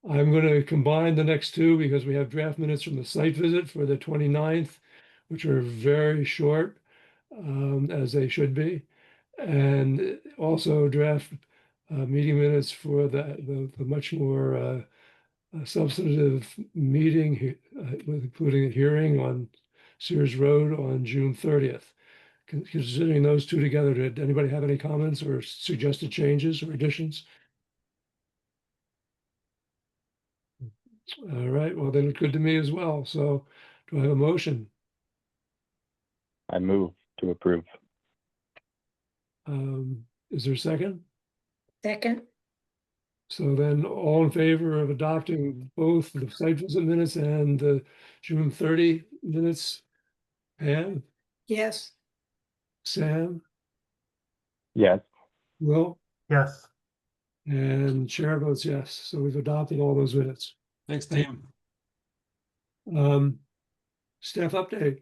I'm going to combine the next two because we have draft minutes from the site visit for the 29th, which are very short, as they should be, and also draft meeting minutes for the much more substantive meeting, including a hearing on Sears Road on June 30th. Considering those two together, did anybody have any comments or suggested changes or additions? All right, well, they look good to me as well. So do I have a motion? I move to approve. Is there a second? Second. So then all in favor of adopting both the site visit minutes and the June 30 minutes? Pam? Yes. Sam, Yes. Will, Yes. and chair votes yes. So we've adopted all those minutes. Thanks, Thank- team. Staff update.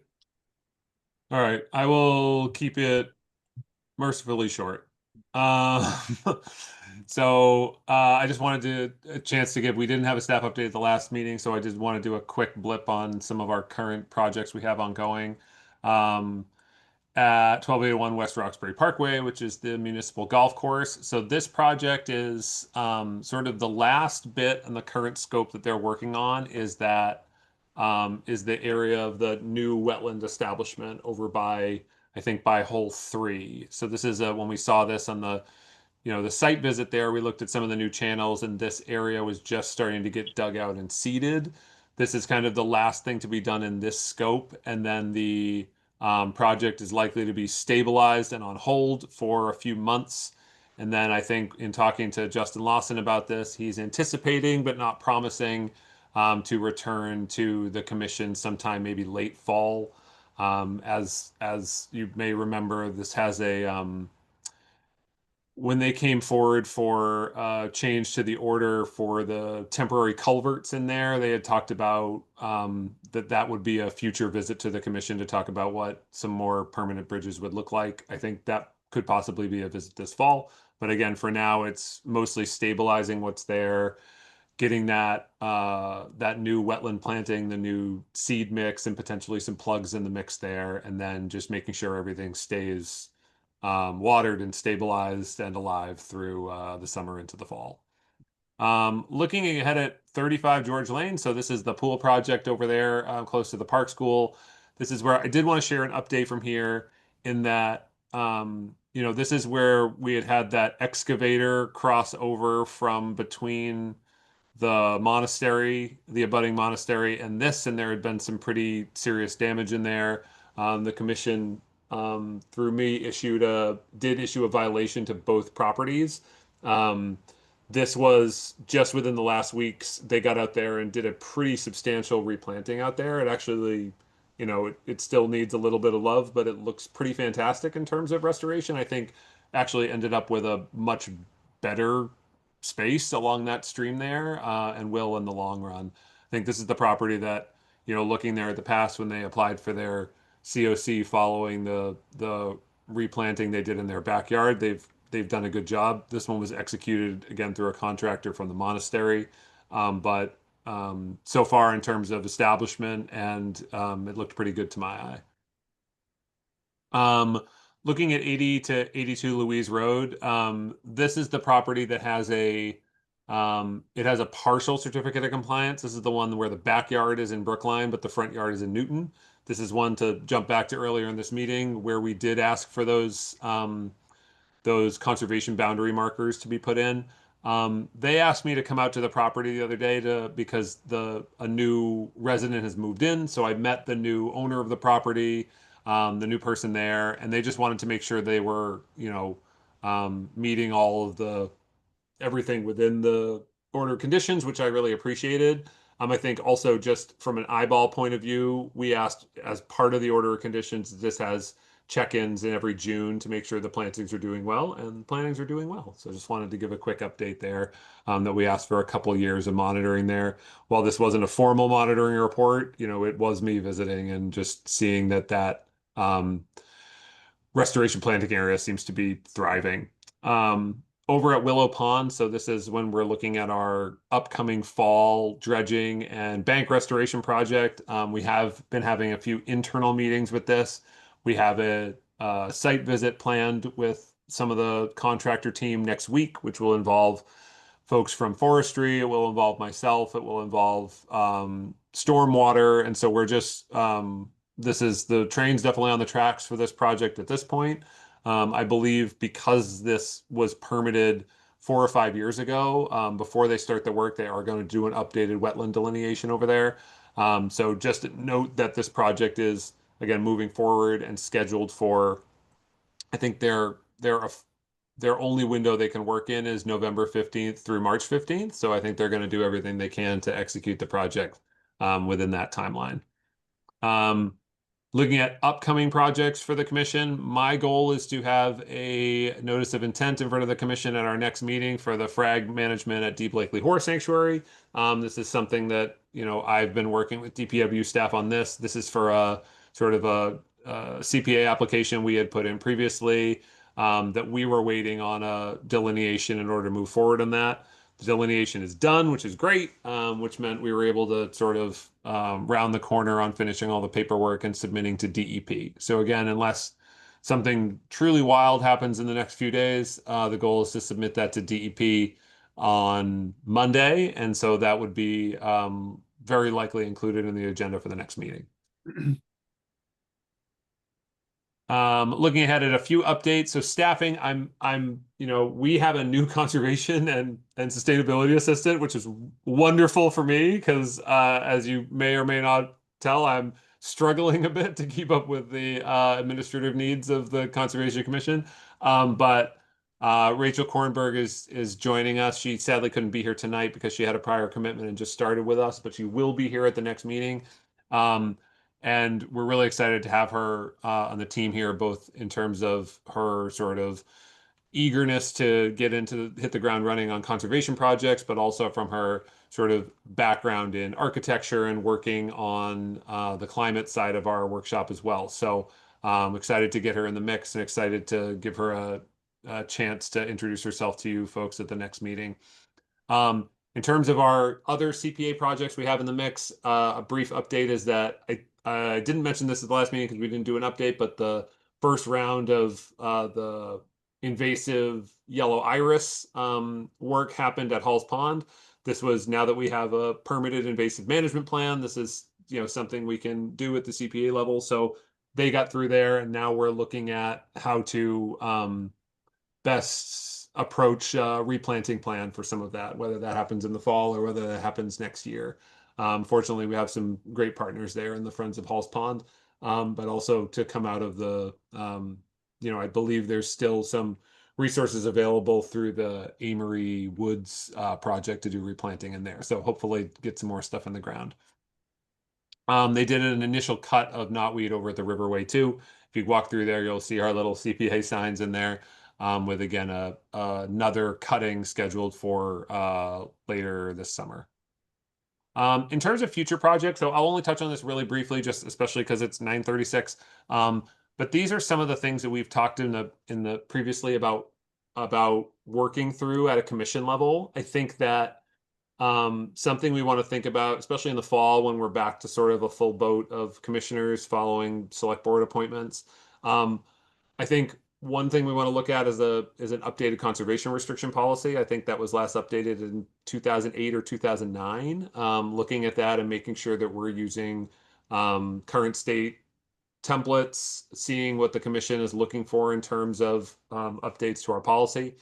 All right, I will keep it mercifully short. I just wanted a chance to give, we didn't have a staff update at the last meeting, so I just want to do a quick blip on some of our current projects we have ongoing. At 1281 West Roxbury Parkway, which is the municipal golf course. So this project is sort of the last bit in the current scope that they're working on is that is the area of the new wetland establishment over by, I think, by hole 3. So this is when we saw this on the, the site visit there, we looked at some of the new channels and this area was just starting to get dug out and seeded. This is kind of the last thing to be done in this scope. And then the project is likely to be stabilized and on hold for a few months. And then I think in talking to Justin Lawson about this, he's anticipating but not promising to return to the commission sometime maybe late fall. As you may remember, this has a when they came forward for change to the order for the temporary culverts in there, they had talked about that would be a future visit to the commission to talk about what some more permanent bridges would look like. I think that could possibly be a visit this fall. But again, for now, it's mostly stabilizing what's there, getting that that new wetland planting, the new seed mix, and potentially some plugs in the mix there, and then just making sure everything stays watered and stabilized and alive through the summer into the fall. Looking ahead at 35 George Lane, so this is the pool project over there close to the park school. This is where I did want to share an update from here in that, this is where we had that excavator cross over from between the monastery, the abutting monastery, and this, and there had been some pretty serious damage in there. The commission through me did issue a violation to both properties. This was just within the last weeks. They got out there and did a pretty substantial replanting out there. It actually, it still needs a little bit of love, but it looks pretty fantastic in terms of restoration. I think actually ended up with a much better space along that stream there and will in the long run. I think this is the property that, looking there at the past when they applied for their COC following the replanting they did in their backyard, they've done a good job. This one was executed again through a contractor from the monastery, but so far in terms of establishment and it looked pretty good to my eye. Looking at 80 to 82 Louise Road, this is the property that has it has a partial certificate of compliance. This is the one where the backyard is in Brookline, but the front yard is in Newton. This is one to jump back to earlier in this meeting where we did ask for those conservation boundary markers to be put in. They asked me to come out to the property the other day because a new resident has moved in. So I met the new owner of the property, the new person there, and they just wanted to make sure they were, meeting all of everything within the order conditions, which I really appreciated. I think also just from an eyeball point of view, we asked as part of the order of conditions, this has check-ins in every June to make sure the plantings are doing well, and the plantings are doing well. So just wanted to give a quick update there that we asked for a couple of years of monitoring there. While this wasn't a formal monitoring report, it was me visiting and just seeing that restoration planting area seems to be thriving. Over at Willow Pond, so this is when we're looking at our upcoming fall dredging and bank restoration project. We have been having a few internal meetings with this. We have a site visit planned with some of the contractor team next week, which will involve folks from forestry. It will involve myself. It will involve stormwater. And so we're just, the train's definitely on the tracks for this project at this point. I believe because this was permitted 4 or 5 years ago, before they start the work, they are going to do an updated wetland delineation over there. So just note that this project is, again, moving forward and scheduled for, I think their only window they can work in is November 15th through March 15th. So I think they're going to do everything they can to execute the project within that timeline. Looking at upcoming projects for the commission, my goal is to have a notice of intent in front of the commission at our next meeting for the frag management at Deep Lake Lee Horse Sanctuary. This is something that, I've been working with DPW staff on this. This is for a sort of a CPA application we had put in previously, that we were waiting on a delineation in order to move forward on that. The delineation is done, which is great, which meant we were able to sort of round the corner on finishing all the paperwork and submitting to DEP. So again, unless something truly wild happens in the next few days, the goal is to submit that to DEP on Monday. And so that would be very likely included in the agenda for the next meeting. Looking ahead at a few updates. So staffing, we have a new conservation and sustainability assistant, which is wonderful for me because, as you may or may not tell, I'm struggling a bit to keep up with the administrative needs of the Conservation Commission. But Rachel Kornberg is joining us. She sadly couldn't be here tonight because she had a prior commitment and just started with us, but she will be here at the next meeting. And we're really excited to have her on the team here, both in terms of her sort of eagerness to hit the ground running on conservation projects, but also from her sort of background in architecture and working on the climate side of our workshop as well. So I'm excited to get her in the mix and excited to give her a chance to introduce herself to you folks at the next meeting. In terms of our other CPA projects we have in the mix, a brief update is that I didn't mention this at the last meeting because we didn't do an update, but the first round of the invasive yellow iris work happened at Halls Pond. This was, now that we have a permitted invasive management plan, this is something we can do at the CPA level. So they got through there, and now we're looking at how to best approach replanting plan for some of that, whether that happens in the fall or whether that happens next year. Fortunately, we have some great partners there in the Friends of Halls Pond, but also to come out of the, I believe there's still some resources available through the Amory Woods project to do replanting in there. So hopefully get some more stuff in the ground. They did an initial cut of knotweed over at the Riverway too. If you walk through there, you'll see our little CPA signs in there. With again another cutting scheduled for later this summer. In terms of future projects, so I'll only touch on this really briefly, just especially because it's 9:36. But these are some of the things that we've talked in the previously about working through at a commission level. I think that something we want to think about, especially in the fall when we're back to sort of a full boat of commissioners following select board appointments. I think one thing we want to look at is an updated conservation restriction policy. I think that was last updated in 2008 or 2009. Looking at that and making sure that we're using current state templates, seeing what the commission is looking for in terms of updates to our policy.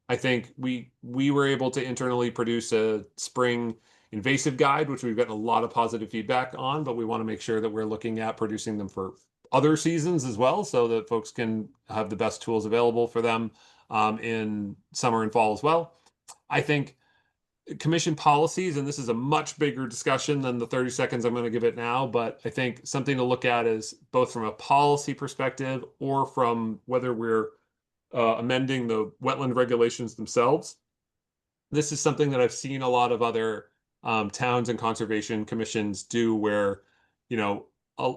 I think we were able to internally produce a spring invasive guide, which we've gotten a lot of positive feedback on, but we want to make sure that we're looking at producing them for other seasons as well, so that folks can have the best tools available for them in summer and fall as well. I think commission policies, and this is a much bigger discussion than the 30 seconds I'm going to give it now, but I think something to look at is both from a policy perspective or from whether we're amending the wetland regulations themselves. This is something that I've seen a lot of other towns and conservation commissions do, where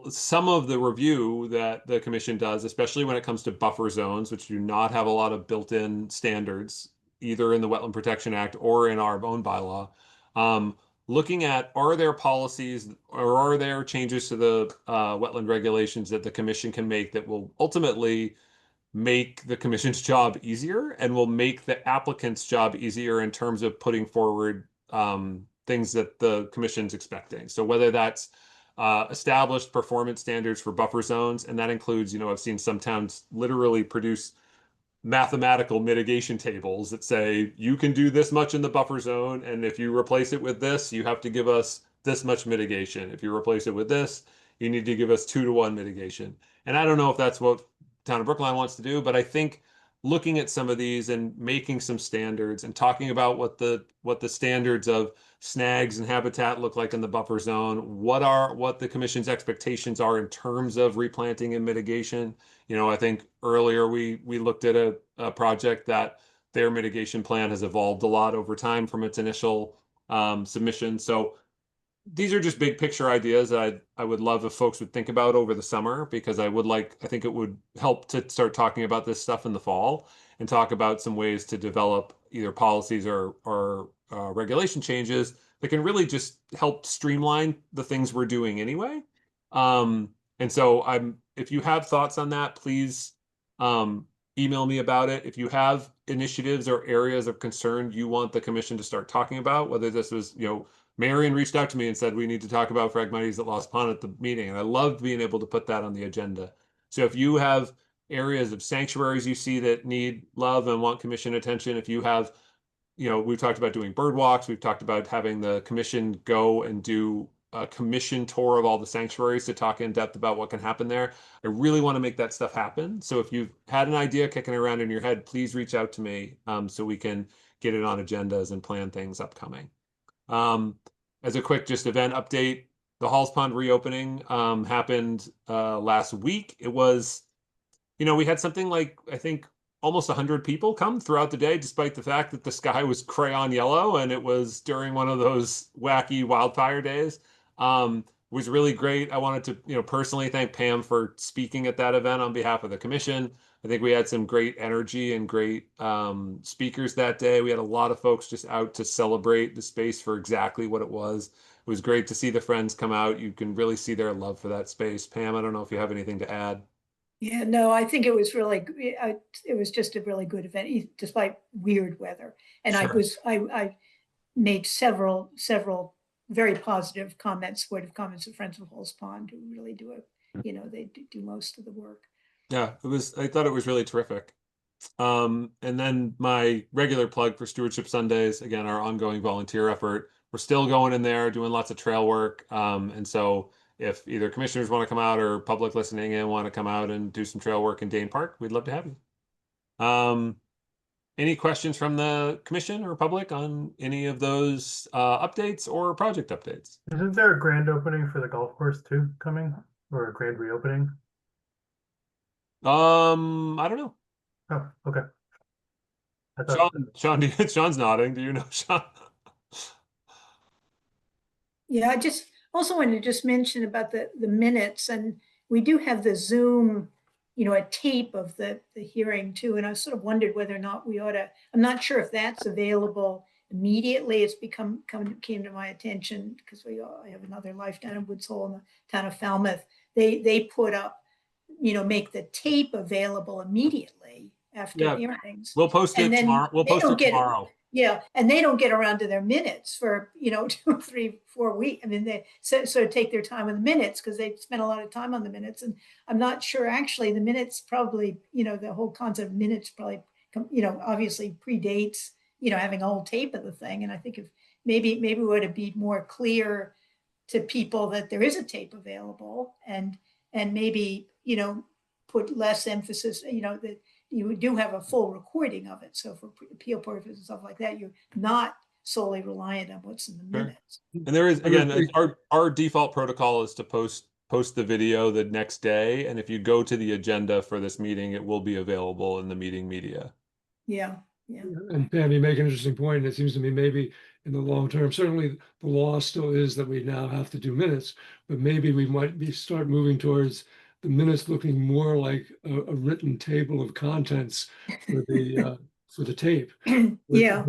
some of the review that the commission does, especially when it comes to buffer zones, which do not have a lot of built-in standards, either in the Wetland Protection Act or in our own bylaw, looking at, are there policies or are there changes to the wetland regulations that the commission can make that will ultimately make the commission's job easier and will make the applicant's job easier in terms of putting forward things that the commission's expecting. So whether that's established performance standards for buffer zones, and that includes, I've seen some towns literally produce mathematical mitigation tables that say you can do this much in the buffer zone, and if you replace it with this, you have to give us this much mitigation. If you replace it with this, you need to give us 2-to-1 mitigation. And I don't know if that's what Town of Brookline wants to do, but I think looking at some of these and making some standards and talking about what the standards of snags and habitat look like in the buffer zone, what the commission's expectations are in terms of replanting and mitigation. You know, I think earlier we looked at a project that their mitigation plan has evolved a lot over time from its initial submission. So these are just big picture ideas that I would love if folks would think about over the summer, because I think it would help to start talking about this stuff in the fall and talk about some ways to develop either policies or regulation changes that can really just help streamline the things we're doing anyway. And so if you have thoughts on that, please email me about it. If you have initiatives or areas of concern you want the commission to start talking about, whether this was, you know, Marion reached out to me and said, we need to talk about Phragmites at Lost Pond at the meeting. And I loved being able to put that on the agenda. So if you have areas of sanctuaries you see that need love and want commission attention, if you have, you know, we've talked about doing bird walks. We've talked about having the commission go and do a commission tour of all the sanctuaries to talk in depth about what can happen there. I really want to make that stuff happen. So if you've had an idea kicking around in your head, please reach out to me so we can get it on agendas and plan things upcoming. As a quick just event update, the Halls Pond reopening happened last week. It was, you know, we had something like, I think, almost 100 people come throughout the day, despite the fact that the sky was crayon yellow and it was during one of those wacky wildfire days. It was really great. I wanted to, you know, personally thank Pam for speaking at that event on behalf of the commission. I think we had some great energy and great speakers that day. We had a lot of folks just out to celebrate the space for exactly what it was. It was great to see the friends come out. You can really see their love for that space. Pam, I don't know if you have anything to add. Yeah, no, I think it was really, it was just a really good event, despite weird weather. And Sure. I made several very positive comments, supportive comments of Friends of Halls Pond, who really do it. You know, they do most of the work. Yeah, I thought it was really terrific. And then my regular plug for Stewardship Sundays, again, our ongoing volunteer effort. We're still going in there, doing lots of trail work. And so if either commissioners want to come out or public listening in want to come out and do some trail work in Dane Park, we'd love to have you. Any questions from the commission or public on any of those updates or project updates? Isn't there a grand opening for the golf course too coming, or a grand reopening? I don't know. Oh, okay. I thought Sean's nodding. Do you know, Sean? Yeah, I just also wanted to just mention about the minutes, and we do have the Zoom, you know, a tape of the hearing too. And I sort of wondered whether or not we ought to, I'm not sure if that's available immediately. It's came to my attention because I have another life down in Woods Hole in the town of Falmouth. They put up, you know, make the tape available immediately after hearings. We'll post it tomorrow. We'll post it tomorrow. Yeah, and they don't get around to their minutes for, you know, 2, 3, 4 weeks. I mean, they sort of take their time on the minutes because they spend a lot of time on the minutes. And I'm not sure actually the minutes probably, you know, the whole concept of minutes probably, you know, obviously predates, you know, having a whole tape of the thing. And I think if maybe we ought to be more clear to people that there is a tape available and maybe, you know, put less emphasis, you know, that you do have a full recording of it. So for appeal purposes and stuff like that, you're not solely reliant on what's in the minutes. And there is, again, our default protocol is to post the video the next day. And if you go to the agenda for this meeting, it will be available in the meeting media. Yeah, yeah. And Pam, you make an interesting point. It seems to me maybe in the long term, certainly the law still is that we now have to do minutes, but maybe we might start moving towards the minutes looking more like a written table of contents for the tape. Yeah.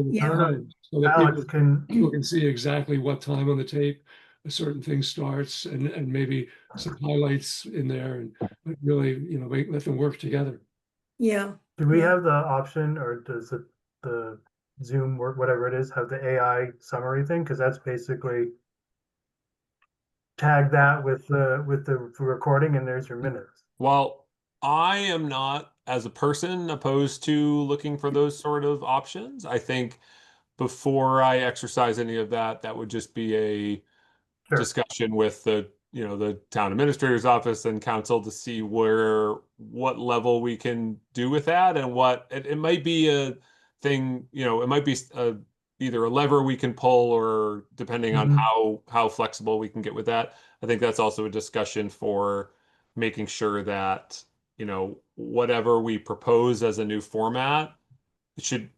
So that people can see exactly what time on the tape a certain thing starts and maybe some highlights in there and really, you know, let them work together. Yeah. Do we have the option, or does the Zoom work, whatever it is, have the AI summary thing? Because that's basically tag that with the recording and there's your minutes. Well, I am not, as a person, opposed to looking for those sort of options. I think before I exercise any of that, that would just be a discussion with the the town administrator's office and council to see what level we can do with that, and what it might be a thing, it might be either a lever we can pull, or depending on how flexible we can get with that. I think that's also a discussion for making sure that, whatever we propose as a new format, it should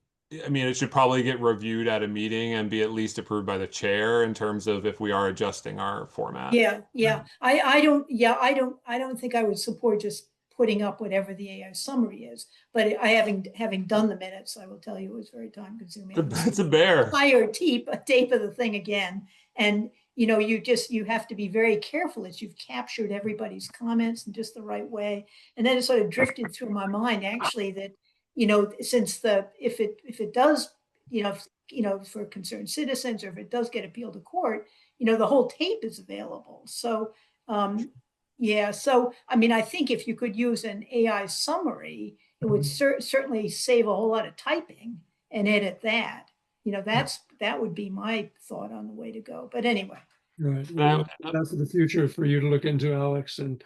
probably get reviewed at a meeting and be at least approved by the chair in terms of if we are adjusting our format. Yeah. I don't think I would support just putting up whatever the AI summary is, but having done the minutes, I will tell you it was very time consuming. It's a bear. Fire tape of the thing again. And you have to be very careful that you've captured everybody's comments in just the right way. And then it sort of drifted through my mind actually that, since if it does, for concerned citizens, or if it does get appealed to court, the whole tape is available. So, so, I think if you could use an AI summary, it would certainly save a whole lot of typing and edit that. That would be my thought on the way to go. But anyway. Right. Well, that's the future for you to look into, Alex, and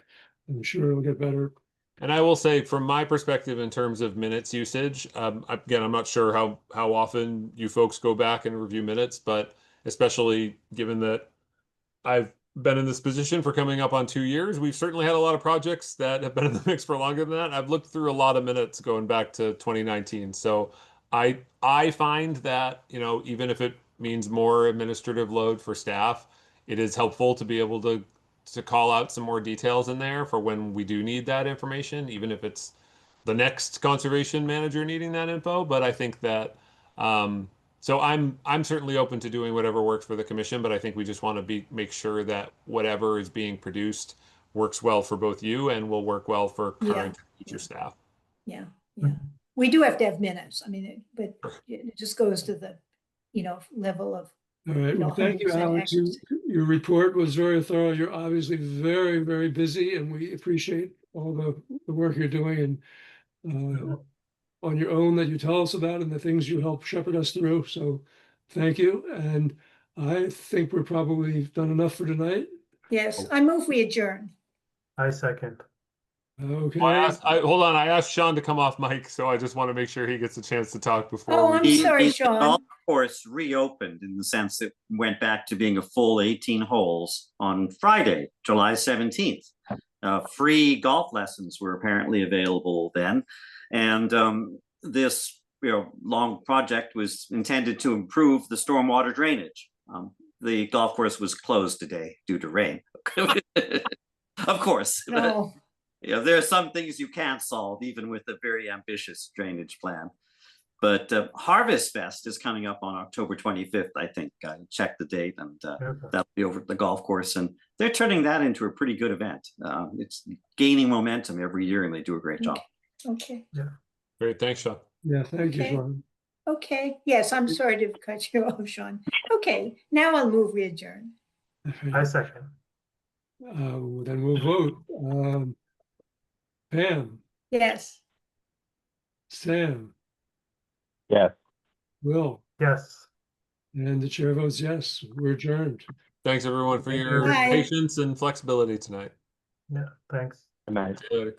I'm sure it'll get better. And I will say, from my perspective, in terms of minutes usage, again, I'm not sure how often you folks go back and review minutes, but especially given that I've been in this position for coming up on 2 years, we've certainly had a lot of projects that have been in the mix for longer than that. I've looked through a lot of minutes going back to 2019. So I find that, even if it means more administrative load for staff, it is helpful to be able to call out some more details in there for when we do need that information, even if it's the next conservation manager needing that info. But I think that, so I'm certainly open to doing whatever works for the commission, but I think we just want to make sure that whatever is being produced works well for both you and will work well for current and future staff. Yeah. We do have to have minutes. But it just goes to the, level of. All right. Well, thank you, Alex. Your report was very thorough. You're obviously very, very busy, and we appreciate all the work you're doing and on your own that you tell us about, and the things you help shepherd us through. So thank you. And I think we're probably done enough for tonight. Yes, I move we adjourn. I second. Okay. Well, hold on. I asked Sean to come off mic, so I just want to make sure he gets a chance to talk before. Oh, I'm sorry, Sean. The golf course reopened in the sense that it went back to being a full 18 holes on Friday, July 17th. Free golf lessons were apparently available then. And this long project was intended to improve the stormwater drainage. The golf course was closed today due to rain. Of course. No. There are some things you can't solve, even with a very ambitious drainage plan. But Harvest Fest is coming up on October 25th, I think. I checked the date, and that'll be over at the golf course. And they're turning that into a pretty good event. It's gaining momentum every year, and they do a great job. Okay. Yeah. Great. Thanks, Sean. Yeah, thank you, Okay. Sean. Okay. Yes, I'm sorry to cut you off, Sean. Okay, now I'll move we adjourn. I second. Then we'll vote. Pam, Yes. Sam, Yes. Will, Yes. and the chair votes yes. We're adjourned. Thanks, everyone, for Thank your you. Bye. patience and flexibility tonight. Yeah. Thanks. Good night. See you later.